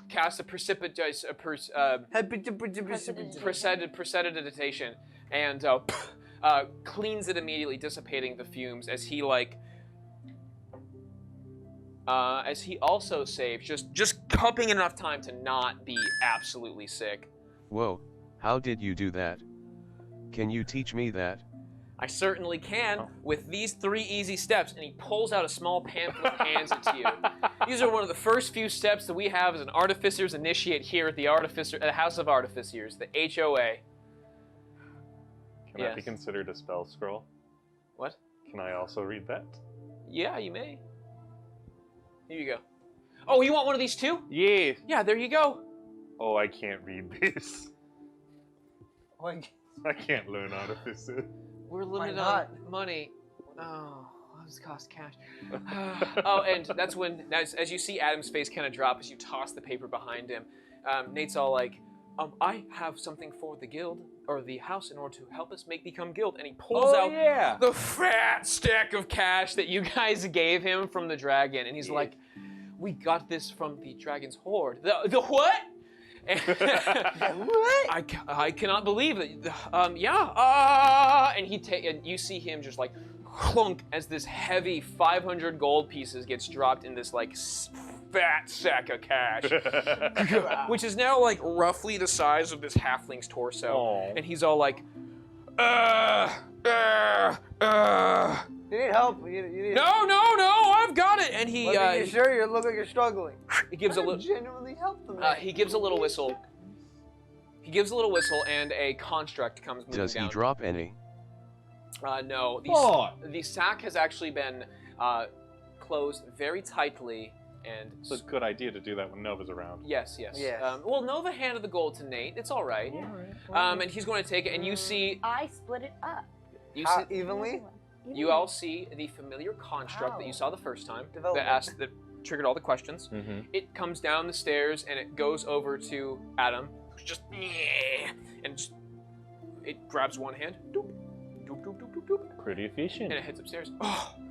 cast a prestidigitation and cleans it immediately, dissipating the fumes as he also saves, just cupping enough time to not be absolutely sick. Whoa, how did you do that? Can you teach me that? I certainly can, with these 3 easy steps, and he pulls out a small pamphlet and hands it to you. These are one of the first few steps that we have as an Artificer's Initiate here at the House of Artificers, the HOA. Can that be considered a spell scroll? What? Can I also read that? Yeah, you may. Here you go. Oh, you want one of these too? Yes. Yeah, there you go. Oh, I can't read this. Like, I can't learn Artificer. We're limited Why on not? money. Oh, this costs cash. And that's when, as you see Adam's face kind of drop as you toss the paper behind him, Nate's all like, I have something for the guild, or the house, in order to help us become guild. And he pulls out the fat stack of cash that you guys gave him from the dragon. And he's like, we got this from the dragon's hoard. The what? what? I cannot believe it. And you see him just like clunk as this heavy 500 gold pieces gets dropped in this like fat sack of cash, which is now like roughly the size of this halfling's torso. Aww. And he's all like, You need help. You need No, I've got it. And he you sure? You look like you're struggling. he gives a little Genuinely help the man. he gives a little whistle. He gives a little whistle, and a construct comes moving Does down. he drop any? No. What? The sack has actually been closed very tightly, and It's a good idea to do that when Nova's around. yes. Yes. Well, Nova handed the gold to Nate. It's all right. And he's going to take it, and you see, I split it up. Evenly? you all see the familiar construct that you saw the first time that triggered all the questions. Mm-hmm. It comes down the stairs and it goes over to Adam, who's just and just, it grabs one hand, doop, doop, doop, doop, doop, doop, Pretty and efficient. it hits upstairs.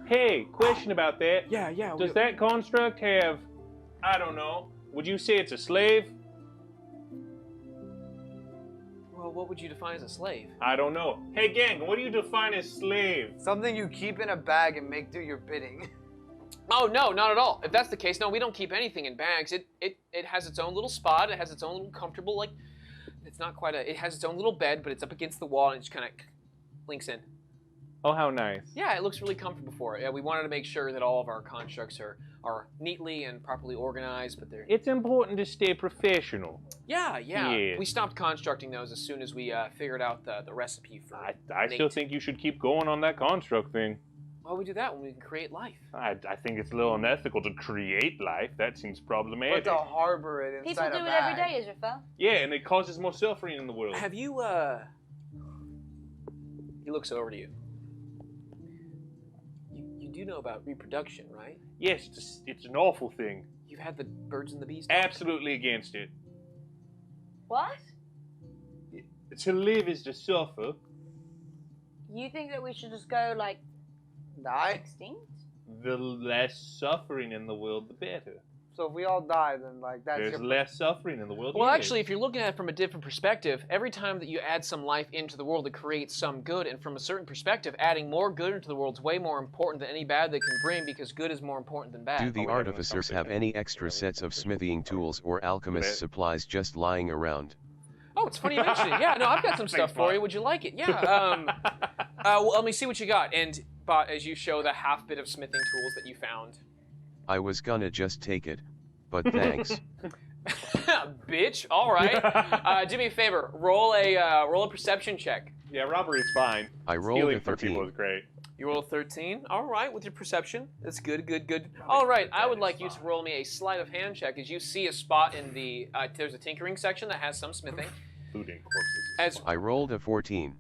Hey, question about that. Yeah. Does that construct have, I don't know, would you say it's a slave? Well, what would you define as a slave? I don't know. Hey, gang, what do you define as slave? Something you keep in a bag and make do your bidding. Oh no, not at all. If that's the case, no, we don't keep anything in bags. It has its own little spot. It has its own little comfortable, like, it's not quite a. It has its own little bed, but it's up against the wall and it just kind of links in. Oh, how nice. Yeah, it looks really comfortable for it. Yeah, we wanted to make sure that all of our constructs are neatly and properly organized, but they're. It's important to stay professional. Yeah. Yes. We stopped constructing those as soon as we figured out the recipe for. I still Nate. think you should keep going on that construct thing. Why would we do that when we can create life? I think it's a little unethical to create life. That seems problematic. But to harbor it People inside do a it bag. every day, Israfel. Yeah, and it causes more suffering in the world. Have you He looks over to you. You do know about reproduction, right? Yes, it's an awful thing. You've had the birds and the bees. Absolutely against it. What? To live is to suffer. You think that we should just go, like, Die? extinct? The less suffering in the world, the better. So if we all die, then like that's There's your less suffering in the world. Well, yes. actually, if you're looking at it from a different perspective, every time that you add some life into the world, it creates some good. And from a certain perspective, adding more good into the world is way more important than any bad they can bring, because good is more important than bad. Do the we have artificers have any extra sets of smithing tools or alchemist supplies just lying around? Oh, it's funny you mention it. Yeah, no, I've got some stuff for you. Would you like it? Yeah. Well, let me see what you got. And Bott, as you show the half bit of smithing tools that you found. I was gonna just take it, but thanks. Bitch. All right. Do me a favor. Roll a perception check. Yeah, robbery's fine. I rolled Stealing a from people 13. is great. You roll 13. All right, with your perception. That's good. All right, I would like you to roll me a sleight of hand check as you see a spot in the. There's a tinkering section that has some smithing. Looting corpses. As I rolled a 14.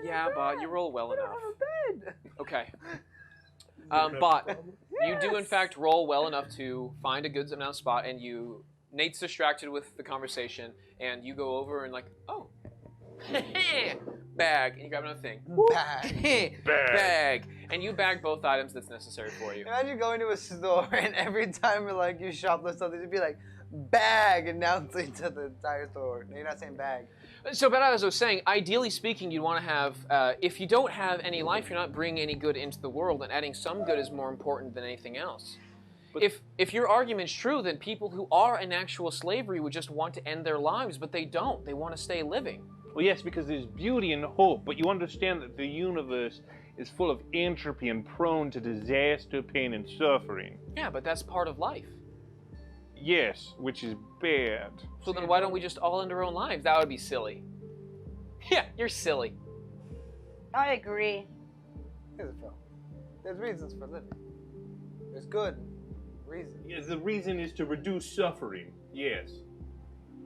yeah, Bott, you roll well enough. Okay. Bott, you do in fact roll well enough to find a good enough spot, and Nate's distracted with the conversation, and you go over and like, oh, bag, and you grab another thing. Bag, and you bag both items that's necessary for you. Imagine going to a store and every time like you shoplift something, it'd be like bag announcing to the entire store. No, you're not saying bag. So, but as I was saying, ideally speaking, you'd want to have, if you don't have any life, you're not bringing any good into the world, and adding some good is more important than anything else. But if your argument's true, then people who are in actual slavery would just want to end their lives, but they don't. They want to stay living. Well, yes, because there's beauty and hope, but you understand that the universe is full of entropy and prone to disaster, pain, and suffering. Yeah, but that's part of life. Yes, which is bad. So then why don't we just all end our own lives? That would be silly. Yeah, you're silly. I agree. Here's a film. There's reasons for living. There's good reasons. Yes, the reason is to reduce suffering. Yes.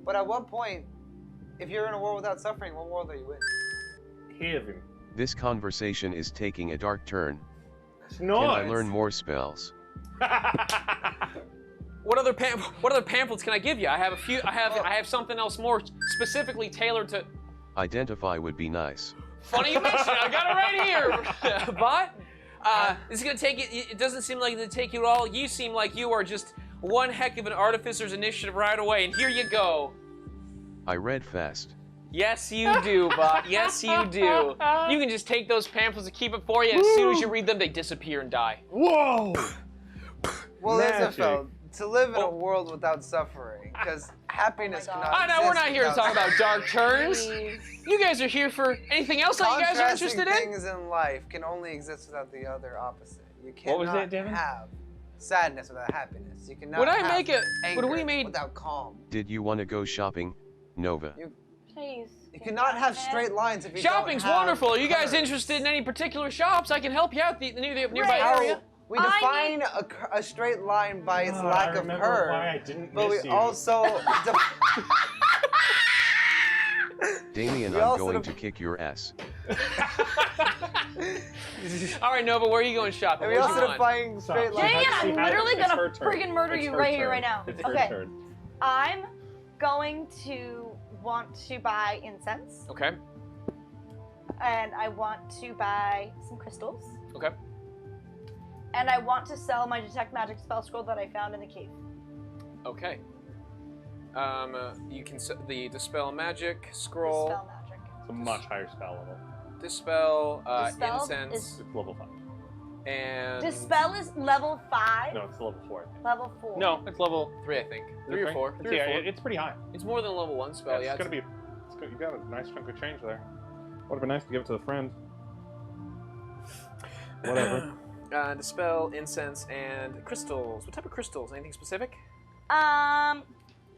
But at what point, if you're in a world without suffering, what world are you in? Heaven. This conversation is taking a dark turn. It's Can not. I learn more spells? What other pamphlets can I give you? I have a few. I have something else more specifically tailored to. Identify would be nice. Funny you mention it. I got it right here. Bott, this is gonna take you. It doesn't seem like it'll take you at all. You seem like you are just one heck of an artificer's initiative right away. And here you go. I read fast. Yes, you do, Bott. Yes, you do. You can just take those pamphlets and keep it for you. And as soon as you read them, they disappear and die. Whoa! Well, Magic. Israfel, to live in a world without suffering, because happiness Oh my cannot God. I know we're exist not here to without talk about dark turns. Please. You guys are here for anything else that you guys are Contrasting interested in? things in life can only exist without the other opposite. You What was cannot it, Devin? have sadness without happiness. You cannot Would I have make it- anger would we made- without calm. Did you want to go shopping, Nova? Please. You cannot have straight lines if you Shopping's don't have wonderful. Are you guys curves. interested in any particular shops? I can help you out near the nearby How area. we define a straight line by its lack I of remember curve, why I didn't but we miss you. also Damien, We I'm also going def- to kick your ass. All right, Nova, where are you going shopping? and we What also you want? define straight Stop. lines. Damien, I'm She had- literally it's gonna her turn. friggin' murder It's you her right here, turn. right now. It's her Okay. turn. I'm going to want to buy incense, Okay. and I want to buy some crystals, Okay. and I want to sell my detect magic spell scroll that I found in the cave. Okay. You can the dispel magic scroll, Dispel magic. It's a much higher spell level. dispel, Dispel incense, is- It's level 5. and Dispel is level 5. No, it's level 4. Level 4. No, it's level 3, I think. is it 3 or 4. 3 yeah, or 4. it's pretty high. It's more than level 1 spell. Yeah. It's gonna be. It's good. You got a nice chunk of change there. Would have been nice to give it to the friend. Whatever. Dispel, incense, and crystals. What type of crystals? Anything specific?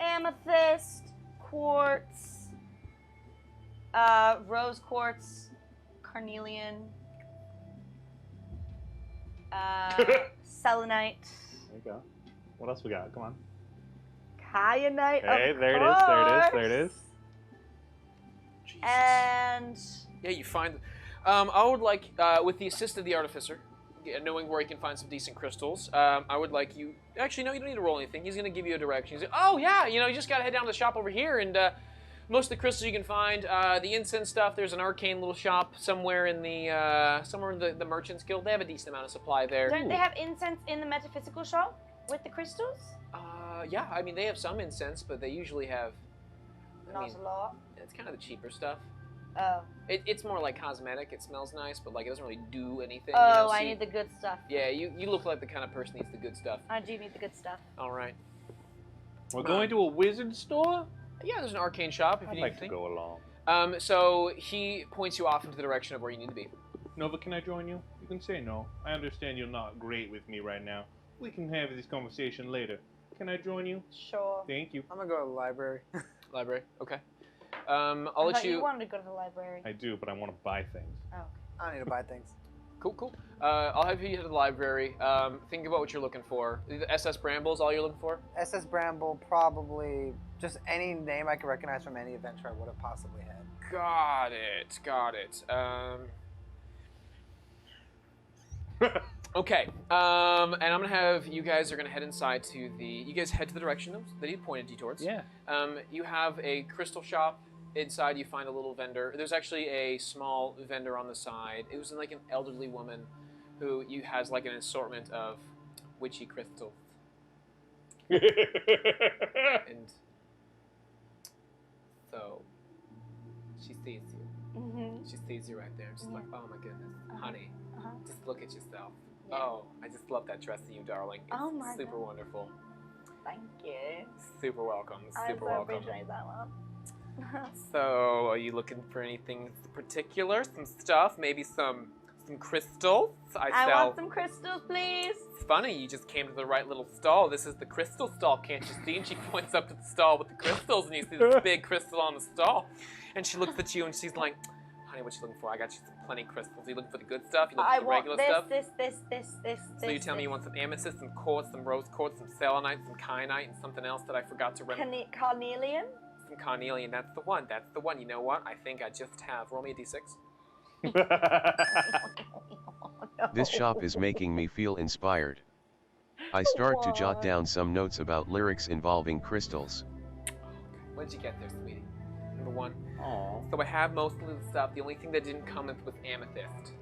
Amethyst, quartz, rose quartz, carnelian, selenite, There you go. What else we got? Come on. kyanite. Hey, of there it is. There it is. There it course, is. Jesus. And Yeah, you find. I would like, with the assist of the artificer, knowing where he can find some decent crystals, I would like you. Actually, no, you don't need to roll anything. He's gonna give you a direction. He's like, oh yeah, you just gotta head down to the shop over here, and most of the crystals you can find. The incense stuff. There's an arcane little shop somewhere in the Merchants Guild. They have a decent amount of supply there. don't they have incense in the metaphysical shop with the crystals? Yeah, I mean they have some incense, but they usually have. Not a lot. It's kind of the cheaper stuff. Oh. It's more like cosmetic. It smells nice, but like it doesn't really do anything. Oh, so I need the good stuff. Yeah, you look like the kind of person who needs the good stuff. I do need the good stuff. All right. We're going to a wizard store? Yeah, there's an arcane shop if I'd you like need to anything. go along. So he points you off into the direction of where you need to be. Nova, can I join you? You can say no. I understand you're not great with me right now. We can have this conversation later. Can I join you? Sure. Thank you. I'm gonna go to the library. Library. Okay. I'll I let thought you you. wanted to go to the library. I do, but I want to buy things. Oh. I don't need to buy things. Cool. I'll have you head to the library. Think about what you're looking for. The SS Brambles, all you're looking for. SS Bramble, probably just any name I could recognize from any adventure I would have possibly had. Got it. Okay. And I'm gonna have you guys are gonna head inside to the. You guys head to the direction that he pointed you towards. Yeah. You have a crystal shop. Inside, you find a little vendor. There's actually a small vendor on the side. It was like an elderly woman who has like an assortment of witchy crystals. And so she sees you. Mm-hmm. She sees you right there. She's like, oh my goodness, honey, Uh-huh. just look at yourself. Yeah. Oh, I just love that dress in you, darling. It's Oh my super God. wonderful. Thank you. Super welcome. I Super so welcome. appreciate that one. So, are you looking for anything particular? Some stuff? Maybe some crystals? I sell. want some crystals, please. It's funny, you just came to the right little stall. This is the crystal stall, can't you see? And she points up to the stall with the crystals, and you see this big crystal on the stall. And she looks at you, and she's like, honey, what you looking for? I got you plenty of crystals. Are you looking for the good stuff? You looking I for the want regular this, stuff? this. So you tell me you want some amethyst, some quartz, some rose quartz, some selenite, some kyanite, and something else that I forgot to remember. Carnelian? Some carnelian. That's the one. That's the one. You know what? I think I just have. Roll me a d6. No. This shop is making me feel inspired. I start to jot down some notes about lyrics involving crystals. What did you get there, sweetie? Number 1. Aww. So I have most of the stuff. The only thing that didn't come was amethyst.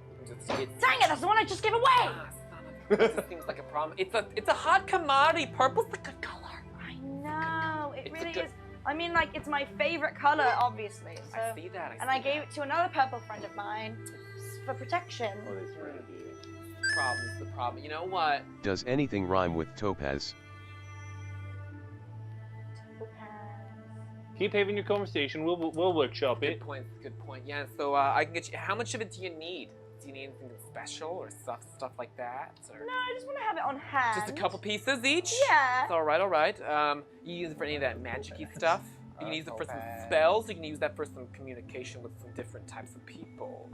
Dang it, that's the one I just gave away! Ah, son of a... This seems like a problem. It's a hot commodity. Purple's a good color. I know, it It's a really good- is. I mean, like, it's my favorite color, obviously. So, I see that. and I gave it to another purple friend of mine for protection. Oh, that's right. Problem's the problem. You know what? Does anything rhyme with topaz? Keep having your conversation. We'll workshop Good it. point. Good point. Yeah. So I can get you. How much of it do you need? Do you need anything special or stuff like that? Or No, I just want to have it on hand. just a couple pieces each? Yeah. It's all right. All right. You use it for any of that magic-y stuff. You can use it for some spells. You can use that for some communication with some different types of people.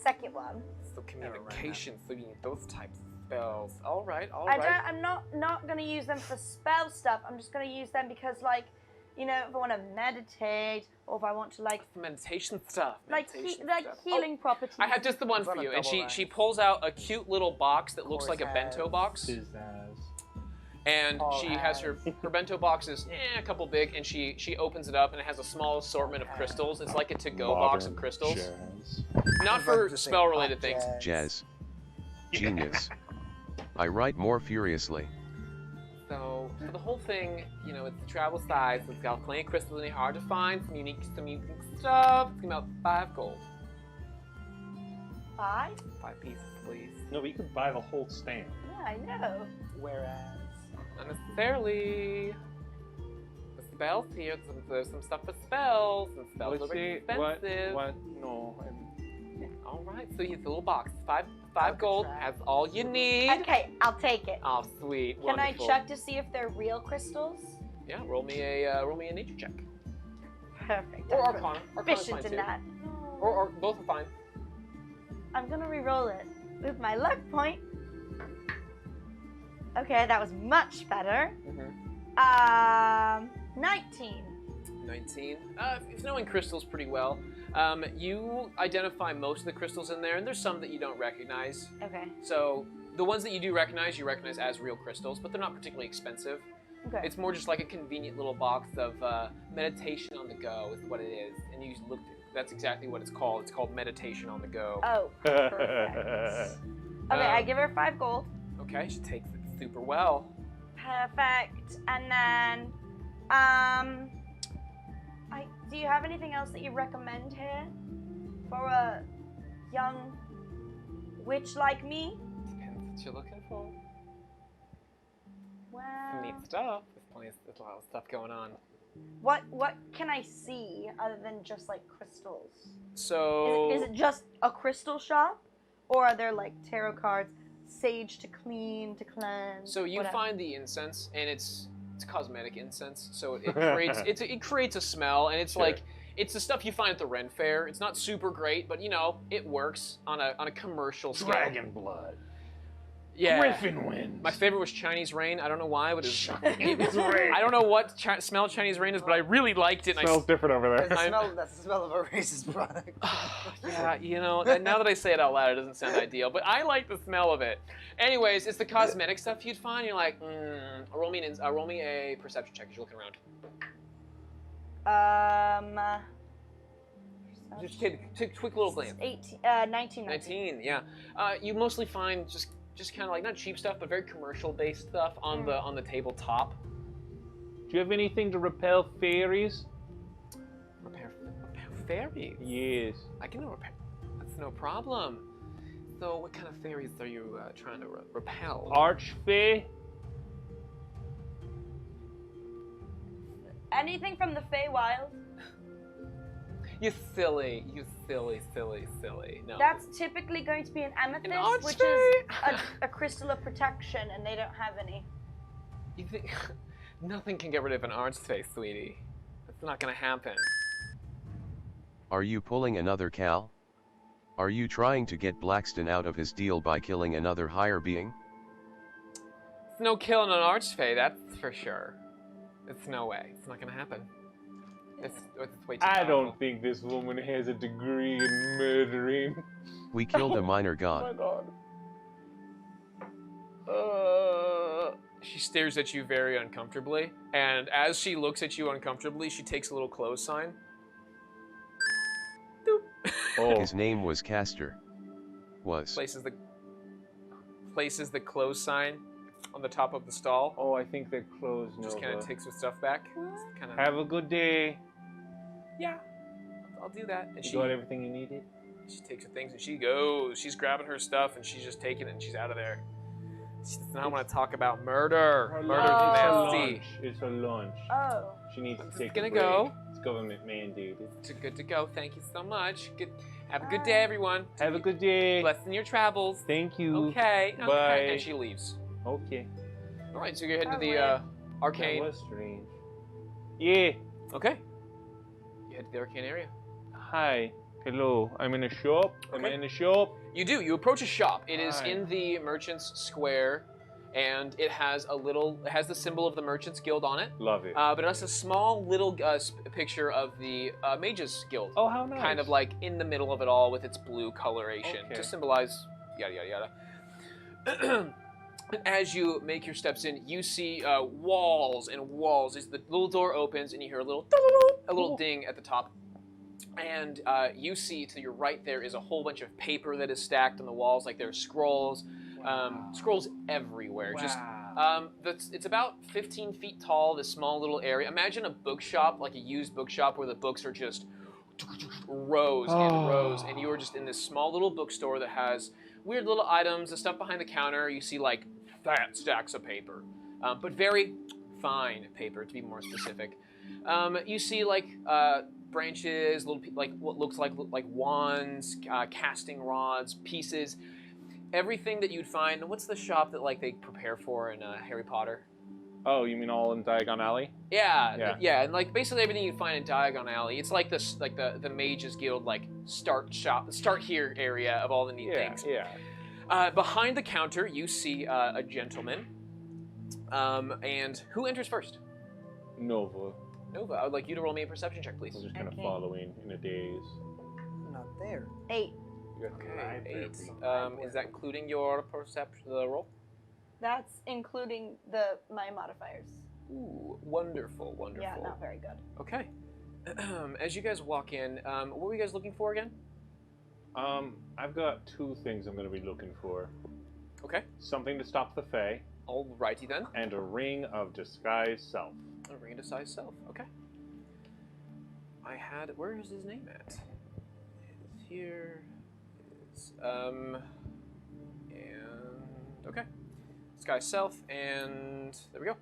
Second one. So communication. So you need those types of spells. All right. All right. I'm not gonna use them for spell stuff. I'm just gonna use them because, like, you know, if I want to meditate or if I want to, like, meditation stuff. like Meditation stuff. healing properties. I have just the one for you. And she pulls out a cute little box that looks like a bento box. And she has her bento box is a couple big, and she opens it up, and it has a small assortment of crystals. It's like a to-go box of crystals. Jazz. Not for spell-related things. Jazz. Genius. I write more furiously. So for the whole thing, you know, it's travel size. It's got plenty of crystals in it, hard to find. Some unique stuff. It's about 5 gold. 5? 5 pieces, please. No, but you could buy the whole stand. Yeah, I know. Whereas. Not necessarily. The spells here. There's some stuff for spells. And spells are very expensive. What? No. All right. So here's a little box. 5 gold has all you need. Okay, I'll take it. Oh, sweet. Can Wonderful. I check to see if they're real crystals? Yeah. Roll me a nature check. Perfect. Or I'm Arcana. Arcana's proficient fine in too. that. Or both are fine. I'm gonna re-roll it with my luck point. Okay, that was much better. 19. 19. If knowing crystals pretty well, you identify most of the crystals in there, and there's some that you don't recognize. Okay. So the ones that you do recognize, you recognize as real crystals, but they're not particularly expensive. Okay. It's more just like a convenient little box of meditation on the go is what it is. And you look, that's exactly what it's called. It's called meditation on the go. Oh, perfect. Okay, I give her 5 gold. Okay, she takes it super well. Perfect. And then, do you have anything else that you recommend here for a young witch like me? Depends what you're looking for. Well, Some neat stuff. There's a lot of stuff going on. what can I see other than just like crystals? So Is it just a crystal shop, or are there like tarot cards, sage to clean, to cleanse? So you whatever? find the incense, and it's cosmetic incense, so it creates it creates a smell, and it's Sure. like it's the stuff you find at the Ren Fair. It's not super great, but you know it works on a commercial scale. Dragon blood. Yeah. Griffin wins. My favorite was Chinese Rain. I don't know why, but it was Rain. I don't know what smell Chinese Rain is, but I really liked it. And Smells different over there. That's the smell of a racist product. Yeah, you know, now that I say it out loud, it doesn't sound ideal, but I like the smell of it. Anyways, it's the cosmetic stuff you'd find. You're like, roll me a perception check as you're looking around. Just take a quick little glance. 19. 19, yeah. You mostly find just kind of like not cheap stuff, but very commercial-based stuff on the tabletop. Do you have anything to repel fairies? Repair fairies. Yes. I can repair. That's no problem. So, what kind of fairies are you trying to repel? Archfey? Anything from the Feywild? You silly. No. That's typically going to be an amethyst, which archfey? is a crystal of protection, and they don't have any. You think nothing can get rid of an archfey, sweetie? That's not gonna happen. Are you pulling another Cal? Are you trying to get Blaxton out of his deal by killing another higher being? It's no killing an archfey, that's for sure. It's no way. It's not gonna happen. It's way too I powerful. don't think this woman has a degree in murdering. We killed a minor Oh god. my god. She stares at you very uncomfortably, and as she looks at you uncomfortably, she takes a little close sign. Doop. Oh. His name was Castor. Was. Places the close sign on the top of the stall. Oh, I think they're closed, Just kind Nova. of takes her stuff back. Kind of. Have a good day. Yeah, I'll do that. And You got everything you needed? she takes her things and she goes. She's grabbing her stuff and she's just taking it and she's out of there. She does not want to talk about murder. Murder's It's a nasty. lunch. It's a lunch. Oh. She needs I'm to just take gonna a break. go. It's government mandated. It's good to go. Thank you so much. Good. Have a good day, everyone. Have a good day. Blessed in your travels. Thank you. Okay. Bye. Okay. And she leaves. Okay. All right. So you're heading to the Alright. arcane. That was strange. Yeah. Okay. You head to the arcane area. Hi. Hello. I'm in a shop. Am I Okay. in a shop? You do. You approach a shop. It is Hi. in the Merchants Square, and it has it has the symbol of the Merchants Guild on it. Love it. But it has a small little picture of the Mages Guild. Oh, how nice. Kind of like in the middle of it all with its blue coloration Okay. to symbolize yada yada yada. As you make your steps in, you see walls and walls. As the little door opens, and you hear a little ding at the top. And you see to your right there is a whole bunch of paper that is stacked on the walls, like there are scrolls, scrolls everywhere. Just it's about 15 feet tall. This small little area. Imagine a bookshop, like a used bookshop, where the books are just rows and rows, and you are just in this small little bookstore that has weird little items, the stuff behind the counter. You see like fat stacks of paper, but very fine paper to be more specific. You see like branches, little like what looks like wands, casting rods, pieces, everything that you'd find. What's the shop that like they prepare for in Harry Potter? Oh, you mean all in Diagon Alley? Yeah, and like basically everything you find in Diagon Alley. It's like this, like the Mages Guild like start here area of all the neat things. Yeah. Behind the counter, you see a gentleman. And who enters first? Nova. Nova. I would like you to roll me a perception check, please. I'm just kind of Okay. following in a daze. Not there. 8. Okay, 8. Is that including your perception roll? That's including my modifiers. Ooh, wonderful, wonderful. Yeah, not very good. Okay. As you guys walk in, what were you guys looking for again? I've got 2 things I'm going to be looking for. Okay. Something to stop the Fae, Alrighty then. and a ring of disguise self. A ring to size self. Okay. Where is his name at? It's here. It's, and okay. Disguise self, and there we go.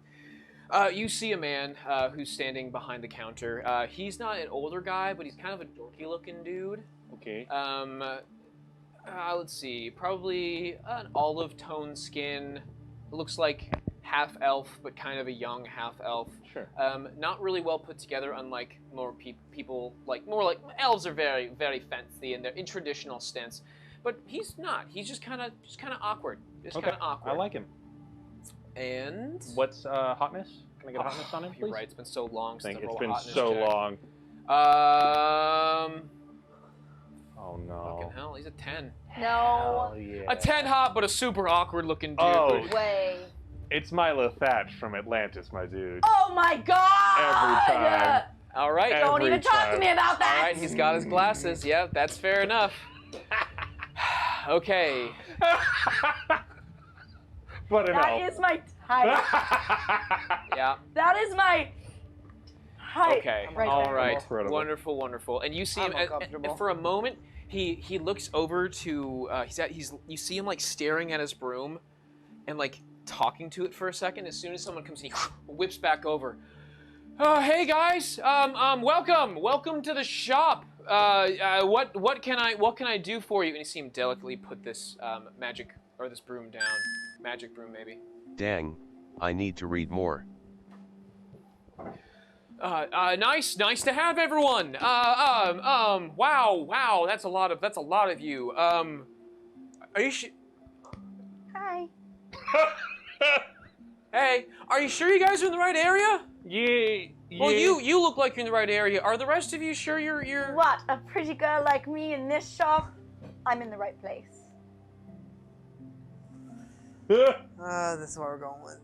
You see a man who's standing behind the counter. He's not an older guy, but he's kind of a dorky-looking dude. Okay. Let's see. Probably an olive tone skin. Looks like half elf, but kind of a young half elf. Sure. Not really well put together, unlike more people more like elves are very, very fancy and they're in traditional stance. But he's not. He's just kind of awkward. Just Okay. kind of awkward. I like him. And What's hotness? Can I get a hotness on him, please? You're right. It's been so long since I It's rolled a been hotness so check. long. Oh no. Fucking hell, he's a 10. No Hell yeah. A 10 hot, but a super awkward looking dude. Oh. way. It's Milo Thatch from Atlantis, my dude. Oh my god! Every time. All right. Don't Every even talk to time. me about that! All right, he's got his glasses. Yeah, that's fair enough. Okay. But an That elf. is my type. Yeah. That is my height. Okay. Right All there. right. Incredible. Wonderful, wonderful. And you see I'm him and uncomfortable. for a moment. He looks over to you see him like staring at his broom, and like talking to it for a second. As soon as someone comes, he whips back over. Hey guys. Welcome to the shop. What can I do for you? And you see him delicately put this this broom down. Magic broom, maybe. Dang, I need to read more. Nice to have everyone. Wow, that's a lot of you. Are you Hi. Hey, are you sure you guys are in the right area? Yeah. Well, you look like you're in the right area. Are the rest of you sure you're? What? A pretty girl like me in this shop? I'm in the right place. This is what we're going with.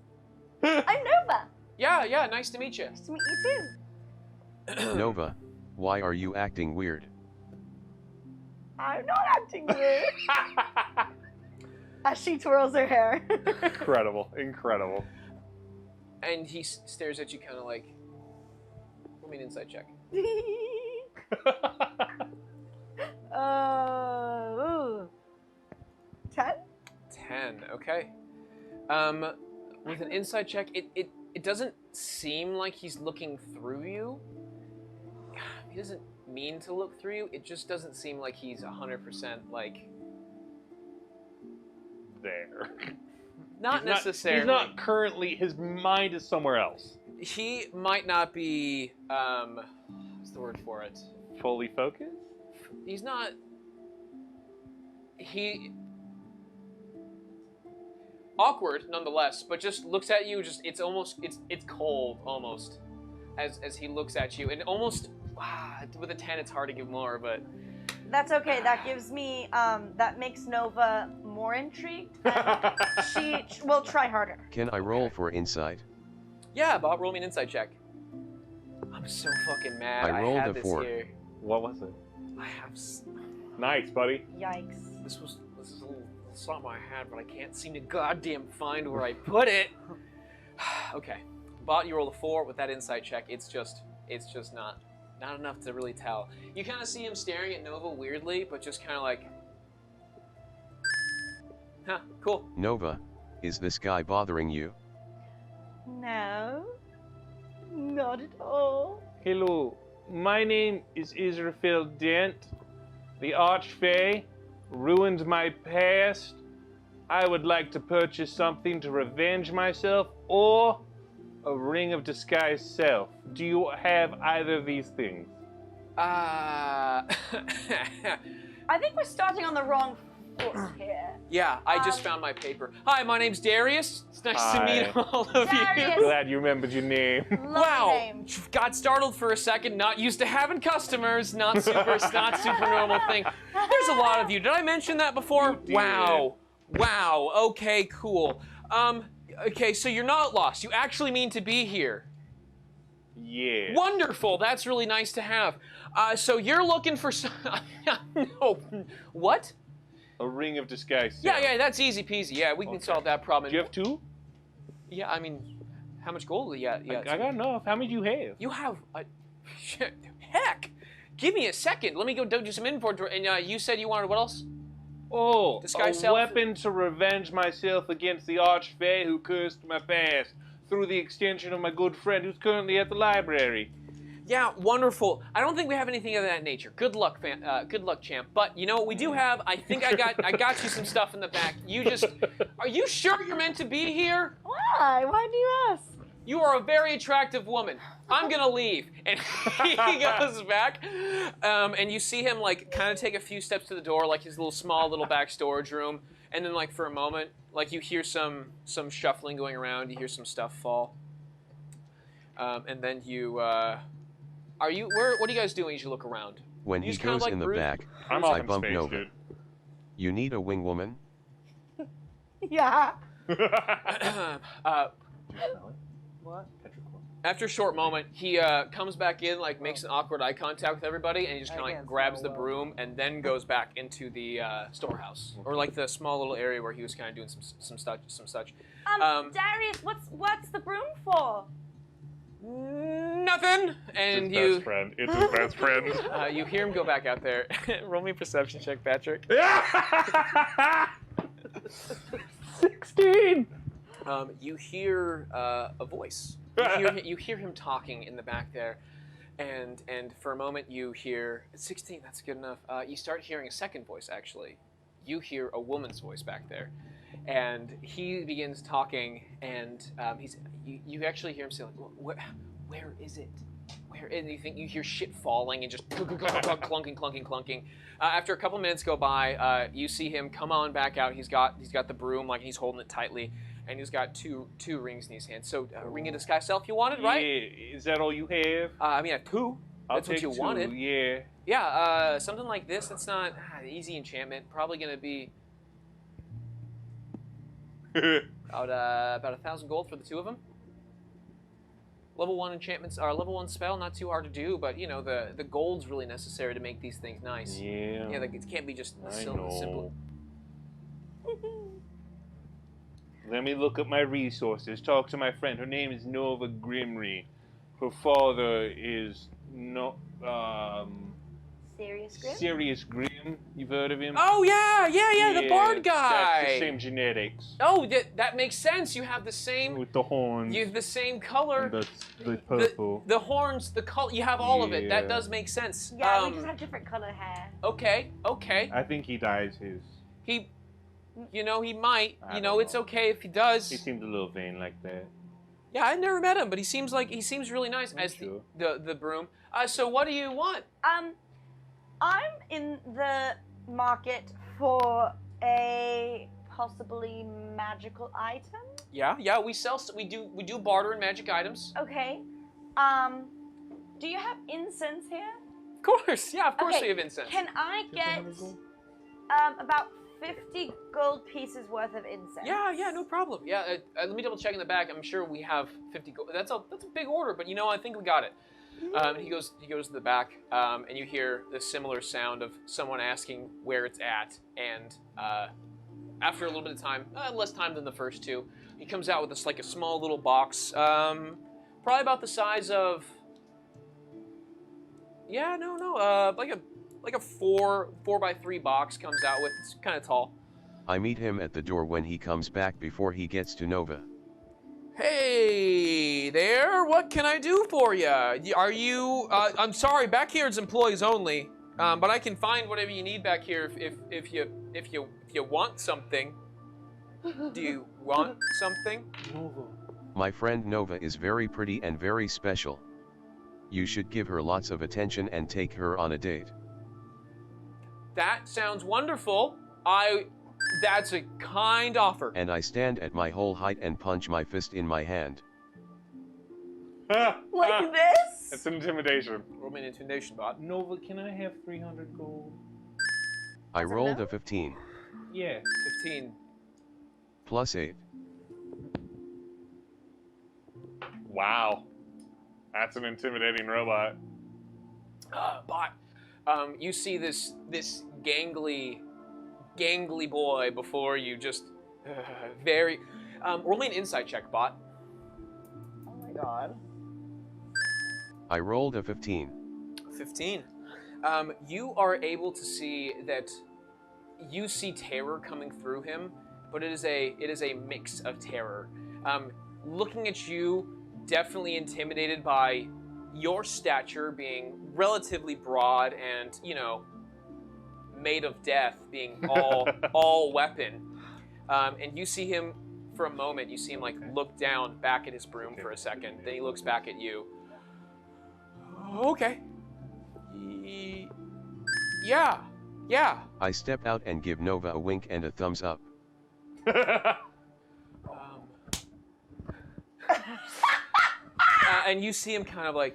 I'm Nova. Yeah, nice to meet you. Nice to meet you too. Nova, why are you acting weird? I'm not acting weird. As she twirls her hair. Incredible. And he stares at you kind of like, roll me an insight check. Ooh. 10? 10, okay. With an insight check, it doesn't seem like he's looking through you. He doesn't mean to look through you. It just doesn't seem like he's 100% like There. not necessarily. He's not currently. His mind is somewhere else. He might not be. What's the word for it? Fully focused. He's not. He. Awkward, nonetheless, but just looks at you. Just it's cold almost, as he looks at you, and almost with a 10, it's hard to give more, but. That's okay. That gives me, that makes Nova more intrigued. And she will try harder. Can I roll for insight? Yeah, Bob, roll me an insight check. I'm so fucking mad. I rolled had a this 4. Here. What was it? I have. Nice, buddy. Yikes. This is a little something I had, but I can't seem to goddamn find where I put it. Okay, Bott, you roll a 4 with that insight check. It's just not enough to really tell. You kind of see him staring at Nova weirdly, but just kind of like, huh, cool. Nova, is this guy bothering you? No. Not at all. Hello, my name is Israfel Dent. The Archfey ruined my past. I would like to purchase something to revenge myself, or a ring of disguised self. Do you have either of these things? I think we're starting on the wrong foot here. Yeah, I just found my paper. Hi, my name's Darius. It's nice to meet all of Darius. you. Glad you remembered your name. Wow, Name. got startled for a second. Not used to having customers. Not super normal thing. There's a lot of you. Did I mention that before? You did. Wow. Okay, cool. Okay, so you're not lost. You actually mean to be here. Yeah. Wonderful. That's really nice to have. So you're looking for some. No. What? A ring of disguise. Yeah, that's easy peasy. Yeah, we can solve that problem. Do you have 2? Yeah, I mean, how much gold? Yeah. I got enough. How many do you have? You have a. Shit. Heck. Give me a second. Let me go do some inventory. And you said you wanted what else? Oh, Disguise a self? weapon to revenge myself against the Archfey who cursed my past through the extension of my good friend who's currently at the library. Yeah, wonderful. I don't think we have anything of that nature. Good luck, good luck, champ. But you know what we do have? I think I got you some stuff in the back. Are you sure you're meant to be here? Why? Why do you ask? You are a very attractive woman. I'm gonna leave. And he goes back, and you see him like kind of take a few steps to the door, like his small little back storage room. And then like for a moment, like you hear some shuffling going around. You hear some stuff fall. And then you, what are you guys doing as you look around? When You he just kinda goes like in the brood- back, I'm off I in bump space, Nova. dude. You need a wing woman? Yeah. What? After a short moment, he comes back in, like makes an awkward eye contact with everybody, and he just kind of like can't grabs smell the well. broom and then goes back into the storehouse, or like the small little area where he was kind of doing some such. Darius, what's the broom for? Nothing. And It's his you best friend. It's his best friend. you hear him go back out there. Roll me a perception check, Patrick. 16! You hear a voice. You hear him talking in the back there, and for a moment you hear 16. That's good enough. You start hearing a second voice. Actually, you hear a woman's voice back there, and he begins talking, and you actually hear him say like, where is it? Where? And you hear shit falling and just clunking. After a couple minutes go by, you see him come on back out. He's got the broom, like he's holding it tightly, and he's got two rings in his hand. So ring of disguise self you wanted, right? Yeah, is that all you have? I mean, I have 2. I'll That's what take you 2, wanted. Yeah. Yeah, something like this. That's not easy enchantment. Probably gonna be about 1,000 gold for the 2 of them. Level 1 enchantments are level 1 spell, not too hard to do, but you know the gold's really necessary to make these things nice. Yeah. Yeah, like, it can't be just I simple. know. Let me look at my resources. Talk to my friend. Her name is Nova Grimry. Her father is Serious Serious Grim? Sirius Grim. You've heard of him? Oh yeah, the bard guy. That's the same genetics. Oh, that makes sense. You have the same. With the horns. You have the same color. And the purple. The horns, the color. You have all of it. That Yeah. does make sense. Yeah, we just have different color hair. Okay. I think he dyes his. He might. I don't It's know. okay if he does. He seems a little vain like that. Yeah, I never met him, but he seems really nice as sure. the broom. So what do you want? I'm in the market for a possibly magical item. Yeah, we do barter in magic items. Okay. Do you have incense here? Of course, yeah, of course Okay, we have incense. Can I get about 50 gold pieces worth of incense? Yeah, no problem. Yeah, let me double check in the back. I'm sure we have 50 gold. That's a big order, but I think we got it. He goes to the back, and you hear the similar sound of someone asking where it's at. And after a little bit of time, less time than the first two, he comes out with this like a small little box, probably about the size of. Yeah, no, like a 4x3 box comes out with. It's kind of tall. I meet him at the door when he comes back before he gets to Nova. Hey there, what can I do for you? Are you? I'm sorry, back here it's employees only, but I can find whatever you need back here if you want something. Do you want something? My friend Nova is very pretty and very special. You should give her lots of attention and take her on a date. That sounds wonderful. That's a kind offer. And I stand at my whole height and punch my fist in my hand. Like this? It's intimidation. Roll me an intimidation, Bot. Nova, can I have 300 gold? I rolled a 15. Yeah. 15. Plus 8. Wow. That's an intimidating robot. Bot. You see this gangly boy before you, just very. Roll me an insight check, Bot. Oh my god. I rolled a 15. 15. You are able to see that you see terror coming through him, but it is a mix of terror. Looking at you, definitely intimidated by your stature being relatively broad and, made of death, being all weapon. And you see him for a moment. You see him look down back at his broom for a second. Then he looks back at you. Okay. Yeah. I step out and give Nova a wink and a thumbs up. And you see him kind of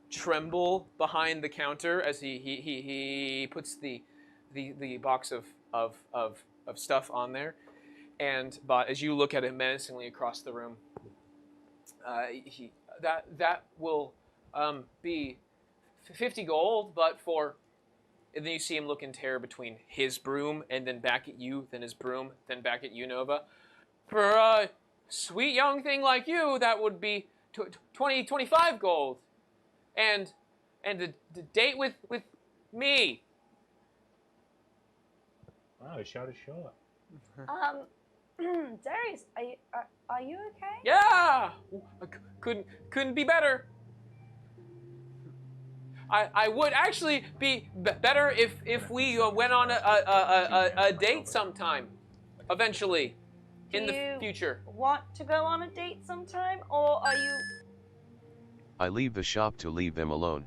tremble behind the counter as he puts the box of stuff on there. But as you look at him menacingly across the room, that will be 50 gold, but and then you see him look in terror between his broom and then back at you, then his broom, then back at you, Nova. For a sweet young thing like you, that would be 25 gold. And the date with me. Wow, he shot his shot. Darius, are you okay? Yeah, couldn't be better. I would actually be better if we went on a date sometime, eventually, in the future. Want to go on a date sometime, or are you? I leave the shop to leave them alone.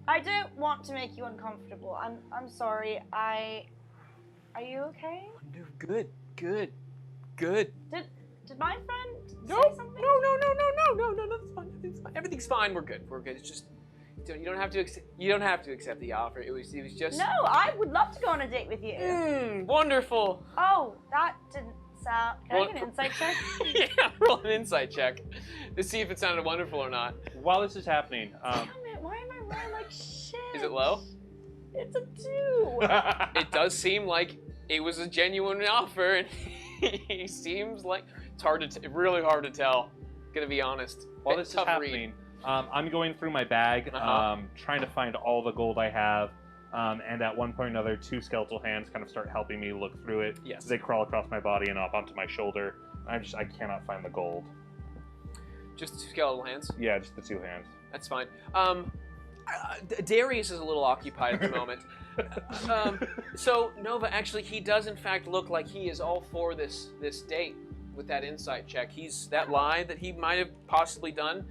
I don't want to make you uncomfortable. I'm sorry. Are you okay? Good. Did my friend say something? No, that's fine. Everything's fine. We're good. It's just you don't have to accept the offer. It was just. No, I would love to go on a date with you. Wonderful. Oh, that didn't sound. Can I get an insight check? Yeah, roll an insight check to see if it sounded wonderful or not. While this is happening, Damn it! Why am I rolling like shit? Is it low? It's a 2. It does seem like it was a genuine offer, and he seems like it's really hard to tell. Gonna be honest. while this is Tough happening, I'm going through my bag, Uh-huh. trying to find all the gold I have. And at one point or another, two skeletal hands kind of start helping me look through it. Yes. They crawl across my body and up onto my shoulder. I cannot find the gold. Just two skeletal hands. Yeah, just the two hands. That's fine. Darius is a little occupied at the moment. So Nova, actually, he does in fact look like he is all for this date with that insight check. He's that lie that he might have possibly done.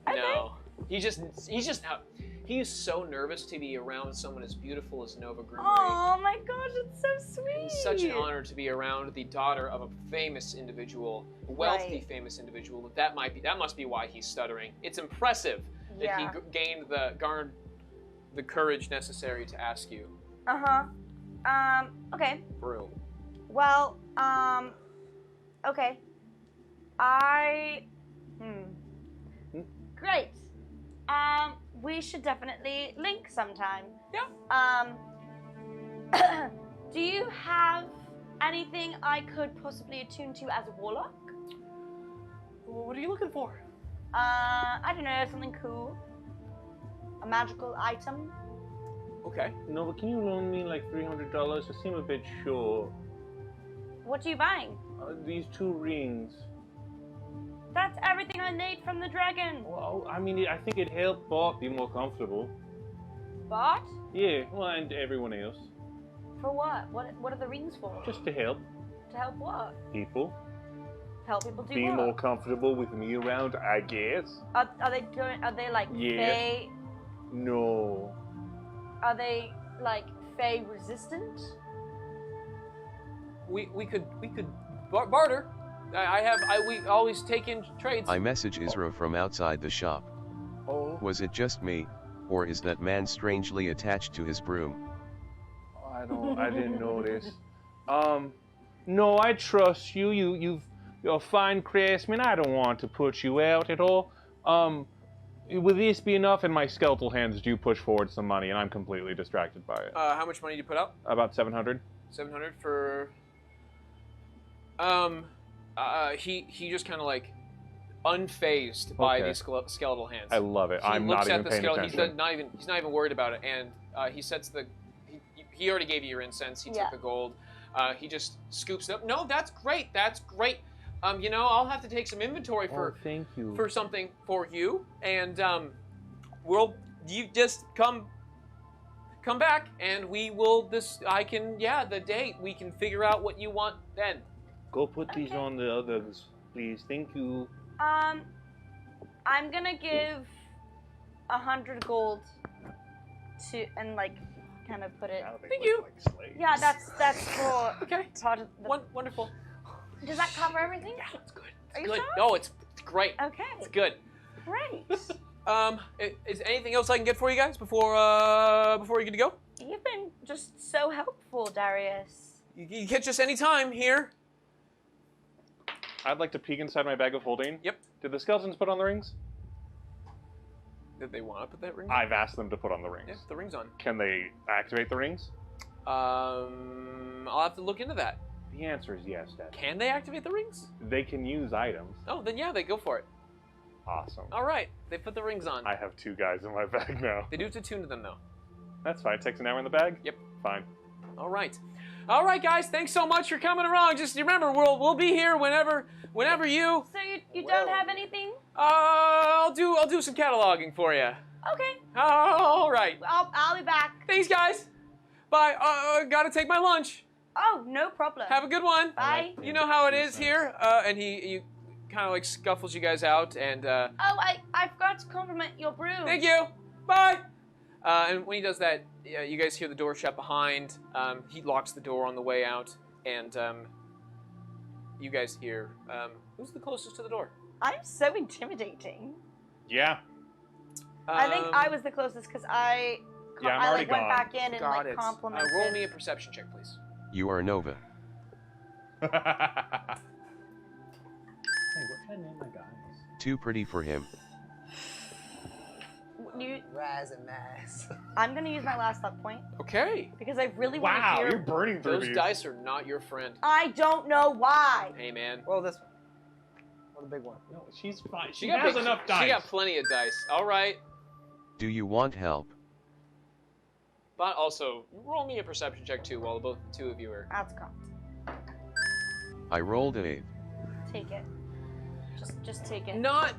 No, he's so nervous to be around someone as beautiful as Nova Groomery. Oh my gosh, it's so sweet. It's such an honor to be around the daughter of a famous individual, a wealthy Right. famous individual. That must be why he's stuttering. It's impressive that Yeah. he gained the courage necessary to ask you. Okay. Brew. Well, okay. Great. We should definitely link sometime. Yeah. Do you have anything I could possibly attune to as a warlock? What are you looking for? I don't know, something cool. A magical item. Okay. Nova, can you loan me like $300? I seem a bit short. What are you buying? These two rings. That's everything I made from the dragon. Well, I mean, I think it helped Bott be more comfortable. Bott? Yeah, well, and everyone else. For what? What are the rings for? Just to help To help what? people Help people do be what? more comfortable with me around, I guess. Are they like Yeah. Fey? No. Are they like Fey resistant? We could barter. We always take in trades. I message Isra from outside the shop. Oh. Was it just me, or is that man strangely attached to his broom? I didn't notice. No, I trust you. You're a fine craftsman. I don't want to put you out at all. Will this be enough? And my skeletal hands do push forward some money, and I'm completely distracted by it. How much money do you put out? About 700. 700 for. He just kind of like unfazed by Okay. these skeletal hands. I love it. He I'm looks not at even the paying skeleton. attention. He's not even worried about it, and he sets the. He already gave you your incense. He Yeah. took the gold. He just scoops it up. No, that's great. That's great. I'll have to take some inventory for Thank you. for something for you, and you just come back, and we will the date. We can figure out what you want then. Go put these Okay. on the others, please. Thank you. I'm gonna give 100 gold to and like kind of put it. Thank you. Yeah, that's for Okay. part of the. Wonderful. Does that cover everything? Yeah, it's good. It's Are you good. sure? No, it's great. Okay. It's good. Great. Is anything else I can get for you guys before you get to go? You've been just so helpful, Darius. You catch us anytime here. I'd like to peek inside my bag of holding. Yep. Did the skeletons put on the rings? Did they want to put that ring on? I've asked them to put on the rings. Yeah, the ring's on. Can they activate the rings? I'll have to look into that. The answer is yes, Dad. Can they activate the rings? They can use items. Oh, then yeah, they go for it. Awesome. All right, they put the rings on. I have two guys in my bag now. They do have to tune to them though. That's fine. It takes an hour in the bag? Yep. Fine. All right, guys. Thanks so much for coming along. Just remember, we'll be here whenever you. So you don't have anything? I'll do some cataloging for you. Okay. All right. I'll be back. Thanks, guys. Bye. Gotta take my lunch. Oh, no problem. Have a good one. Bye. You know how it is here. And he kind of like scuffles you guys out, and Oh, I forgot to compliment your broom. thank you. Bye. And when he does that, you guys hear the door shut behind. He locks the door on the way out, and you guys hear, who's the closest to the door? I'm so intimidating. Yeah. I think I was the closest because I I'm already went gone. back in and Got like it. complimented. Roll me a perception check, please. You are Nova. Hey, what should I name my guys? Too pretty for him. Raz and Mass. I'm gonna use my last luck point Okay. because I really want to Wow, hear. you're burning through Those these. dice are not your friend. I don't know why. Hey, man. Well, this one. the big one. No, she's fine. She got has big- enough dice. She got plenty of dice. All right. Do you want help? But also, roll me a perception check too, while both two of you are. That's cocked. I rolled an 8. Take it. Just take it. Not.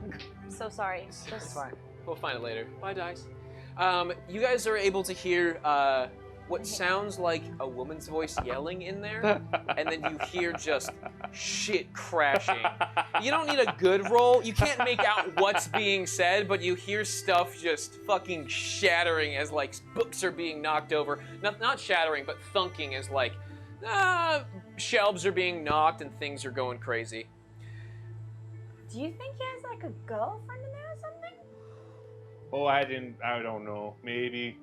So sorry. It's Just fine. We'll find it later. Bye, dice. You guys are able to hear what sounds like a woman's voice yelling in there, and then you hear just shit crashing. You don't need a good roll. You can't make out what's being said, but you hear stuff just fucking shattering as like books are being knocked over. Not shattering, but thunking as like shelves are being knocked and things are going crazy. Do you think he has like a girlfriend in there or something? Oh, I don't know. Maybe.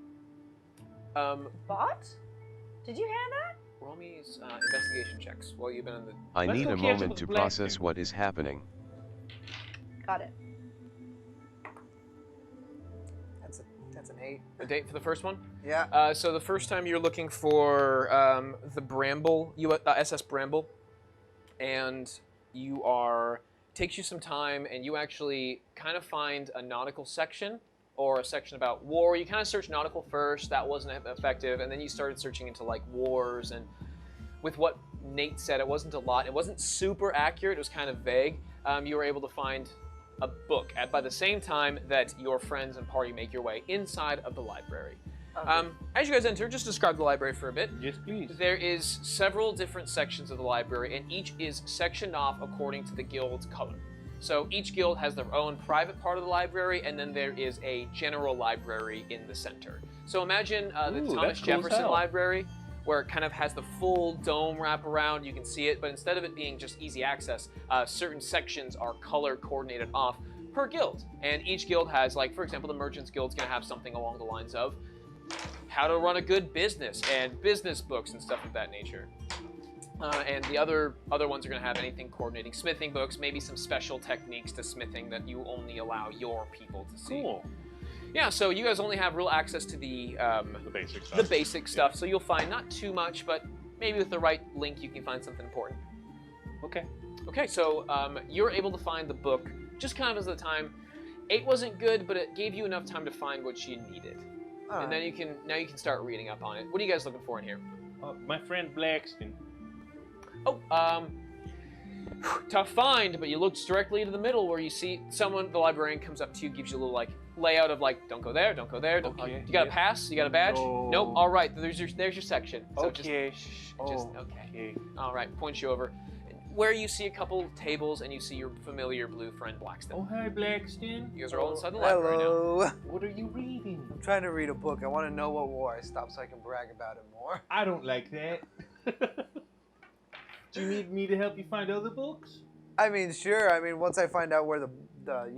Bott? Did you hear that? Roll me investigation checks while you've been in the. I Let's need go a catch up moment with to Blaxton. process what is happening. Got it. That's an 8. The date for the first one? Yeah. So the first time you're looking for the Bramble, SS Bramble, and you are takes you some time, and you actually kind of find a nautical section or a section about war. You kind of search nautical first, that wasn't effective, and then you started searching into like wars, and with what Nate said, it wasn't a lot. It wasn't super accurate, it was kind of vague. You were able to find a book by the same time that your friends and party make your way inside of the library. As you guys enter, just describe the library for a bit. Yes, please. There is several different sections of the library, and each is sectioned off according to the guild's color. So each guild has their own private part of the library, and then there is a general library in the center. So imagine the Ooh, Thomas that's cool as Jefferson hell. Library, where it kind of has the full dome wrap around. You can see it, but instead of it being just easy access, certain sections are color coordinated off per guild. And each guild has, like, for example, the Merchants Guild's going to have something along the lines of how to run a good business and business books and stuff of that nature. And the other ones are going to have anything coordinating smithing books, maybe some special techniques to smithing that you only allow your people to see. Cool. Yeah, so you guys only have real access to the basic stuff. the basic stuff, so you'll find not too much, but maybe with the right link you can find something important. Okay. Okay, so you're able to find the book just kind of as the time. 8 wasn't good, but it gave you enough time to find what you needed. And then you can start reading up on it. What are you guys looking for in here? My friend Blaxton. Oh, tough find, but you looked directly into the middle where you see someone, the librarian comes up to you, gives you a little like layout of like, don't go there, don't go there. Don't, Okay, you got a yeah. pass? You got a badge? No. Nope. All right, there's your section. So Okay. okay. All right, points you over. Where you see a couple tables and you see your familiar blue friend Blaxton. Oh, hi, Blaxton. You guys are all inside the library now. Hello. What are you reading? I'm trying to read a book. I want to know what war I stopped so I can brag about it more. I don't like that. Do you need me to help you find other books? I mean, sure. I mean, once I find out where the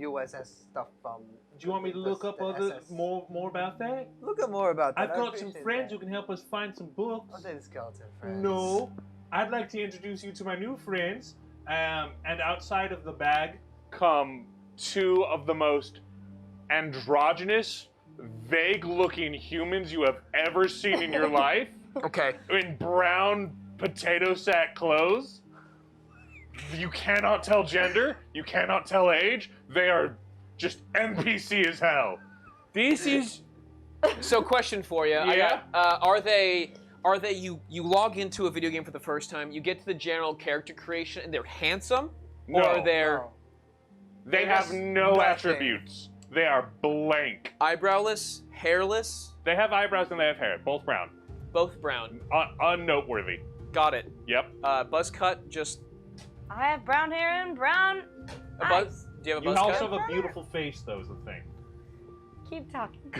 USS stuff from. Do you want me to look up more about that? Look up more about that. I've I got some appreciate friends that. who can help us find some books. I'll say the skeleton friends. No, I'd like to introduce you to my new friends. And outside of the bag, Come 2 of the most androgynous, vague-looking humans you have ever seen in your life, Okay. in brown potato sack clothes. You cannot tell gender. You cannot tell age. They are just NPC as hell. This is. So, question for you. Yeah? Are they you log into a video game for the first time, you get to the general character creation, and they're handsome? No. Or they're No. They They're have just no nothing. attributes. They are blank. eyebrowless, hairless, They have eyebrows and they have hair. Both brown. both brown? Unnoteworthy. Got it. Yep. Buzz cut, just I have brown hair and brown a eyes. buzz. Do you have a you buzz also cut? have a beautiful face, though, is the thing. Keep talking.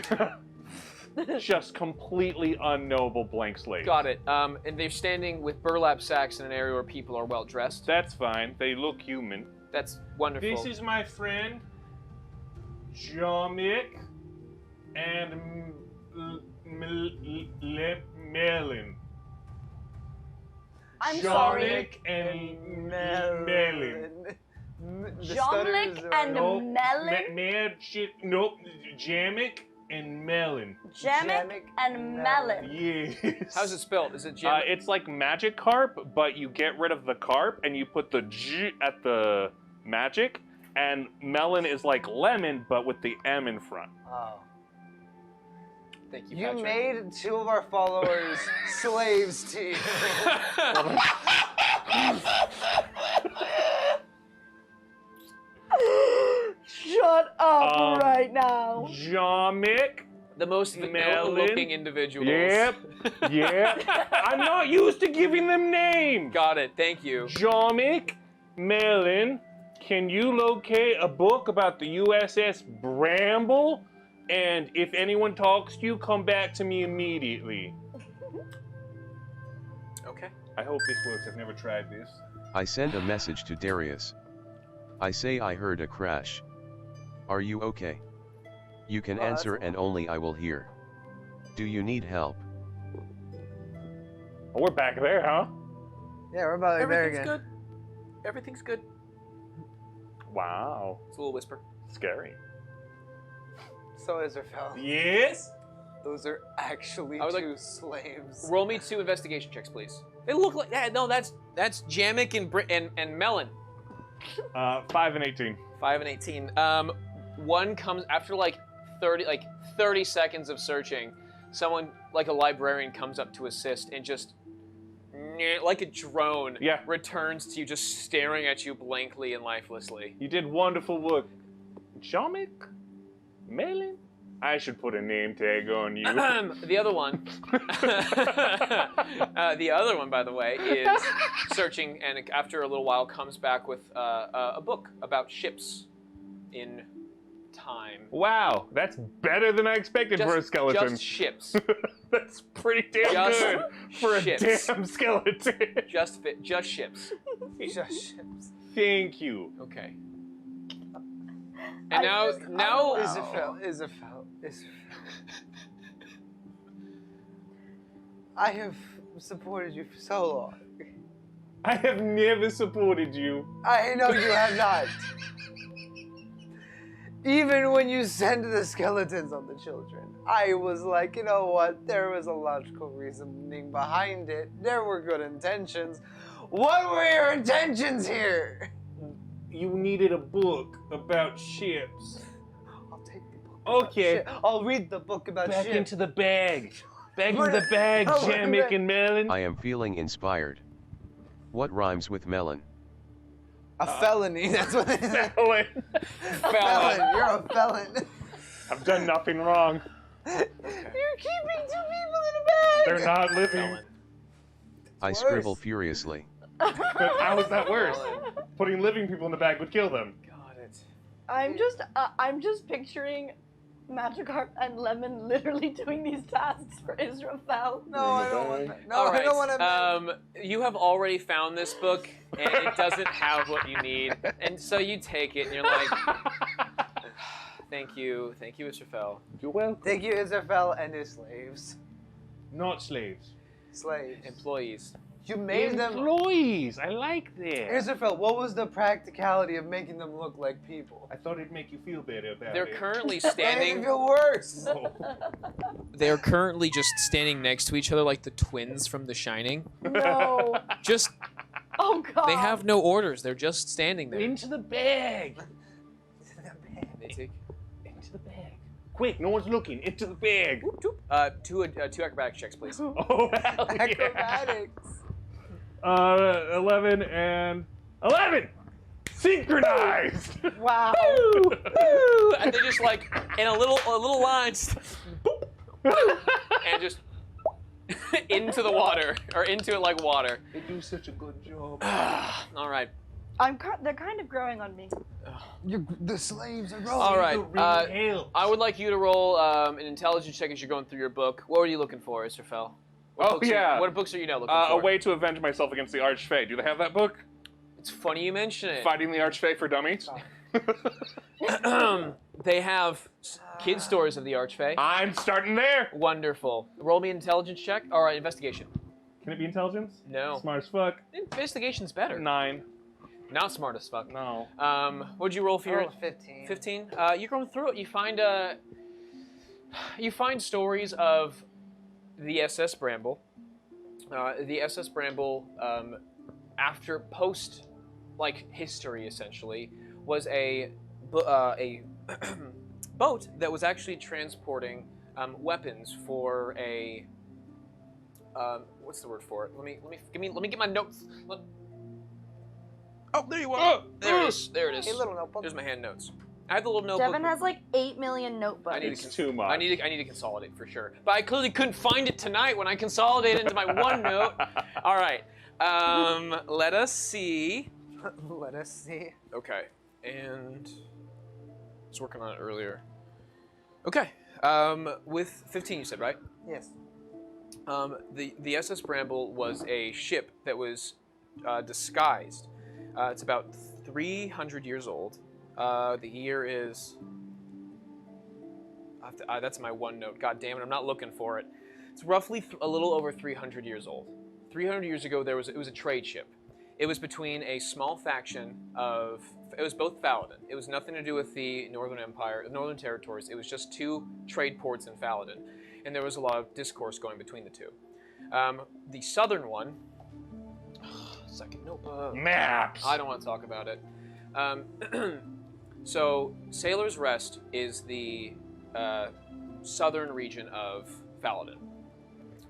Just completely unknowable blank slate. Got it. And they're standing with burlap sacks in an area where people are well dressed. That's fine. They look human. That's wonderful. This is my friend, Jomik and Melon. I'm sorry. Jomik and Melon. Jomlik and Melon. Nope, Jamek and Melon. Jamek and Melon. Yes. How's it spelled? Is it Jim? It's like magic carp, but you get rid of the carp and you put the G at the magic, and melon is like lemon, but with the M in front. Oh. Thank you, You Patrick. made 2 of our followers slaves to you. Shut up right now. Jomic. The most vanilla-looking individuals. Yep. I'm not used to giving them names. Got it. Thank you. Jomic, Melon, can you locate a book about the USS Bramble? And if anyone talks to you, come back to me immediately. Okay. I hope this works. I've never tried this. I send a message to Darius. I say I heard a crash. Are you okay? You can answer and only I will hear. Do you need help? Oh, we're back there, huh? Yeah, we're about there Everything's again. good. Everything's good. Wow. It's a little whisper. Scary. So Israfel, Yes? those are actually I would 2 slaves. Roll me 2 investigation checks, please. They look like no. That's Jamek and Melon. 5 and 18. 5 and 18. One comes after like 30 seconds of searching. Someone like a librarian comes up to assist and just like a drone returns to you, just staring at you blankly and lifelessly. You did wonderful work. Jomic? Melon? I should put a name tag on you. The other one, by the way, is searching, and after a little while comes back with a book about ships in time. Wow, that's better than I expected for a skeleton. Just ships. That's pretty damn good for ships. a damn skeleton. Just ships. Just ships. Thank you. Okay. And now Israfel. I have supported you for so long. I have never supported you. I know you have not. Even when you send the skeletons on the children, I was like, you know what? There was a logical reasoning behind it. There were good intentions. What were your intentions here? You needed a book about ships. I'll take the book. About ship. I'll read the book about Back ships. into the bag. Back into the bag, Jamek and Melon. I am feeling inspired. What rhymes with melon? A felony. That's what it is. Felon. Felon. You're a felon. I've done nothing wrong. You're keeping 2 people in a bag. They're not living. I scribble furiously. But how is that worse? Putting living people in the bag would kill them. Got it. I'm just picturing Magikarp and Lemon literally doing these tasks for Israfel. No, I don't want that. No, All right. I don't want to. You have already found this book, and it doesn't have what you need, and so you take it, and you're like, "Thank you, Israfel." You're welcome. Thank you, Israfel and his slaves. Not slaves. Slaves. Employees. You made them. Employees. I like that. Israfel, what was the practicality of making them look like people? I thought it'd make you feel better about They're it. currently That made standing. me feel worse. Oh. They're currently just standing next to each other like the twins from The Shining. No. Just Oh God. they have no orders. They're just standing there. Into the bag. They take Into the bag. Quick, no one's looking. Into the bag. two acrobatics checks, please. Oh, hell yeah. Acrobatics. 11 and 11. Synchronized. Wow. Woo! And they just like in a little line, just, boop, and just into the water or into it like water. They do such a good job. All right. They're kind of growing on me. The slaves are rolling. All right. Hail. I would like you to roll an intelligence check as you're going through your book. What were you looking for, Israfel? What books are you now looking for? A way to avenge myself against the Archfey. Do they have that book? It's funny you mention it. Fighting the Archfey for Dummies? They have kid stories of the Archfey. I'm starting there. Wonderful. Roll me an intelligence check. All right, investigation. Can it be intelligence? No. Smart as fuck. Investigation's better. 9. Not smart as fuck. No. What'd you roll for I your rolled 15. 15? You're going through it. You find stories of the SS Bramble. The SS Bramble, after post like history essentially, was a boat that was actually transporting weapons for a what's the word for it? Let me get my notes. Oh, there you are. There it is. There it is. A little notebook. There's my hand notes. I have the little notebook. Devin has like 8 million notebooks. It's too much. I need to consolidate for sure. But I clearly couldn't find it tonight when I consolidated into my OneNote. All right. Let us see. Let us see. Okay. And I was working on it earlier. Okay. With 15, you said, right? Yes. The SS Bramble was a ship that was disguised. It's about 300 years old. The year is... that's my OneNote. God damn it, I'm not looking for it. It's roughly a little over 300 years old. 300 years ago, it was a trade ship. It was between a small faction of... It was both Faladin. It was nothing to do with the Northern Empire, the Northern Territories. It was just 2 trade ports in Faladin. And there was a lot of discourse going between the 2. The southern one... Second notebook. Maps! I don't want to talk about it. So, Sailor's Rest is the southern region of Faladin.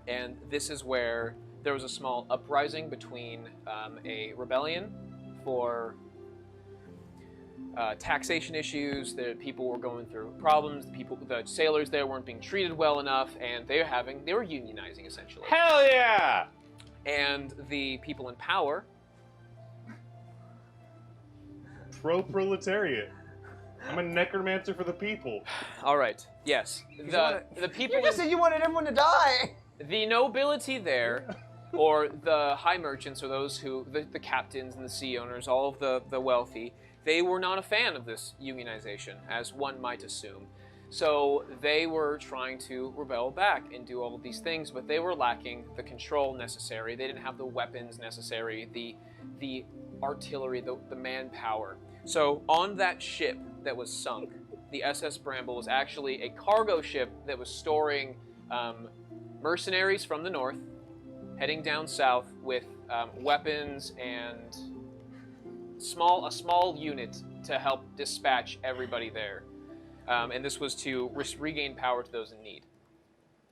And this is where there was a small uprising between a rebellion for taxation issues. The people were going through problems. The sailors there weren't being treated well enough, and they were unionizing essentially. Hell yeah! And the people in power. Pro-proletariat. I'm a necromancer for the people. All right. Yes. The people. You just said you wanted everyone to die. The nobility there, or the high merchants, or those who the captains and the sea owners, all of the wealthy, they were not a fan of this unionization, as one might assume. So they were trying to rebel back and do all of these things, but they were lacking the control necessary. They didn't have the weapons necessary, the artillery, the manpower. So on that ship that was sunk, the SS Bramble was actually a cargo ship that was storing mercenaries from the north, heading down south with weapons and a small unit to help dispatch everybody there. And this was to regain power to those in need.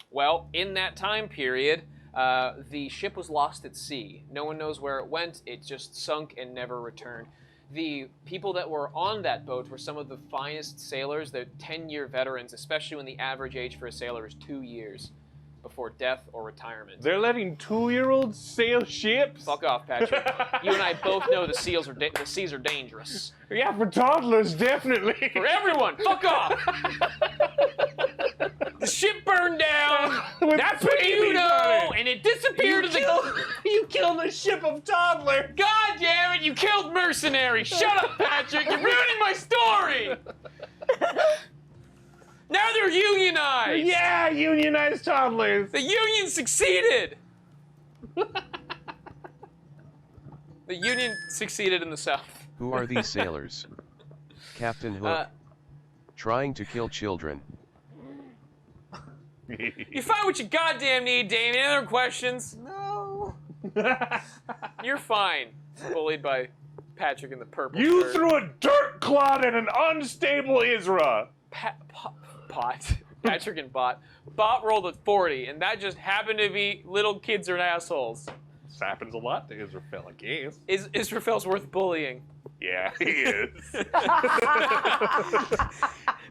Well, in that time period, the ship was lost at sea. No one knows where it went. It just sunk and never returned. The people that were on that boat were some of the finest sailors. They're 10-year veterans, especially when the average age for a sailor is 2 years before death or retirement. They're letting 2-year-olds sail ships? Fuck off, Patrick. You and I both know the seas are dangerous. Yeah, for toddlers, definitely. For everyone, fuck off! The ship burned down. That's what you know, and it disappeared. You killed a ship of toddlers. God damn it! You killed mercenaries. Shut up, Patrick. You're ruining my story. Now they're unionized. Yeah, unionized toddlers. The union succeeded. The union succeeded in the south. Who are these sailors? Captain Hook. Trying to kill children. You find what you goddamn need, Damien. Any other questions? No. You're fine. Bullied by Patrick in the purple You shirt. threw a dirt clod at an unstable Isra. Bott. Patrick and Bott. Bott rolled a 40, and that just happened to be little kids are assholes. This happens a lot to Israfel, I guess. Israfel's worth bullying. Yeah, he is.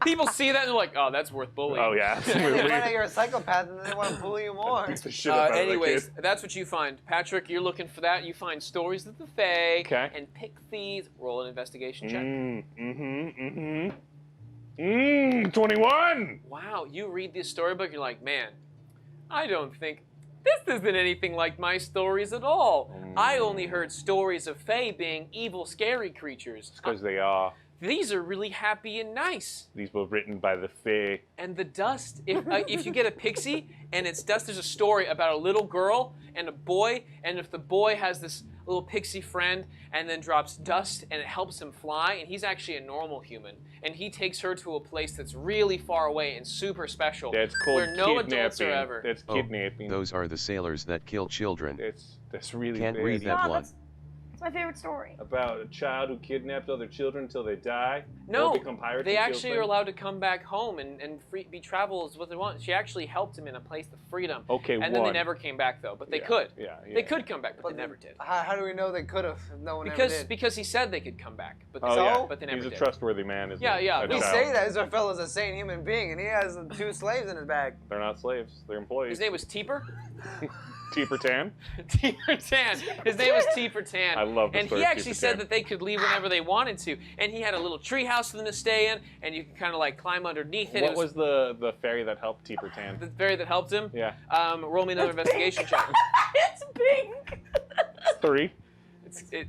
People see that and they're like, oh, that's worth bullying. Oh, yeah. They find out you're a psychopath and then they want to bully you more. Beats the shit out of Anyways, the kid. that's what you find. Patrick, you're looking for that. You find stories of the Fae Okay. and pixies. Roll an investigation check. 21! Wow, you read this storybook, you're like, man, I don't think this isn't anything like my stories at all. I only heard stories of Fae being evil, scary creatures. It's because they are. These are really happy and nice. These were written by the Fae. And the dust, if you get a pixie and it's dust, there's a story about a little girl and a boy, and if the boy has this little pixie friend and then drops dust and it helps him fly, and he's actually a normal human, and he takes her to a place that's really far away and super special, That's called where no kidnapping. adults are ever. That's Oh, kidnapping. those are the sailors that kill children. That's really Can't bad. read that No, one. It's my favorite story. About a child who kidnapped other children until they die? No, or become pirates they and kills actually them? are allowed to come back home and be travel is what they want. She actually helped him in a place of freedom. Okay, and then they never came back though, but they could. Yeah, They could come back, but they never did. How do we know they could have? No one ever did. Because he said they could come back, but they, Oh, yeah. but they never He's a did. trustworthy man, isn't Yeah, he? yeah. A We child. say that Israel is a sane human being, and he has 2 slaves in his bag. They're not slaves. They're employees. His name was Teeper. Teeper Tan? Teeper Tan. His name was Teeper Tan. I love the And story he of actually Teeper said Tan. that they could leave whenever they wanted to. And he had a little tree house for them to stay in, and you could kind of like climb underneath it. What It was the fairy that helped Teeper Tan? the fairy that helped him? Yeah. Roll me another investigation check. It's pink. 3.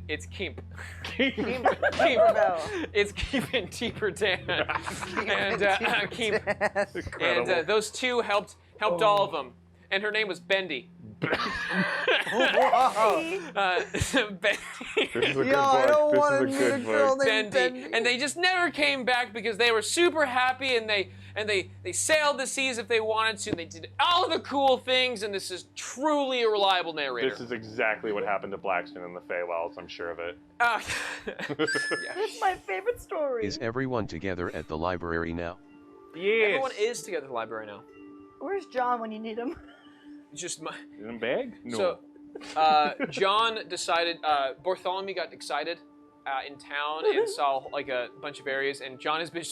It's Keep. Tinkerbell. It's keeping Teeper Tan. And Keep. Incredible. And those two helped all of them. And her name was Bendy. Whoa. Bendy. This is a good Yo, I don't book. want to This meet is a a good girl book. named Bendy. Bendy. And they just never came back because they were super happy and they sailed the seas if they wanted to. And they did all of the cool things, and this is truly a reliable narrator. This is exactly what happened to Blaxton in the Feywilds, I'm sure of it. It's my favorite story. Is everyone together at the library now? Yes. Everyone is together at the library now. Where's John when you need him? It's just my. In a bag? No. So, John decided. Bartholomew got excited in town and saw like a bunch of areas, and John has been.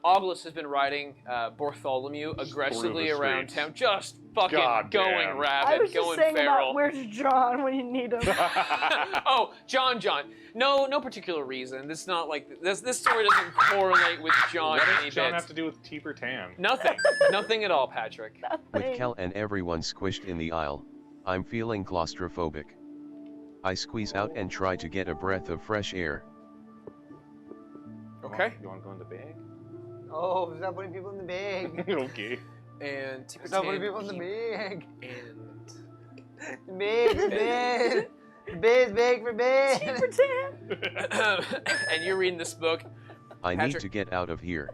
August has been riding Bartholomew aggressively Through the around streets. town, just fucking God going damn. I rabid, was just going saying feral. about where's John when you need him. Oh, John. No particular reason. This not like this story doesn't correlate with John What any does John bit. have to do with Teeper Tan? Nothing at all, Patrick. With Kel and everyone squished in the aisle, I'm feeling claustrophobic. I squeeze out and try to get a breath of fresh air. Okay. You want to go in the bag? Oh, stop putting people in the bag. Okay. And Teeper Stop putting Tan, people in the bag. and The bag, the bag. The bag's bag for bag. and you're reading this book. I need Patrick. to get out of here.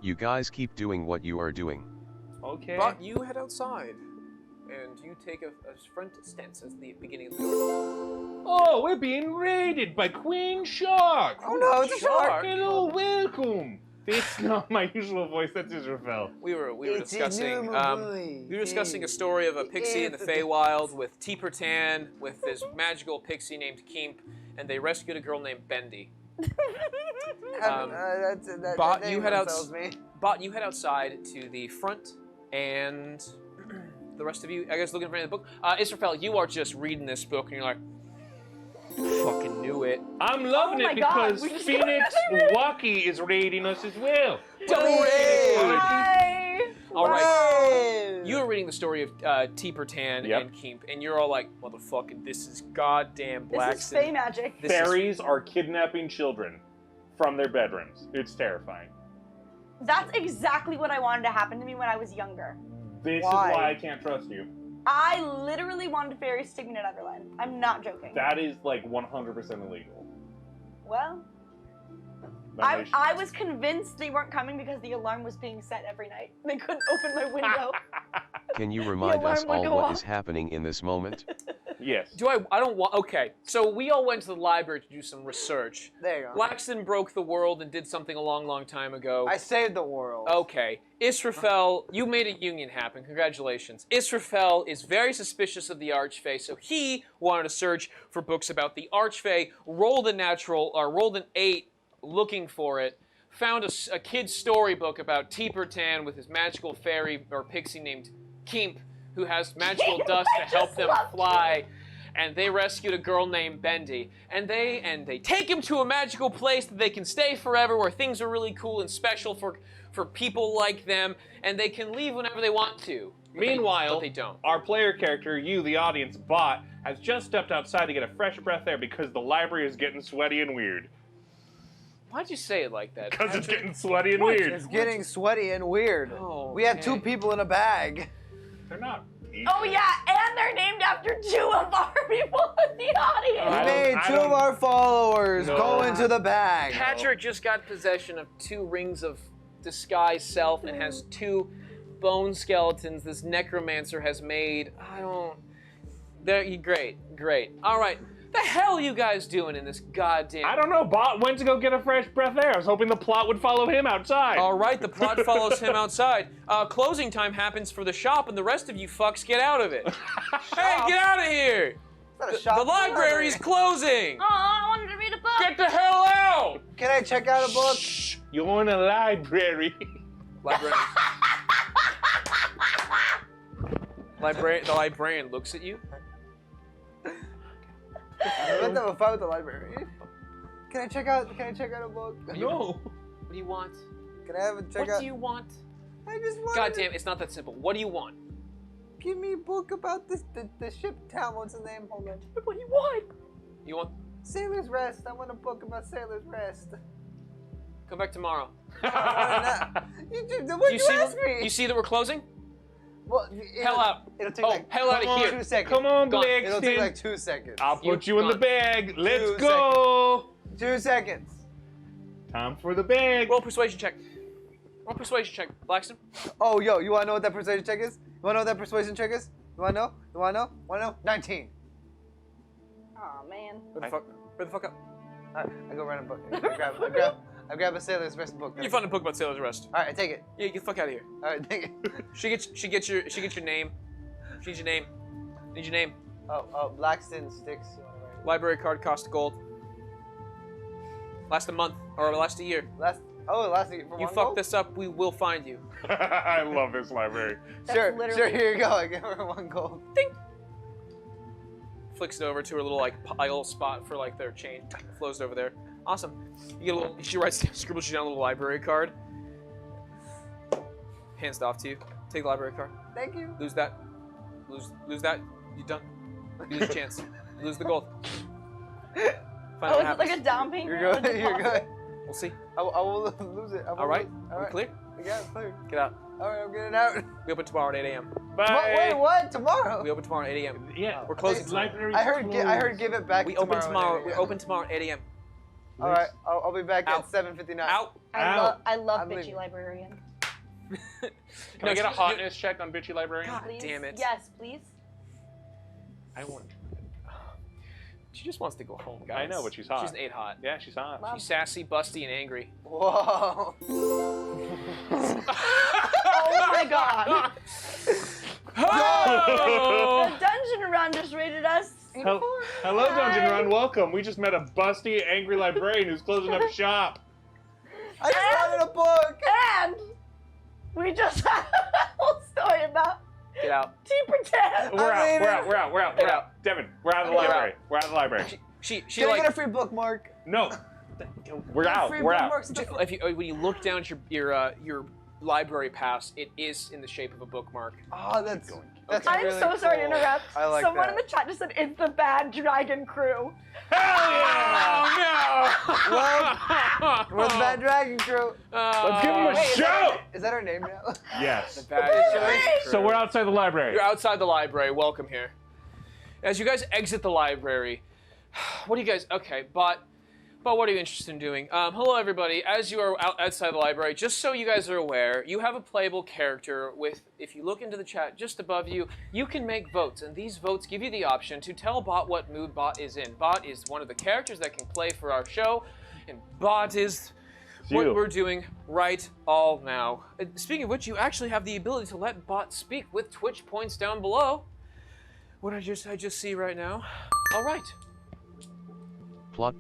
You guys keep doing what you are doing. Okay. But you head outside, and you take a front stance as the beginning of the door. Oh, we're being raided by Queen Shark. Oh no, it's a shark. Hello, welcome. That's not my usual voice. That's Israel. We were It's a discussing new movie. we were discussing a story of a pixie in the Feywild with Teeper Tan with this magical pixie named Keemp, and they rescued a girl named Bendy. Bott, that you name head out. tells me. Bott, you head outside to the front, and the rest of you, I guess, looking for the book. Israfel, you are just reading this book, and you're like, fucking knew it. I'm loving Oh my it God, because we just Phoenix got Waki is raiding us as well. Don't Hey! read it. Hi. All right. Hey! You are reading the story of Teeper Tan Yep. and Keemp, and you're all like, motherfucking, this is goddamn This is Blaxton. Fey magic. This is- Fairies are kidnapping children from their bedrooms. It's terrifying. That's exactly what I wanted to happen to me when I was younger. This Why? is why I can't trust you. I literally wanted fairies to take me to Neverland. I'm not joking. That is like 100% illegal. Well, That is- I was convinced they weren't coming because the alarm was being set every night. They couldn't open my window. Can you remind alarm us would all go what off. is happening in this moment? Yes. I don't want. Okay, so we all went to the library to do some research. There you go. Blaxton broke the world and did something a long time ago. I saved the world. Okay, Israfel, you made a union happen. Congratulations. Israfel is very suspicious of the Archfey, so he wanted to search for books about the Archfey. Rolled an 8, looking for it. Found a kid's storybook about Teeper Tan with his magical fairy or pixie named Keemp, who has magical Keemp, dust I to help just them love fly. And they rescued a girl named Bendy, and they take him to a magical place that they can stay forever, where things are really cool and special for people like them, and they can leave whenever they want to. But Meanwhile, they don't. our player character, you, the audience, Bott, has just stepped outside to get a fresh breath air because the library is getting sweaty and weird. Why'd you say it like that? Because it's Patrick? getting sweaty and It's weird. getting sweaty and weird. Oh, We had okay. 2 people in a bag. They're not. Oh yeah, and they're named after 2 of our people in the We audience. made 2 of our followers No. go into the bag. Patrick just got possession of 2 rings of disguise self and has 2 bone skeletons this necromancer has made. Great. All right. The hell are you guys doing in this goddamn... I don't know. Bott went to go get a fresh breath air. I was hoping the plot would follow him outside. All right, the plot follows him outside. Closing time happens for the shop, and the rest of you fucks get out of it. Hey, get out of here! Not a shop, The library's closing! Oh, I wanted to read a book. Get the hell out! Can I check out a book? You're in a library. The librarian looks at you. I went to have a fight with the library. Can I check out a book? No. What do you want? Can I have a check out? What do you want? I just want. God damn, it's not that simple. What do you want? Give me a book about the ship town. What's the name? Hold on. What do you want? You want... Sailor's Rest. I want a book about Sailor's Rest. Come back tomorrow. What you ask me? You see that we're closing? Well, Hell out. It'll take hell out of here. 2 seconds. Come on, Gone. Blaxton. It'll take like 2 seconds. I'll put you in the gone. bag. Let's 2 go. 2 seconds. Time for the bag. Roll persuasion check. Roll persuasion check. Blaxton. Oh, yo, you wanna know what that persuasion check is? You wanna know what that persuasion check is? You wanna know? You wanna know? Wanna know? 19. Oh man. Where the fuck up? Alright, I go run a book. I grab a Sailor's Rest book. You found a book about Sailor's Rest. Alright, I take it. Yeah, get the fuck out of here. Alright, take it. She gets your name. She needs your name. Need your name. Oh, Blaxton sticks. You wanna write it? Library card costs gold. Last a month or last a year. Last year for You one fuck gold? this up, we will find you. I love this library. Sure, literally- here you go. I give her 1 gold. Ding. Flicks it over to her little like little spot for like their chain. Flows over there. Awesome. You get a little. She scribbles you down a little library card. Hands it off to you. Take the library card. Thank you. Lose that. Lose that. You done. You lose a chance. You lose the gold. Find out Oh, what is it happens. like a down payment? You're or a good. You're deposit? good. We'll see. I will lose it. All right. All We right. clear? Yeah, clear. Get out. All right, I'm getting out. We open tomorrow at 8 a.m. Bye. Wait, what? Tomorrow? We open tomorrow at 8 a.m. Yeah, We're closing the tomorrow. library's I heard closed. give it back. We open tomorrow. Yeah. We're open tomorrow at 8 a.m. All right, I'll be back Out. at 7:59. Out. I love I'm bitchy leaving. librarian. Can I get a excuse- hotness check on Bitchy Librarian? God Please? damn it. Yes, please. I don't want. She just wants to go home, guys. I know, but she's hot. She's an 8 hot. Yeah, she's hot. Love. She's sassy, busty, and angry. Whoa. Oh my god. Oh! The dungeon run just rated us. Hello, Dungeon Run. Welcome. We just met a busty, angry librarian who's closing up shop. I just wanted a book. And we just had a whole story about Get out. Tea Pretend. We're out. leaving. We're out. Devin, we're out of the You're library. out. We're out of the library. She Can I like get a free bookmark? No. We're out. Free We're out. bookmarks. if you when you look down at your library pass, it is in the shape of a bookmark. Oh, that's I'm really so sorry to cool. interrupt. I like Someone that. in the chat just said it's the bad dragon crew. Hell yeah! Oh, We're the Bad Dragon Crew. Let's give him a Wait, shout! Is that our name now? Yes. Bad So we're outside the library. You're outside the library. Welcome here. As you guys exit the library, what do you guys? Okay, Bott, what are you interested in doing? Hello, everybody. As you are outside the library, just so you guys are aware, you have a playable character with. If you look into the chat just above you, you can make votes, and these votes give you the option to tell Bott what mood Bott is in. Bott is one of the characters that can play for our show, and Bott is. What you. we're doing right all now. Speaking of which, you actually have the ability to let Bott speak with Twitch points down below. What I just see right now. All right. Plot.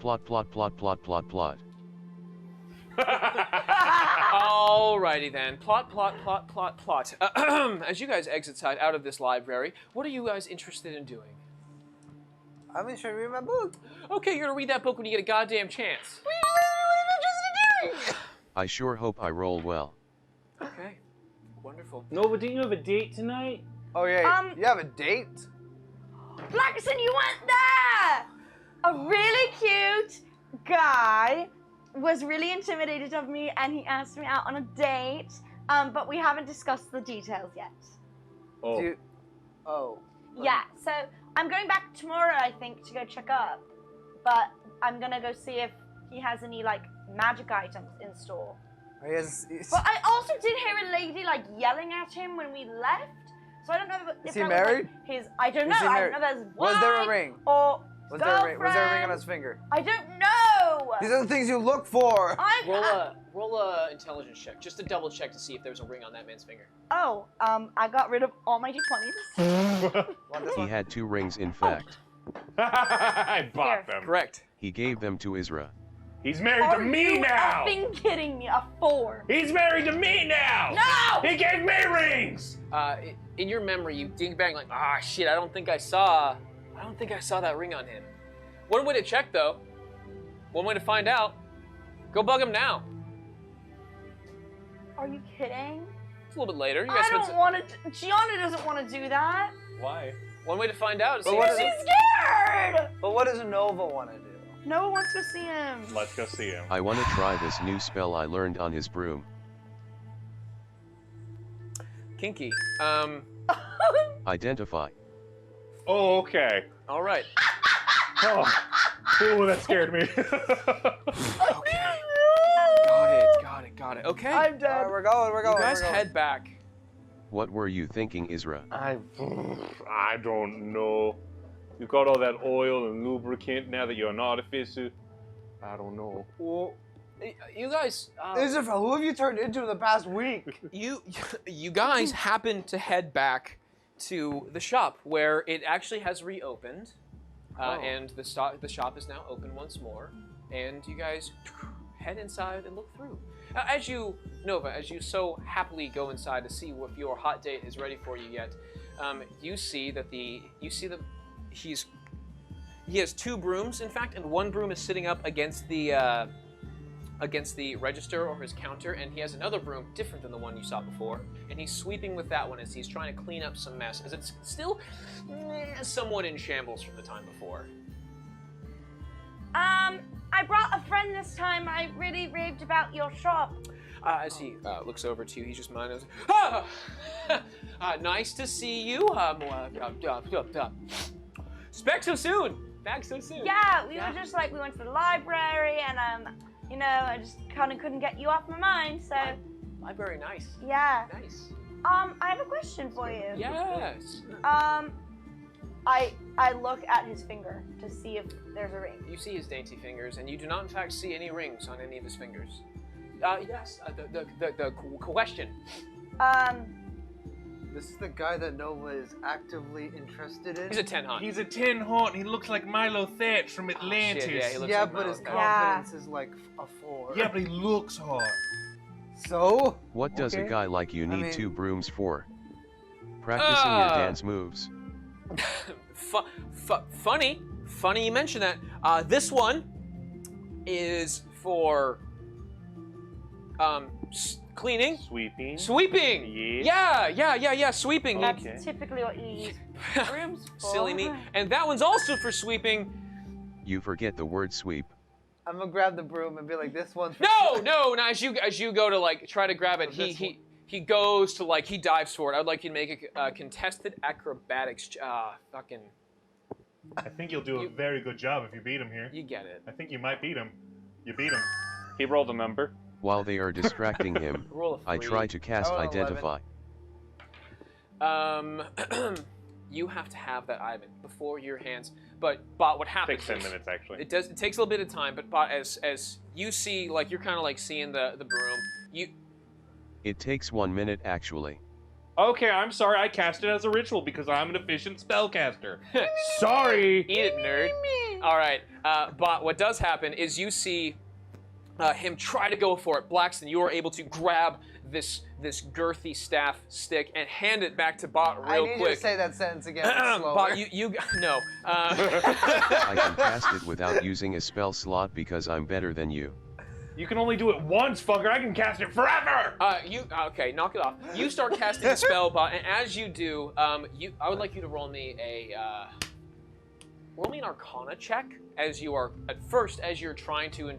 Alrighty then. Plot. As you guys exit side out of this library, what are you guys interested in doing? I'm going to read my book. Okay, you're gonna read that book when you get a goddamn chance. I sure hope I roll well. Okay. Wonderful. Nova, didn't you have a date tonight? Oh, yeah. You have a date? Blaxton, you went there! A really cute guy was really intimidated of me and he asked me out on a date, but we haven't discussed the details yet. Oh. Yeah, so I'm going back tomorrow, I think, to go check up, but I'm gonna go see if he has any, like, magic items in store. Yes. But I also did hear a lady, like, yelling at him when we left, so I don't know if Is he that married? was, like, his, I don't know, Is he I married? don't know if that's Was there a why, ring? Or Was there a ring on his finger? I don't know. These are the things you look for. Roll a intelligence check, just to double check to see if there's a ring on that man's finger. Oh, I got rid of all my d20s. He had 2 rings in fact. I bought them. Correct. He gave them to Isra. He's married Are to me you now. effing kidding me? A 4. He's married to me now. No! He gave me rings. In your memory, you ding bang like, shit, I don't think I saw that ring on him. One way to check though, one way to find out, go bug him now. Are you kidding? It's a little bit later. You guys I don't want to. Gianna doesn't want to do that. Why? One way to find out is But see what if is he- She's scared. But what does Nova want to do? No one wants to see him. Let's go see him. I want to try this new spell I learned on his broom. Kinky. Identify. Oh, okay. All right. Oh, ooh, that scared me. Got it. Okay. I'm dead. We're going. You guys head back. What were you thinking, Isra? I don't know. You got all that oil and lubricant now that you're an artificer. I don't know. Well, you guys. Israfel, who have you turned into in the past week? You guys happen to head back to the shop where it actually has reopened, and the shop is now open once more. And you guys head inside and look through. As you so happily go inside to see if your hot date is ready for you yet, you see that he has 2 brooms, in fact, and one broom is sitting up against the register or his counter, and he has another broom different than the one you saw before, and he's sweeping with that one as he's trying to clean up some mess, as it's still somewhat in shambles from the time before. I brought a friend this time. I really raved about your shop. As he looks over to you, he's just smiling. Nice to see you. Back so soon. Yeah, we were just we went to the library, and I just kind of couldn't get you off my mind. So. Library, nice. Yeah. Nice. I have a question for you. Yes. I look at his finger to see if there's a ring. You see his dainty fingers, and you do not, in fact, see any rings on any of his fingers. Yes. The question. This is the guy that Nova is actively interested in. He's a 10 hunt. He's a tin haunt. He looks like Milo Thatch from Atlantis. Shit, yeah, he looks Yeah, like but his Milo. confidence is like a 4. Yeah, but he looks hot. So? What does a Okay. guy like you need mean- 2 brooms for? Practicing your dance moves. Funny you mention that. This one is for cleaning. Sweeping. Yeah, sweeping. That's typically what you use brooms for. Silly me. And that one's also for sweeping. You forget the word sweep. I'm gonna grab the broom and be like, this one's for No. As you go to try to grab it, he goes to he dives for it. I'd like you to make a contested acrobatics. Fucking. I think you'll do a very good job if you beat him here. You get it. I think you might beat him. You beat him. He rolled a number. While they are distracting him, Roll a I 3. try to cast Oh, 11. Identify. You have to have that item before your hands. But Bott, what happens? Takes 10 is- minutes actually. It does. It takes a little bit of time, but Bott, as you see, you're kind of seeing the broom. It takes 1 minute actually. Okay, I'm sorry. I cast it as a ritual because I'm an efficient spellcaster. Sorry. Eat it, nerd. All right, Bott. What does happen is you see him try to go for it. Blaxton, you are able to grab this girthy staff stick and hand it back to Bott real I need quick. you to say that sentence again slower. Bott, you no. I can cast it without using a spell slot because I'm better than you. You can only do it once, fucker. I can cast it forever. Okay, knock it off. You start casting the spell, Bott, and as you do, I would like you to roll me an Arcana check as you are as you're trying to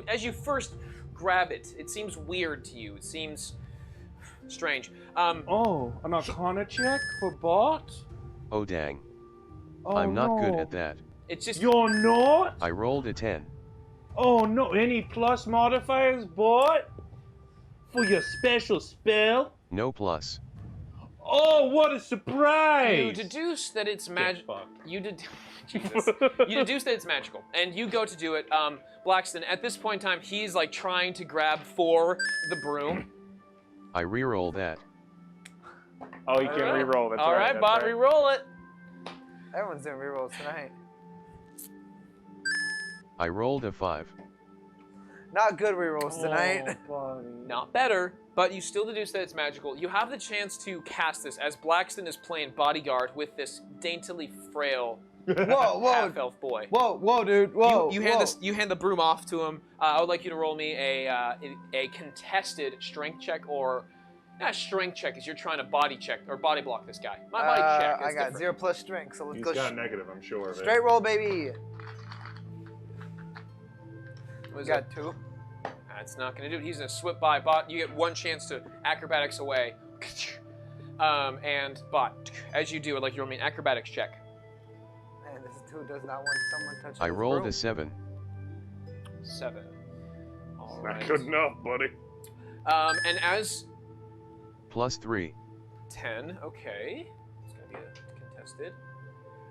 as you first grab it. It seems weird to you. It seems strange. Oh, an Arcana check for Bott? Oh dang. Oh, I'm not good no. at that. It's just You're not? I rolled a 10. Oh no, any plus modifiers, Bott? For your special spell? No plus. Oh, what a surprise! You deduce that it's Get magical. fucked. Jesus. You deduce that it's magical, and you go to do it. Blaxton, at this point in time, he's like trying to grab for the broom. I reroll that. Oh, you can reroll. That's All right, that's Bott, reroll it. Everyone's doing rerolls tonight. I rolled a 5. Not good rerolls tonight. Not better, but you still deduce that it's magical. You have the chance to cast this as Blaxton is playing bodyguard with this daintily frail Whoa, half-elf boy. whoa, dude, whoa. You hand the broom off to him. I would like you to roll me a contested strength check, or not strength check, as you're trying to body check or body block this guy. Not body check. I got 0 plus strength, so let's He's go. got negative, I'm sure of it. Straight roll, baby. What is Got it? 2. That's not gonna do it. He's gonna swip by Bott. You get one chance to acrobatics away. And Bott, as you do, I'd like you to roll me an acrobatics check. Man, this dude does not want someone touching I his rolled broom. a 7. 7. All Not right. good enough, buddy. And as Plus 3. 10, okay. It's gonna be a contested.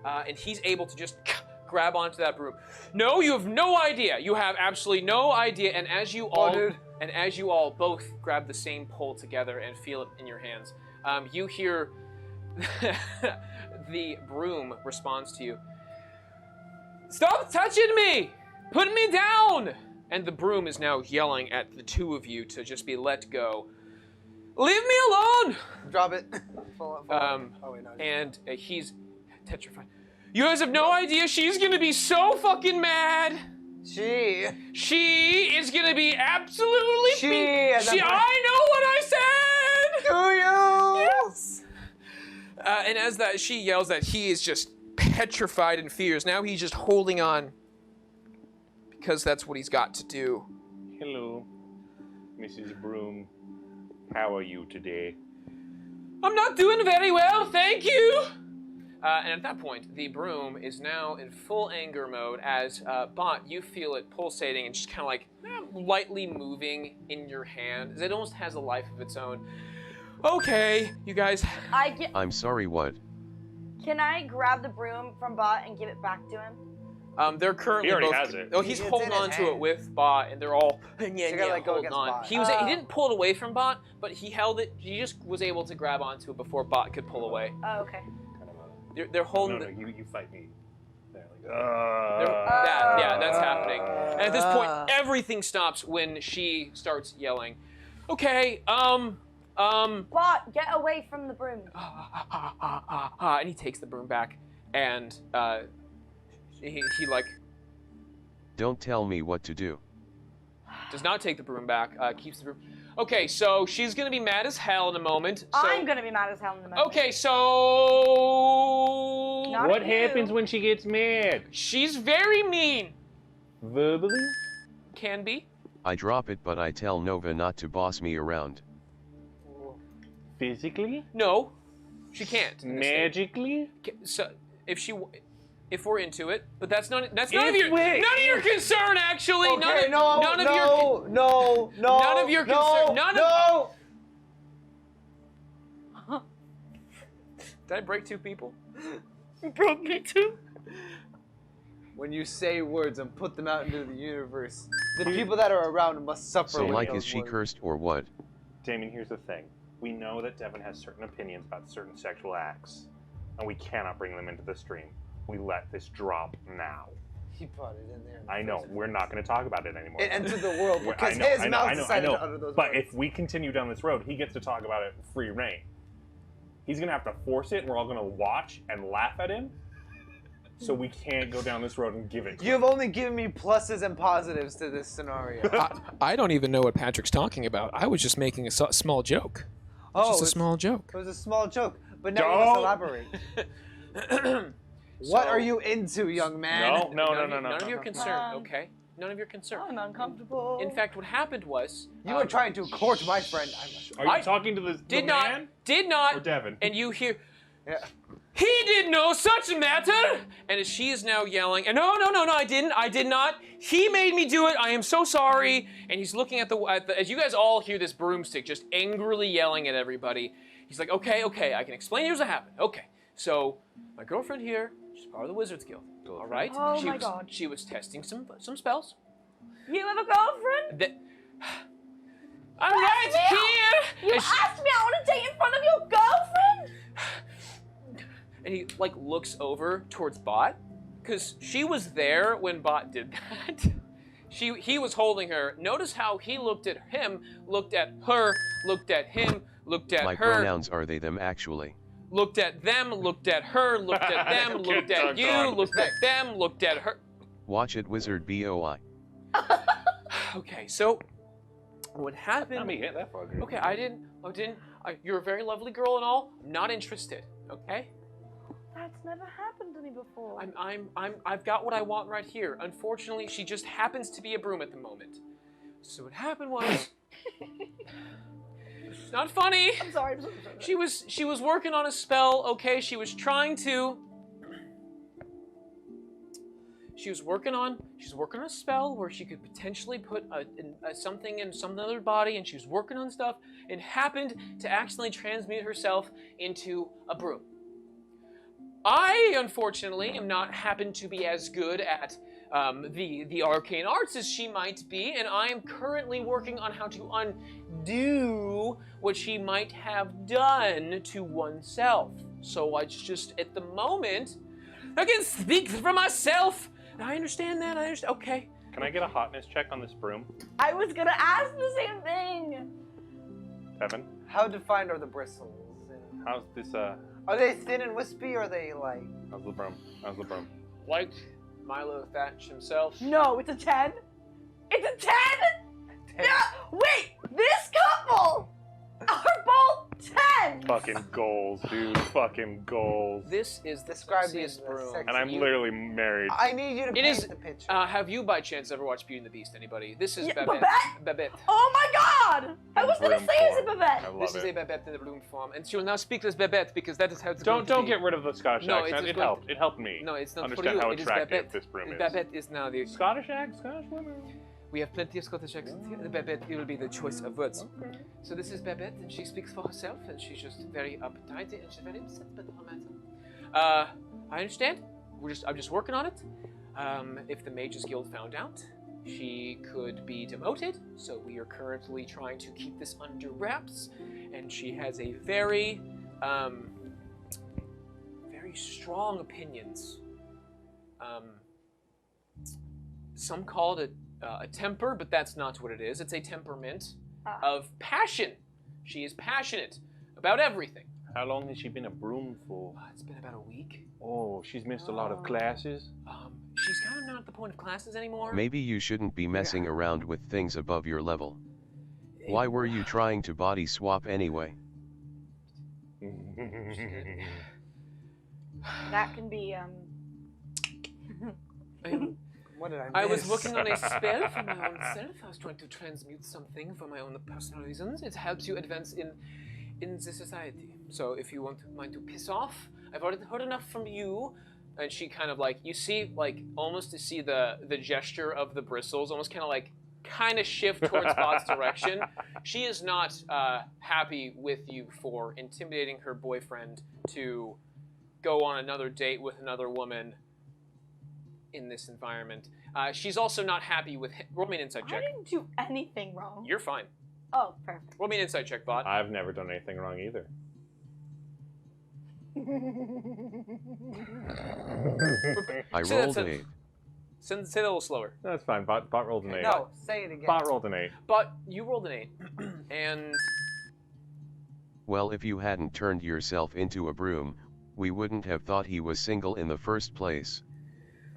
And he's able to just grab onto that broom. No, you have no idea. You have absolutely no idea. And as you all both grab the same pole together and feel it in your hands, you hear the broom responds to you. Stop touching me! Put me down! And the broom is now yelling at the two of you to just be let go. Leave me alone! Drop it. Fall off. Oh, wait, no. And he's tetrified. You guys have no idea. She's gonna be so fucking mad. She is gonna be absolutely. I know what I said. Do you? Yes. And as that she yells that, he is just petrified in fears. Now he's just holding on because that's what he's got to do. Hello, Mrs. Broom. How are you today? I'm not doing very well, thank you. And at that point, the broom is now in full anger mode as, Bott, you feel it pulsating and just kind of like lightly moving in your hand. It almost has a life of its own. Okay, you guys. I'm sorry, what? Can I grab the broom from Bott and give it back to him? They're currently He already both. has it. Oh, he's It's holding in his on to it hand. with Bott, and they're all gotta, like, go holding against on. Bott. He didn't pull it away from Bott, but he held it. He just was able to grab onto it before Bott could pull away. Oh, okay. Kind of a, They're holding. no, you fight me. There, like, That's happening. And at this point, everything stops when she starts yelling. Okay, Bott, get away from the broom. and he takes the broom back, and he like Don't tell me what to do. does not take the broom back. Keeps the broom. Okay, so she's gonna be mad as hell in a moment. So, I'm gonna be mad as hell in the moment. Okay, so Not What at you. happens when she gets mad? she's very mean. Verbally? Can be. I drop it, but I tell Nova not to boss me around. Physically? No, she can't. in this state. Magically? So if we're into it, but that's none of If your we- none of your concern actually. Okay, none of your no. none of your concern. None of. Did I break two people? You broke me too. When you say words and put them out into the universe, the people that are around must suffer. So, with like, those is she words. cursed or what? Damien, here's the thing. We know that Devin has certain opinions about certain sexual acts, and we cannot bring them into the stream. We let this drop now. He brought it in there. I know, we're not going to talk about it anymore. It entered the world We're- because his mouth decided to utter those But words. if we continue down this road, he gets to talk about it free reign. He's going to have to force it, and we're all going to watch and laugh at him. So we can't go down this road and give it to You've him. only given me pluses and positives to this scenario. I don't even know what Patrick's talking about. I was just making a small joke. Oh, Just a it's- small joke. It was a small joke, but now you must Don't. elaborate. So- What are you into, young man? No. None of your concern, okay? None of your concern. I'm uncomfortable. In fact, what happened was You were trying to court my friend. I must. Are you I talking to the did man not, or Devin? and you hear. Yeah. He did no such matter! And as she is now yelling, and no, I did not. He made me do it, I am so sorry. And he's looking at the as you guys all hear this broomstick just angrily yelling at everybody, He's like, okay, I can explain here's what happened. Okay, so my girlfriend here, she's part of the Wizards Guild. All right. Oh my God. She was testing some spells. You have a girlfriend? I'm right here. You asked me out on a date in front of your girlfriend? And he like looks over towards Bott, because she was there when Bott did that. He was holding her. Notice how he looked at him, looked at her, looked at him, looked at My her. pronouns are they them actually. Looked at them, looked at her, looked at them, looked at you, looked at them, looked at her. Watch it, Wizard Boy. Okay, so what happened? Let me hit that fucker. Okay, you're a very lovely girl and all. I'm not interested. Okay. That's never happened to me before. I've got what I want right here. Unfortunately, she just happens to be a broom at the moment. So what happened was, it's not funny. I'm sorry. She was working on a spell. Okay, she's working on a spell where she could potentially put something in some other body, and she was working on stuff and happened to accidentally transmute herself into a broom. I, unfortunately, am not happen to be as good at the arcane arts as she might be, and I am currently working on how to undo what she might have done to oneself. So I just, at the moment, I can speak for myself. I understand that. Okay. Can I get a hotness check on this broom? I was gonna ask the same thing. Evan? How defined are the bristles? How's this, Are they thin and wispy, or are they like... how's the broom? How's the broom? Like Milo Thatch himself. No, it's a 10. It's a 10? Yeah, wait, this couple are both 10. Fucking goals, dude. Fucking goals. This is the Describe me sexiest as the broom. sex- And I'm literally married. I need you to It paint is. the picture. Have you by chance ever watched Beauty and the Beast? Anybody? This is Yeah, Babette. Babette? Oh my God! I was gonna Broom say it's a form. Babette. I love This is a it. Babette in the broom form, and she will now speak as Babette because that is how it's going Don't to be. get rid of the Scottish No, accent. it's It going helped. It helped me. No, it's not understand for you. how It is attractive Babette. this broom is. Babette is now the. Scottish women. We have plenty of Scottish accents here. The Babette, it will be the choice of words. Okay. So this is Babette, and she speaks for herself, and she's just very uptight, and she's very upset about the whole matter. I understand. I'm just working on it. If the Mages Guild found out, she could be demoted. So we are currently trying to keep this under wraps, and she has a very, very strong opinions. Some call it a temper, but that's not what it is. It's a temperament of passion. She is passionate about everything. How long has she been a broom for? It's been about a week. Oh, she's missed a lot of classes. She's kind of not at the point of classes anymore. Maybe you shouldn't be messing around with things above your level. Why were you trying to body swap anyway? That can be, What did I miss? I was working on a spell for my own self. I was trying to transmute something for my own personal reasons. It helps you advance in the society. So if you want mine to piss off, I've already heard enough from you. And she kind of like, you see, like, almost to see the gesture of the bristles, almost kind of shift towards Bott's direction. She is not happy with you for intimidating her boyfriend to go on another date with another woman in this environment. She's also not happy with him. Roll me an insight I check. didn't do anything wrong. You're fine. Oh, perfect. Roll me an insight check, Bott. I've never done anything wrong either. I Say that rolled an sentence. 8. Say that a little slower. That's fine. Bot rolled an 8. No, say it again. Bot rolled an 8. But you rolled an 8. And Well, if you hadn't turned yourself into a broom, we wouldn't have thought he was single in the first place.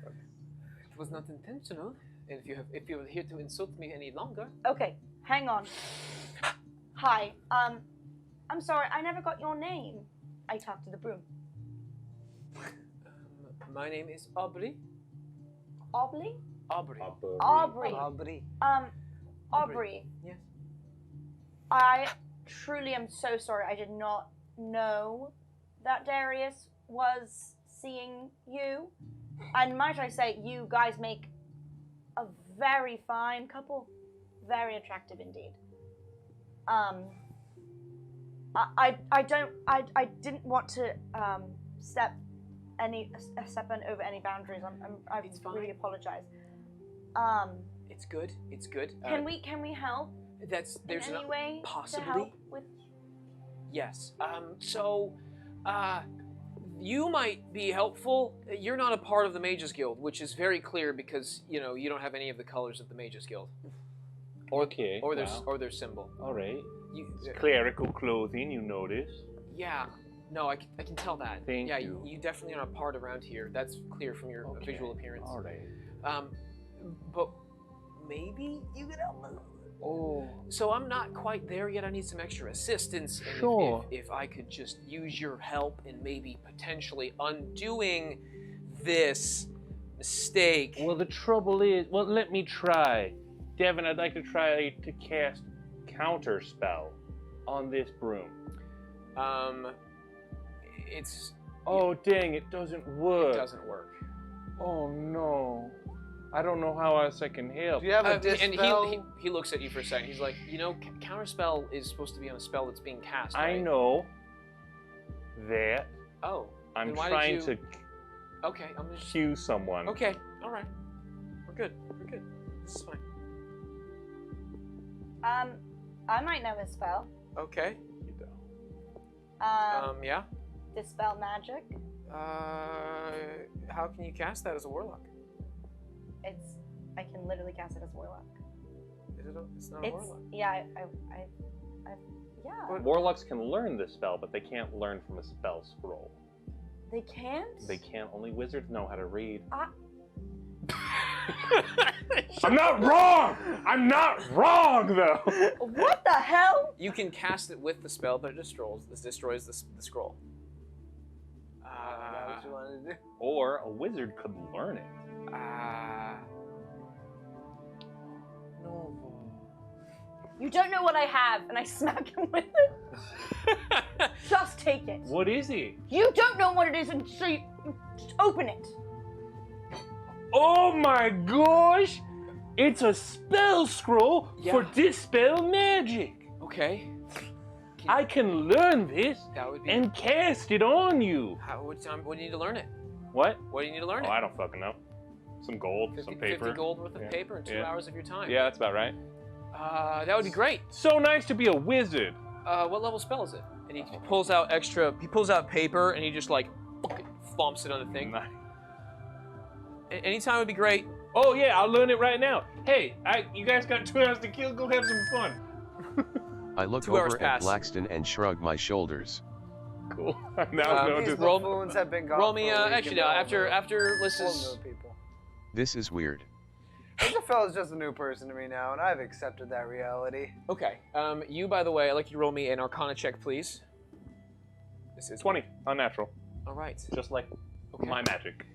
it was not intentional. And if you're here to insult me any longer, Okay, hang on. Hi, I'm sorry, I never got your name. I talked to the broom. my name is Aubrey. Aubrey? Aubrey. Aubrey. Aubrey. Aubrey. Yes. I truly am so sorry. I did not know that Darius was seeing you. And might I say, you guys make a very fine couple. Very attractive indeed. I didn't want to step over any boundaries. I It's fine. really apologize. It's good. It's good. Can we help There's in an any way to possibly. help with? Yes. You might be helpful. You're not a part of the Mages Guild, which is very clear because you don't have any of the colors of the Mages Guild. Or their symbol. All right. You, Clerical clothing, you notice. yeah. No, I can tell that. Thank yeah, you. You definitely are a part around here. That's clear from your visual appearance. All right. But maybe you could help us. Oh. So I'm not quite there yet. I need some extra assistance. And Sure. if I could just use your help in maybe potentially undoing this mistake. Well, the trouble is, let me try. Devin, I'd like to try to cast counter spell on this broom. It's. Oh, dang, it doesn't work. It doesn't work. Oh, no. I don't know how else I can help. Do you have a And dispel? he looks at you for a second. He's like, counterspell is supposed to be on a spell that's being cast. I right? know that. Oh. I'm then why trying did you... to Okay, I'm just. cue someone. Okay, all right. We're good. We're good. This is fine. I might know his spell. Okay. You don't. Yeah. Dispel magic. How can you cast that as a warlock? I can literally cast it as warlock. It's not a warlock. Yeah, yeah. What? Warlocks can learn this spell, but they can't learn from a spell scroll. They can't. They can't. Only wizards know how to read. Ah. I'm not wrong! I'm not wrong, though! What the hell? You can cast it with the spell, but it destroys the scroll. That's what you wanted to do. Or a wizard could learn it. No. You don't know what I have, and I smack him with it. Just take it. What is it? You don't know what it is, and so you just open it. Oh my gosh! It's a spell scroll Yeah. for dispel magic. Okay. I can learn this That would be. and cast it on you. What do you need to learn it? What? What do you need to learn Oh, it? I don't fucking know. Some gold, 50, some paper. 50 gold worth of Yeah. paper and 2 Yeah. hours of your time. Yeah, that's about right. That would be great. So nice to be a wizard. What level spell is it? And he pulls out paper and he just like fucking thumps it on the thing. Nice. Anytime would be great. Oh yeah, I'll learn it right now. Hey, you guys got 2 hours to kill. Go have some fun. I look 2 hours over at pass. Blaxton and shrug my shoulders. Cool. Now no, These just roll- buffoons have been gone. Roll me. for a week Actually, and no. they're all After full Lissa's. new people. This is weird. Winterfell is just a new person to me now, and I've accepted that reality. Okay. You, by the way, I'd like you to roll me an Arcana check, please. This is 20, unnatural, All right. just like Okay. my magic.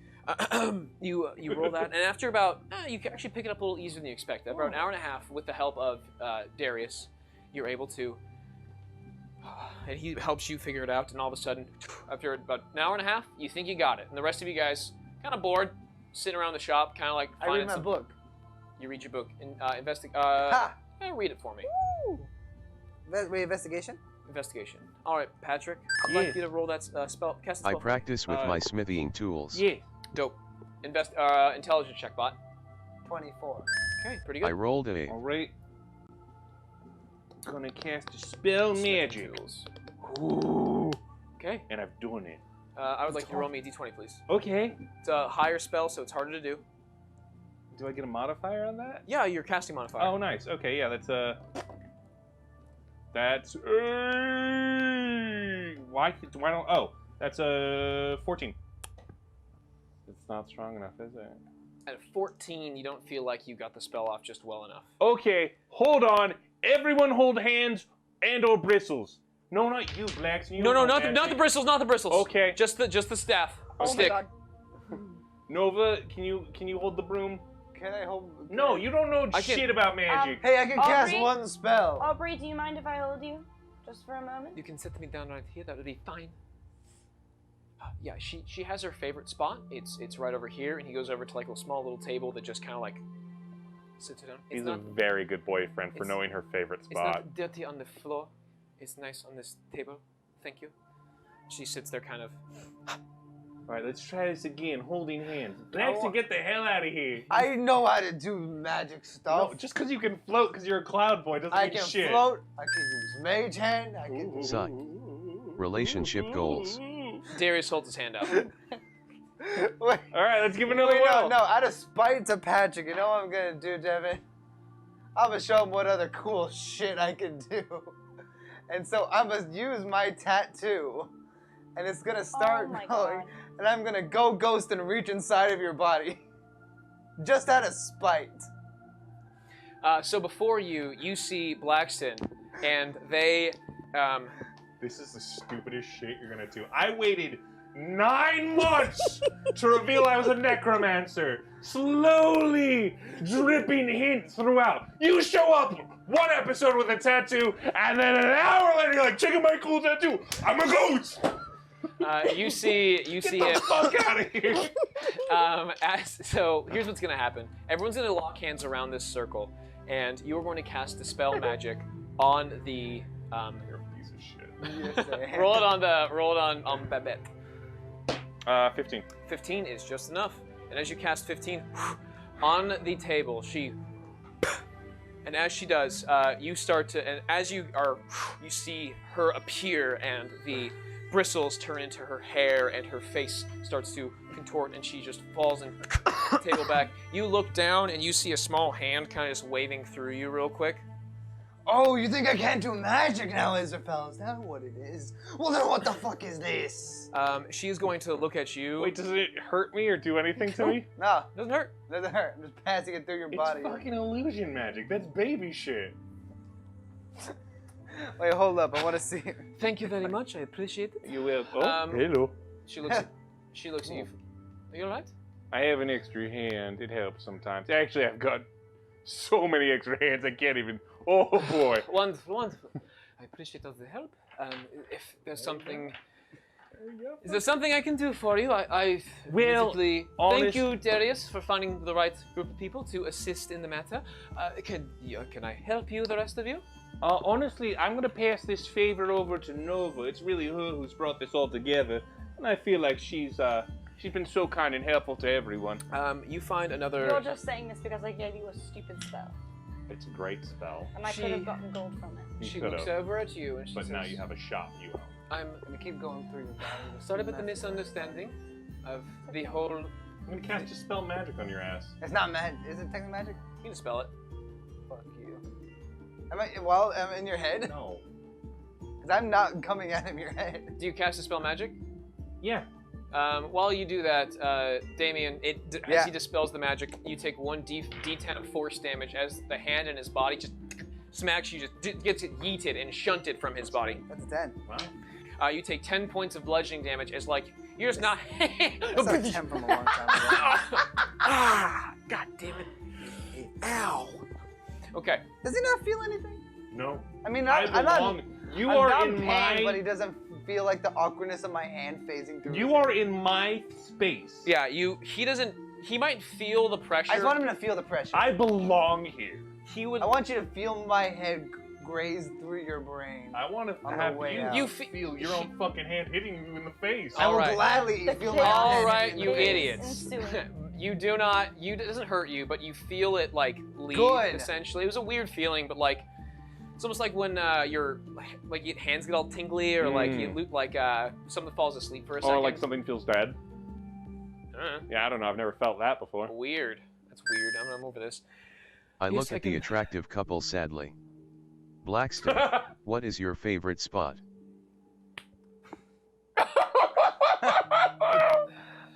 You roll that, and after about you can actually pick it up a little easier than you expected. About an hour and a half, with the help of Darius, you're able to, and he helps you figure it out. And all of a sudden, after about an hour and a half, you think you got it, and the rest of you guys kind of bored, sitting around the shop, kind of like I finding read my some. book. You read your book and investigate. Ha! Read it for me. Wait, investigation? Investigation. All right, Patrick. I'd Yeah. like you to roll that spell. Cast a I spell. practice with my smithing tools. Yeah. Dope. Intelligence check, Bot. 24. Okay, pretty I good. rolled a. All right. Gonna cast a spell magic. Tools. Ooh. Okay. And I've done it. I would like you to roll me a d20, please. Okay. It's a higher spell, so it's harder to do. Do I get a modifier on that? Yeah, your casting modifier. Oh, nice. Okay, yeah, that's why don't? Oh, that's 14. It's not strong enough, is it? At 14, you don't feel like you got the spell off just well enough. Okay, hold on. Everyone hold hands and/or bristles. No, not you, Blaxton. You No, don't know not the magic. bristles, not the bristles. Okay. Just the staff. Oh my stick. god. Nova, can you hold the broom? Can I hold? No, you don't know I can- shit about magic. Hey, I can cast Aubrey? one spell. Aubrey, do you mind if I hold you? Just for a moment? You can set me down right here. That would be fine. Yeah, she has her favorite spot. It's right over here, and he goes over to like a small little table that just kind of like sits it down. He's It's a not, very good boyfriend for it's- knowing her favorite it's spot. not dirty on the floor. It's nice on this table. Thank you. She sits there kind of... All right, let's try this again, holding hands. Blaxton, get the hell out of here. I know how to do magic stuff. No, just because you can float because you're a cloud boy doesn't mean shit. I can float. I can use mage hand. I can. Sigh. Relationship goals. Darius holds his hand out. Wait. All right, let's give another Wait, well. no, out of spite to Patrick, you know what I'm gonna do, Devin? I'm gonna show him what other cool shit I can do. And so I'm gonna use my tattoo. And it's gonna start my going. God. And I'm gonna go ghost and reach inside of your body. Just out of spite. So before you see Blaxton, and they... This is the stupidest shit you're gonna do. I waited 9 months to reveal I was a necromancer. Slowly dripping hints throughout. You show up 1 episode with a tattoo, and then an hour later you're like, check out my cool tattoo. I'm a ghost. you see Get him. the fuck out of here. So here's what's gonna happen. Everyone's gonna lock hands around this circle, and you're going to cast Dispel Magic on the. You're a piece of shit. roll it on Babette. 15. 15 is just enough. And as you cast 15 on the table, and as she does, you start to, and as you see her appear, and the bristles turn into her hair, and her face starts to contort, and she just falls and table back. You look down, and you see a small hand kind of just waving through you real quick. Oh, you think I can't do magic now, Israfel? Is that what it is? Well, then what the fuck is this? She is going to look at you. Wait, does it hurt me or do anything to me? No, Doesn't hurt. doesn't hurt. I'm just passing it through your body. It's fucking illusion magic. That's baby shit. Wait, hold up. I want to see it. Thank you very much. I appreciate it. You will. Oh, hello. She looks at you. Are you alright? I have an extra hand. It helps sometimes. Actually, I've got so many extra hands I can't even. Oh boy. Wonderful, wonderful. I appreciate all the help. If there's something, is there something I can do for you? I Well, basically honest- thank you, Darius, for finding the right group of people to assist in the matter. Can I help you, the rest of you? Honestly, I'm gonna pass this favor over to Nova. It's really her who's brought this all together, and I feel like she's been so kind and helpful to everyone. You find another. You're just saying this because I gave you a stupid spell. It's a great spell. And I could have gotten gold from it. She could've. looks over at you and she But says, now you have a shop you own. I'm We keep going through your body. sorry about the misunderstanding of the whole. I'm gonna cast Dispel Magic on your ass. It's not magic. Is it technically magic? You can spell it. Fuck you. Am I in your head? No. Because I'm not coming out of your head. Do you cast a spell magic? Yeah. While you do that, Damien, as Yeah. he dispels the magic, you take 1 d10 of force damage as the hand in his body just smacks you, just gets it yeeted and shunted from his body. That's a 10. Wow. You take 10 points of bludgeoning damage as like, you're just not... That's a 10 from a long time ago. Ah! God damn it. Ow. Okay. Does he not feel anything? No. I mean, I I'm not. belong. You I'm are not in pain, my. but he doesn't feel like the awkwardness of my hand phasing through. You his are hand. in my space. Yeah, he might feel the pressure. I just want him to feel the pressure. I belong here. He would... I want you to feel my head graze through your brain. I want to On the have way you, out. You feel your own fucking hand hitting you in the face. I will Alright. gladly The feel chaos my All head right, in you the face. idiots. ensuing. You do not. It doesn't hurt you, but you feel it like leave. Good. Essentially, it was a weird feeling, but like it's almost like when your hands get all tingly, or like you loot like someone falls asleep for a second. Or like something feels dead. Yeah, I don't know. I've never felt that before. Weird. That's weird. I'm over this. I Yes, look I at the can- attractive couple sadly. Blaxton, what is your favorite spot?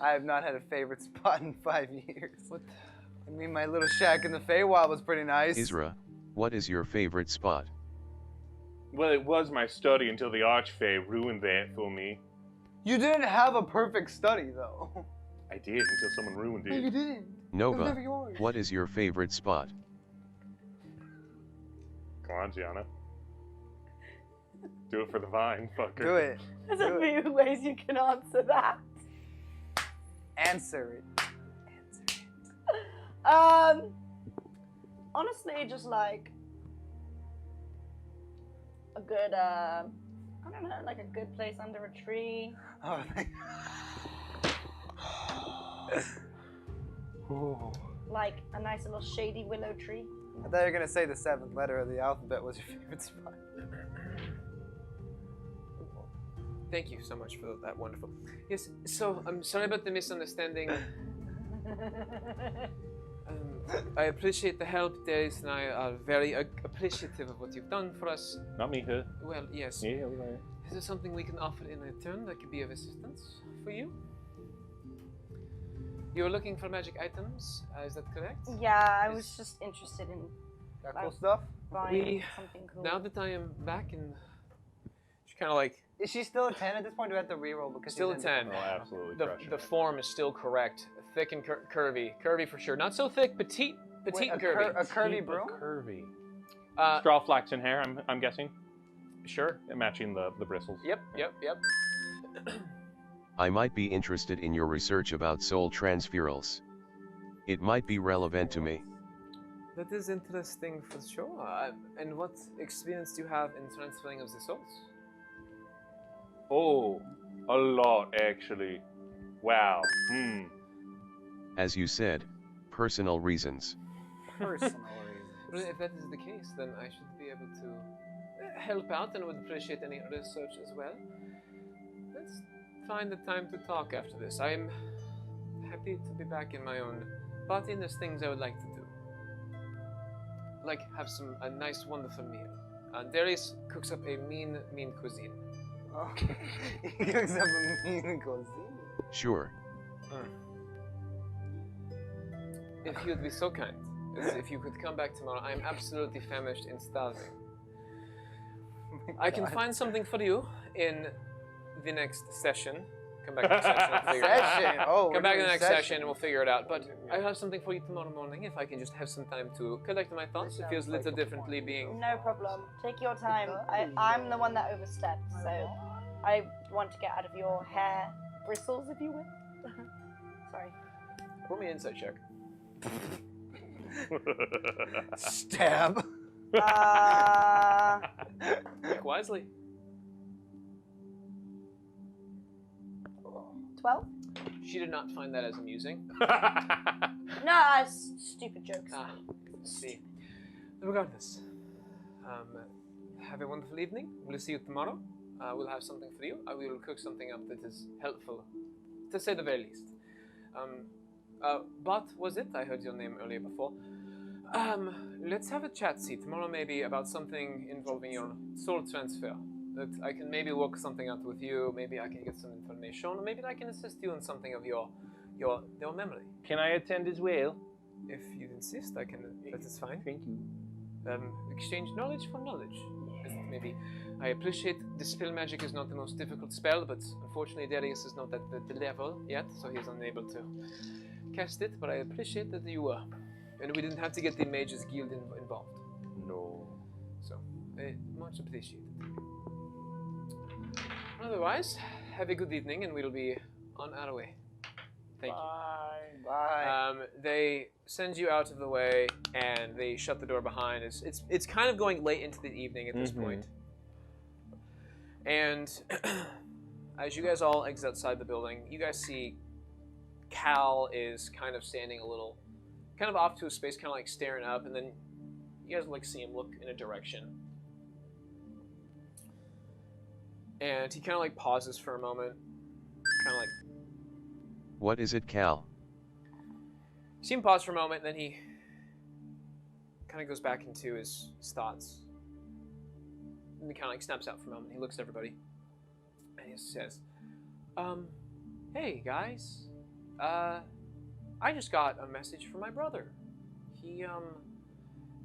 I have not had a favorite spot in 5 years. What? I mean, my little shack in the Feywild was pretty nice. Isra, what is your favorite spot? Well, it was my study until the Archfey ruined that for me. You didn't have a perfect study, though. I did until someone ruined No, you it. didn't. It was Nova, never yours. what is your favorite spot? Come on, Gianna. Do it for the vine, fucker. Do it. There's Do a it. few ways you can answer that. Answer it. Honestly, just like a good, I don't know, like a good place under a tree. Oh, Like a nice little shady willow tree. I thought you were gonna say the 7th letter of the alphabet was your favorite spot. Thank you so much for that. Wonderful. Yes. So I'm sorry about the misunderstanding. I appreciate the help. Darius and I are very appreciative of what you've done for us. Not me, huh? Well, yes. Yeah, right. Is there something we can offer in return that could be of assistance for you? You're looking for magic items, is that correct? Yeah, I was just interested in Got cool stuff? buying something cool. Now that I am back in... She's kind of like... Is she still a 10 at this point? Do we have to reroll because Still she's a in 10. Oh, absolutely. The crushing it. form is still correct. Thick and curvy. Curvy for sure. Not so thick, petite Wait, and curvy. a curvy Keep broom? it curvy. Straw. Straw flaxen hair, I'm guessing. Sure. Matching the bristles. Yep. I might be interested in your research about soul transferals. It might be relevant to me. That is interesting for sure. And what experience do you have in transferring of the souls? Oh, a lot, actually. Wow. As you said, personal reasons. Personal Well, if that is the case, then I should be able to help out and would appreciate any research as well. Let's find the time to talk after this. I'm happy to be back in my own body, and there's things I would like to do. Like have a nice, wonderful meal. Darius cooks up a mean cuisine. Oh. He cooks up a mean cuisine. Sure. If you'd be so kind, as if you could come back tomorrow, I am absolutely famished and starving. I can find something for you in the next session. Come back in the session and figure it out. Session. Oh, Come back in the next session and we'll figure it out. But I have something for you tomorrow morning if I can just have some time to collect my thoughts. It feels a little differently being... No problem. Take your time. I'm the one that overstepped, so I want to get out of your hair bristles, if you will. Sorry. Roll me an insight check. Stab. Pick wisely. 12? She did not find that as amusing. No, stupid jokes. Let's see. Regardless, have a wonderful evening. We'll see you tomorrow. We'll have something for you. I will cook something up that is helpful, to say the very least. Bott, was it? I heard your name earlier before. Let's have a chat, see, tomorrow maybe about something involving your soul transfer. That I can maybe work something out with you, maybe I can get some information, or maybe I can assist you in something of your memory. Can I attend as well? If you insist, I can, that is fine. Thank you. Exchange knowledge for knowledge. Maybe. I appreciate dispel magic is not the most difficult spell, but unfortunately Darius is not at the level yet, so he's unable to cast it, but I appreciate that you were. And we didn't have to get the Mages Guild involved. No. So, much appreciated. Otherwise, have a good evening, and we'll be on our way. Thank you. Bye. They send you out of the way, and they shut the door behind. It's kind of going late into the evening at this point. And as you guys all exit outside the building, you guys see Cal is kind of standing a little, kind of off to a space, kind of like staring up, and then you guys like see him look in a direction. And he kind of like pauses for a moment, kind of like... What is it, Cal? You see him pause for a moment, and then he kind of goes back into his thoughts. And he kind of like snaps out for a moment. He looks at everybody, and he says, hey guys, I just got a message from my brother. He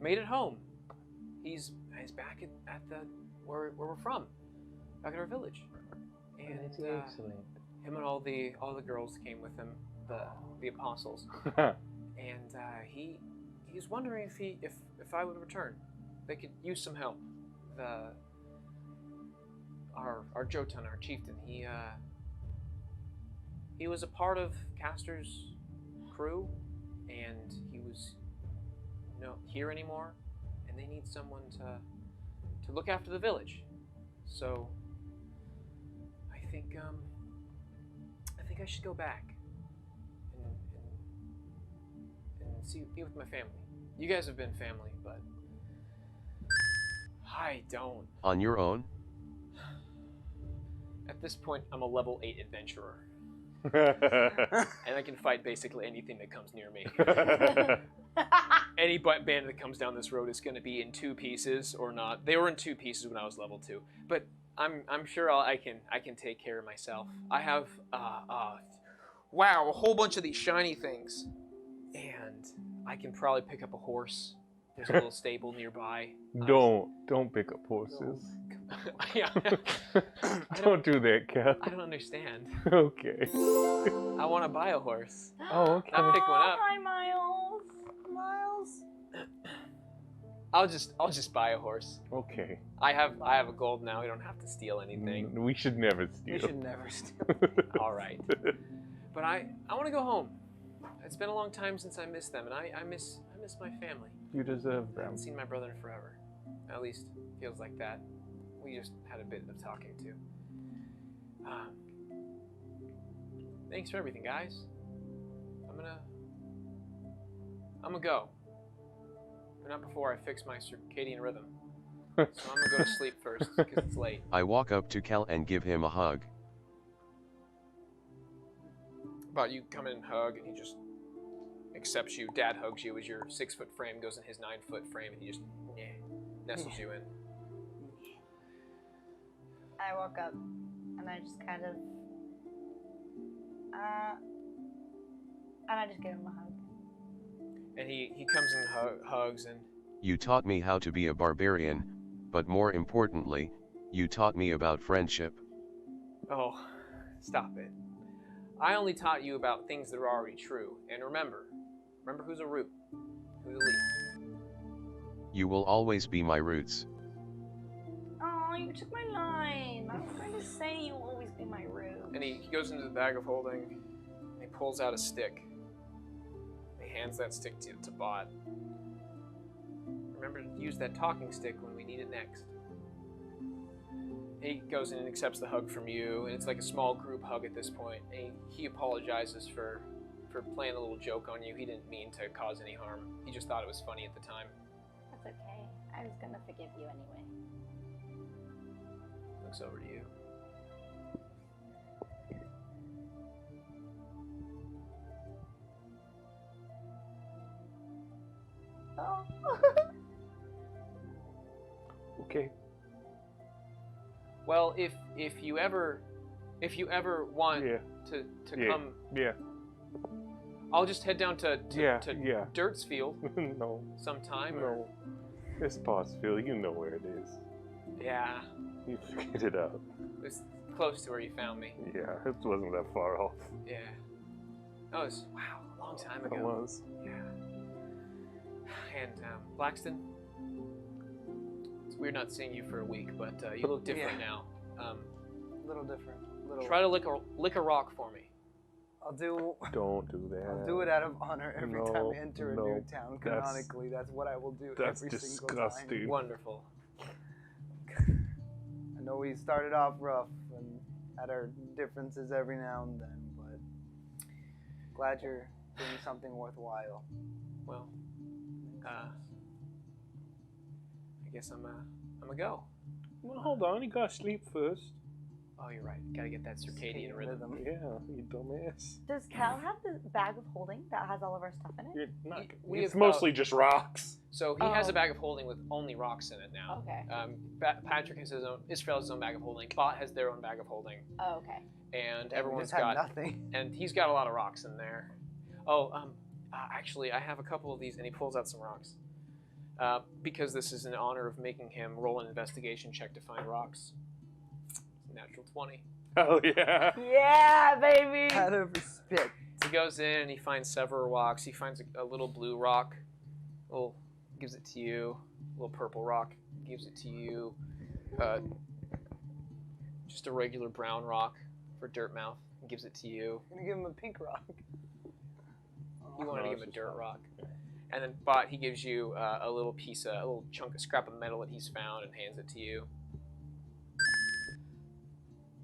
made it home. He's back at the where we're from, back at our village. And excellent. him and all the girls came with him, the apostles. And he's wondering if I would return. They could use some help. Our Jotun, our chieftain, he was a part of Castor's crew, and he was not here anymore, and they need someone to to look after the village. So I think I should go back and be with my family. You guys have been family, but I don't. On your own? At this point, I'm a level 8 adventurer. And I can fight basically anything that comes near me. Any bandit that comes down this road is going to be in 2 pieces or not. They were in 2 pieces when I was level 2, but I'm sure I can take care of myself. I have wow, a whole bunch of these shiny things, and I can probably pick up a horse. There's a little stable nearby. Don't pick up horses. Yeah. Don't do that, Cal. I don't understand. Okay. I want to buy a horse. Oh, okay. I'll pick one up. Hi, Miles. Miles. I'll just buy a horse. Okay. I have a gold now. We don't have to steal anything. We should never steal. We should never steal. All right. But I want to go home. It's been a long time since I missed them, and I miss my family. You deserve I them. haven't seen my brother in forever. At least feels like that. We just had a bit of talking too. Thanks for everything, guys. I'm gonna go. But not before I fix my circadian rhythm. So I'm gonna go to sleep first because it's late. I walk up to Cal and give him a hug. But you come in and hug, and he just accepts you. Dad hugs you as your 6-foot frame goes in his 9-foot frame, and he just nestles you in. I woke up and I just kind of, and I just gave him a hug. And he comes and hugs, and You taught me how to be a barbarian, but more importantly, you taught me about friendship. oh, stop it. I only taught you about things that are already true. And remember who's a root, who's a leaf. You will always be my roots. Oh, you took my line. I was going to say you will always be my root. And he goes into the bag of holding, and he pulls out a stick. He hands that stick to Bott. Remember to use that talking stick when we need it next. He goes in and accepts the hug from you, and it's like a small group hug at this point. And he apologizes for playing a little joke on you. He didn't mean to cause any harm. He just thought it was funny at the time. That's okay. I was going to forgive you anyway. Looks over to you. Oh. Okay. Well, if you ever want Yeah. to Yeah. come, Yeah. I'll just head down to Yeah. Dirtsfield No. sometime. Or, No. It's Pottsville. You know where it is. yeah, You figured it out. it's close to where you found me. Yeah. It wasn't that far off. Yeah. That was a long time ago. It was. Yeah. And Blaxton, it's weird not seeing you for a week, but you look different now. A little different. Try to lick a rock for me. I'll do. Don't do that. I'll do it out of honor every time No, I enter a no, new town. Canonically, that's what I will do That's every single disgusting. time. Wonderful. I know we started off rough and had our differences every now and then, but glad you're doing something worthwhile. Well, I guess I'm a go. Well, hold on. You gotta sleep first. Oh, you're right. Gotta get that circadian rhythm. Yeah, you dumbass. Does Cal have the bag of holding that has all of our stuff in it? You're not, We it's have, mostly just rocks. So he has Oh. a bag of holding with only rocks in it now. Okay. Patrick has his own. Israel has his own bag of holding. Bott has their own bag of holding, Oh, okay. and We everyone's just have got. nothing. And he's got a lot of rocks in there. Oh, actually, I have a couple of these, and he pulls out some rocks. Because this is in honor of making him roll an investigation check to find rocks. Natural 20. Hell yeah. Yeah, baby. Out of respect. He goes in and he finds several rocks. He finds a little blue rock. Gives it to you. A little purple rock. Gives it to you. Just a regular brown rock for Dirtmouth. Gives it to you. I'm gonna give him a pink rock. You wanted to No, give him a it's dirt just rock. And then Bott, he gives you a little chunk of scrap of metal that he's found and hands it to you.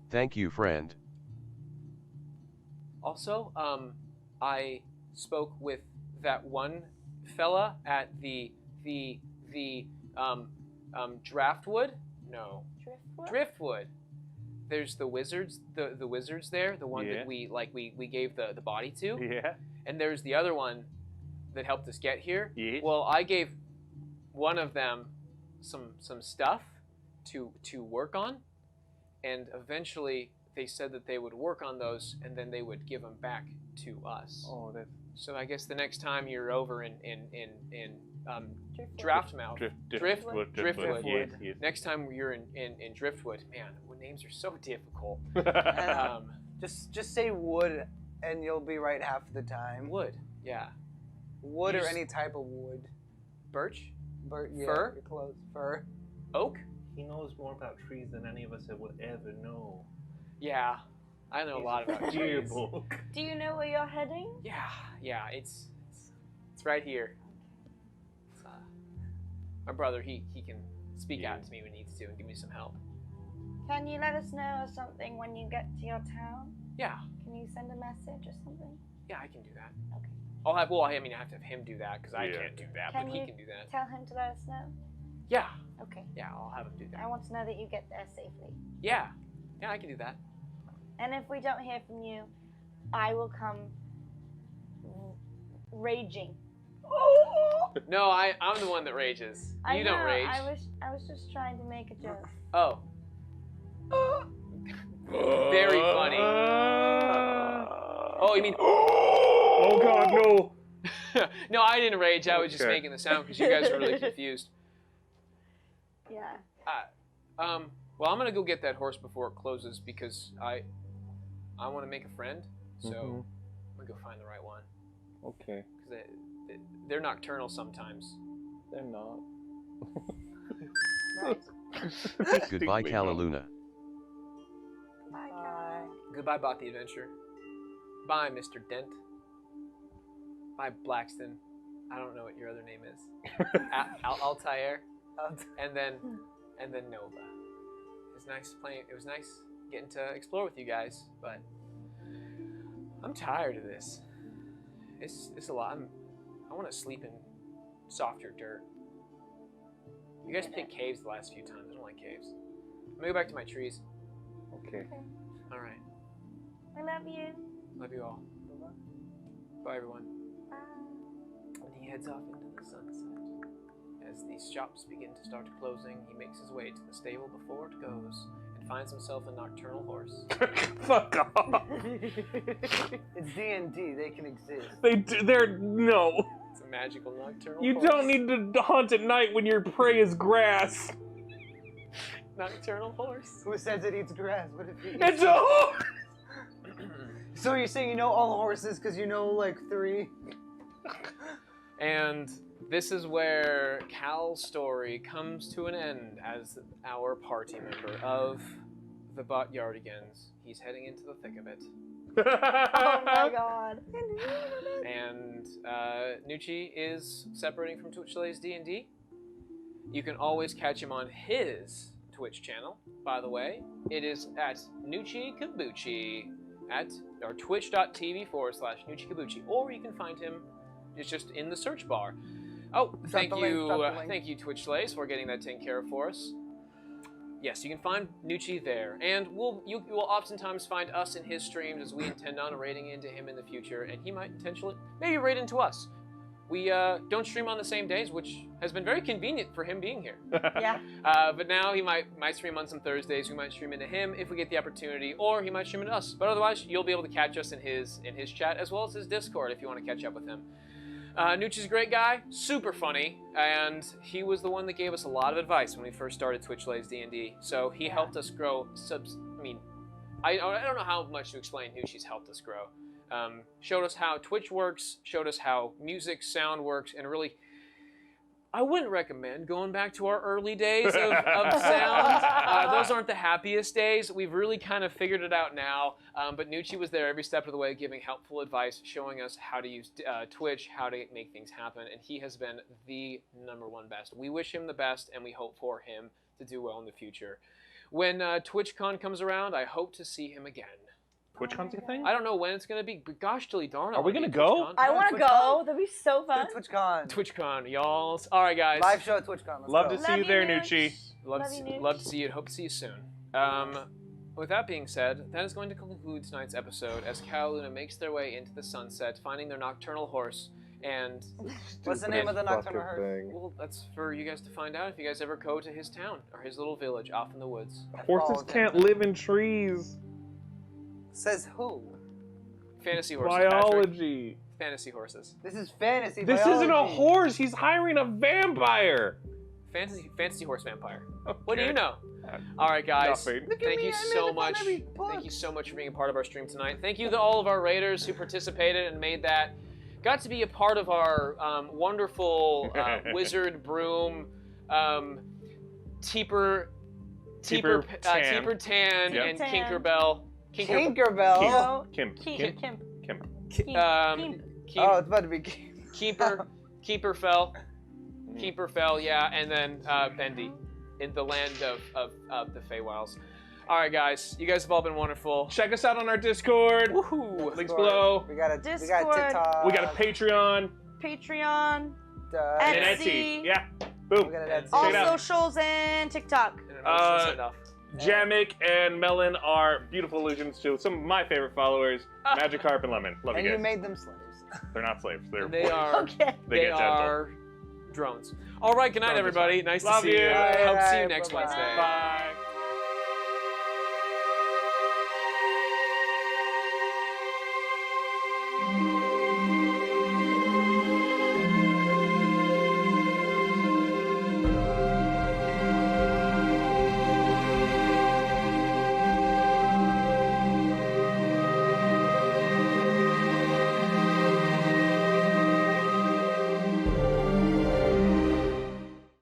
Thank you, friend. Also, I spoke with that one fella at the Draftwood? No. Driftwood. There's the wizards, the wizards there, the one that we gave the body to. Yeah. And there's the other one that helped us get here. Yes. Well, I gave one of them some stuff to work on, and eventually they said that they would work on those and then they would give them back to us. Oh, that's So I guess the next time you're over in Draftmouth, Driftwood. Yes. Next time you're in Driftwood, man, names are so difficult. Just say wood, and you'll be right half the time. Wood, yeah. Wood or any type of wood. Birch? Yeah, Fir? you're close. Fir. Oak? He knows more about trees than any of us would ever know. Yeah, I know a lot about trees. Do you know where you're heading? Yeah, it's right here. My brother, he can speak out to me when he needs to and give me some help. Can you let us know something when you get to your town? Yeah. Can you send a message or something? Yeah, I can do that. Okay. I have to have him do that because I can't do that, but he can do that. Tell him to let us know? Yeah. Okay. Yeah, I'll have him do that. I want to know that you get there safely. Yeah. Yeah, I can do that. And if we don't hear from you, I will come raging. No, I'm the one that rages. You don't rage. I was just trying to make a joke. Oh. Very funny. Oh, you mean? Oh God, no! No, I didn't rage. I was just making the sound because you guys were really confused. Yeah. Well, I'm gonna go get that horse before it closes because I want to make a friend. So I'm gonna go find the right one. Okay. Because they're nocturnal sometimes. They're not. Right. Goodbye, Calaluna. Bye. Goodbye, Bott the Adventure. Bye, Mr. Dent. Bye, Blaxton. I don't know what your other name is. Altair. And then Nova. It was nice playing. It was nice getting to explore with you guys, but I'm tired of this. It's a lot. I want to sleep in softer dirt. You guys picked caves the last few times. I don't like caves. I'm gonna go back to my trees. Okay. All right. I love you. Love you all. Bye, everyone. And he heads off into the sunset. As the shops begin to start closing, he makes his way to the stable before it goes and finds himself a nocturnal horse. Fuck off. It's D&D. They can exist. They're no. It's a magical nocturnal You horse. don't need to hunt at night when your prey is grass. Nocturnal horse. Who says it eats grass? What if it eats? It's a horse. So you're saying you know all horses because you know like 3? And this is where Cal's story comes to an end as our party member of the Bott Yardigans. He's heading into the thick of it. Oh my god. And Nucci is separating from Twitch Slays D&D. You can always catch him on his Twitch channel, by the way. It is at Nucci Kabuchi at or twitch.tv/Nucci Kabuchi. Or you can find him, it's just in the search bar. Oh, thank you, Twitch Slays, for getting that taken care of for us. Yes, you can find Nucci there, and you will oftentimes find us in his streams as we intend on raiding into him in the future, and he might intentionally maybe raid into us. We don't stream on the same days, which has been very convenient for him being here. Yeah. But now he might stream on some Thursdays. We might stream into him if we get the opportunity, or he might stream into us. But otherwise, you'll be able to catch us in his chat as well as his Discord if you want to catch up with him. Nucci's a great guy, super funny, and he was the one that gave us a lot of advice when we first started Twitch Slays D&D. So he helped us grow. I don't know how much to explain. Nucci's helped us grow. Showed us how Twitch works, showed us how music, sound works, and really I wouldn't recommend going back to our early days of sound. Those aren't the happiest days. We've really kind of figured it out now. But Nucci was there every step of the way, giving helpful advice, showing us how to use Twitch, how to make things happen, and he has been the #1 best. We wish him the best, and we hope for him to do well in the future. When TwitchCon comes around, I hope to see him again. TwitchCon's a thing? I don't know when it's going to be, but gosh, Dilly darn. Are we gonna go? I want to go. That'd be so fun. TwitchCon. TwitchCon, y'all. All right, guys. Live show at TwitchCon. Let's Love go. to see you there, Nucci. Love Love you, to see you. Hope to see you soon. With that being said, that is going to conclude tonight's episode as Cal and Luna makes their way into the sunset, finding their nocturnal horse. And What's the name of the nocturnal herd? well, that's for you guys to find out if you guys ever go to his town or his little village off in the woods. Horses can't live in trees. Says who? Fantasy horses. Patrick. Biology. Fantasy horses. This is fantasy. This biology. isn't a horse. He's hiring a vampire. Fantasy horse vampire. Okay. What do you know? All right, guys. Nothing. Look at Thank me, you I made so it on much. every book. Thank you so much for being a part of our stream tonight. Thank you to all of our raiders who participated and made that. Got to be a part of our wonderful wizard broom, Teeper Tan, Yep. and Tan. Kinkerbell. Tinkerbell. Kim. Kim. Oh, it's about to be Kim. Keeperfell, yeah, and then Bendy, in the land of the Feywilds. All right, guys, you guys have all been wonderful. Check us out on our Discord. Woohoo! Links below. We got a Discord. TikTok. We got a Patreon. Patreon. And an Etsy. Etsy. Yeah. Boom. We got an Etsy. All Check it out. socials and TikTok. And emotions enough. Jamek and Melon are beautiful allusions to some of my favorite followers, Magikarp and Lemon. Love And you you guys. made them slaves. They're not slaves. They're They are. Okay. They They get gentle. are drones. All right. Good night, Drones are everybody. fine. Nice Love to see you. you. Hope to see you Bye. next Bye-bye. Wednesday. Bye.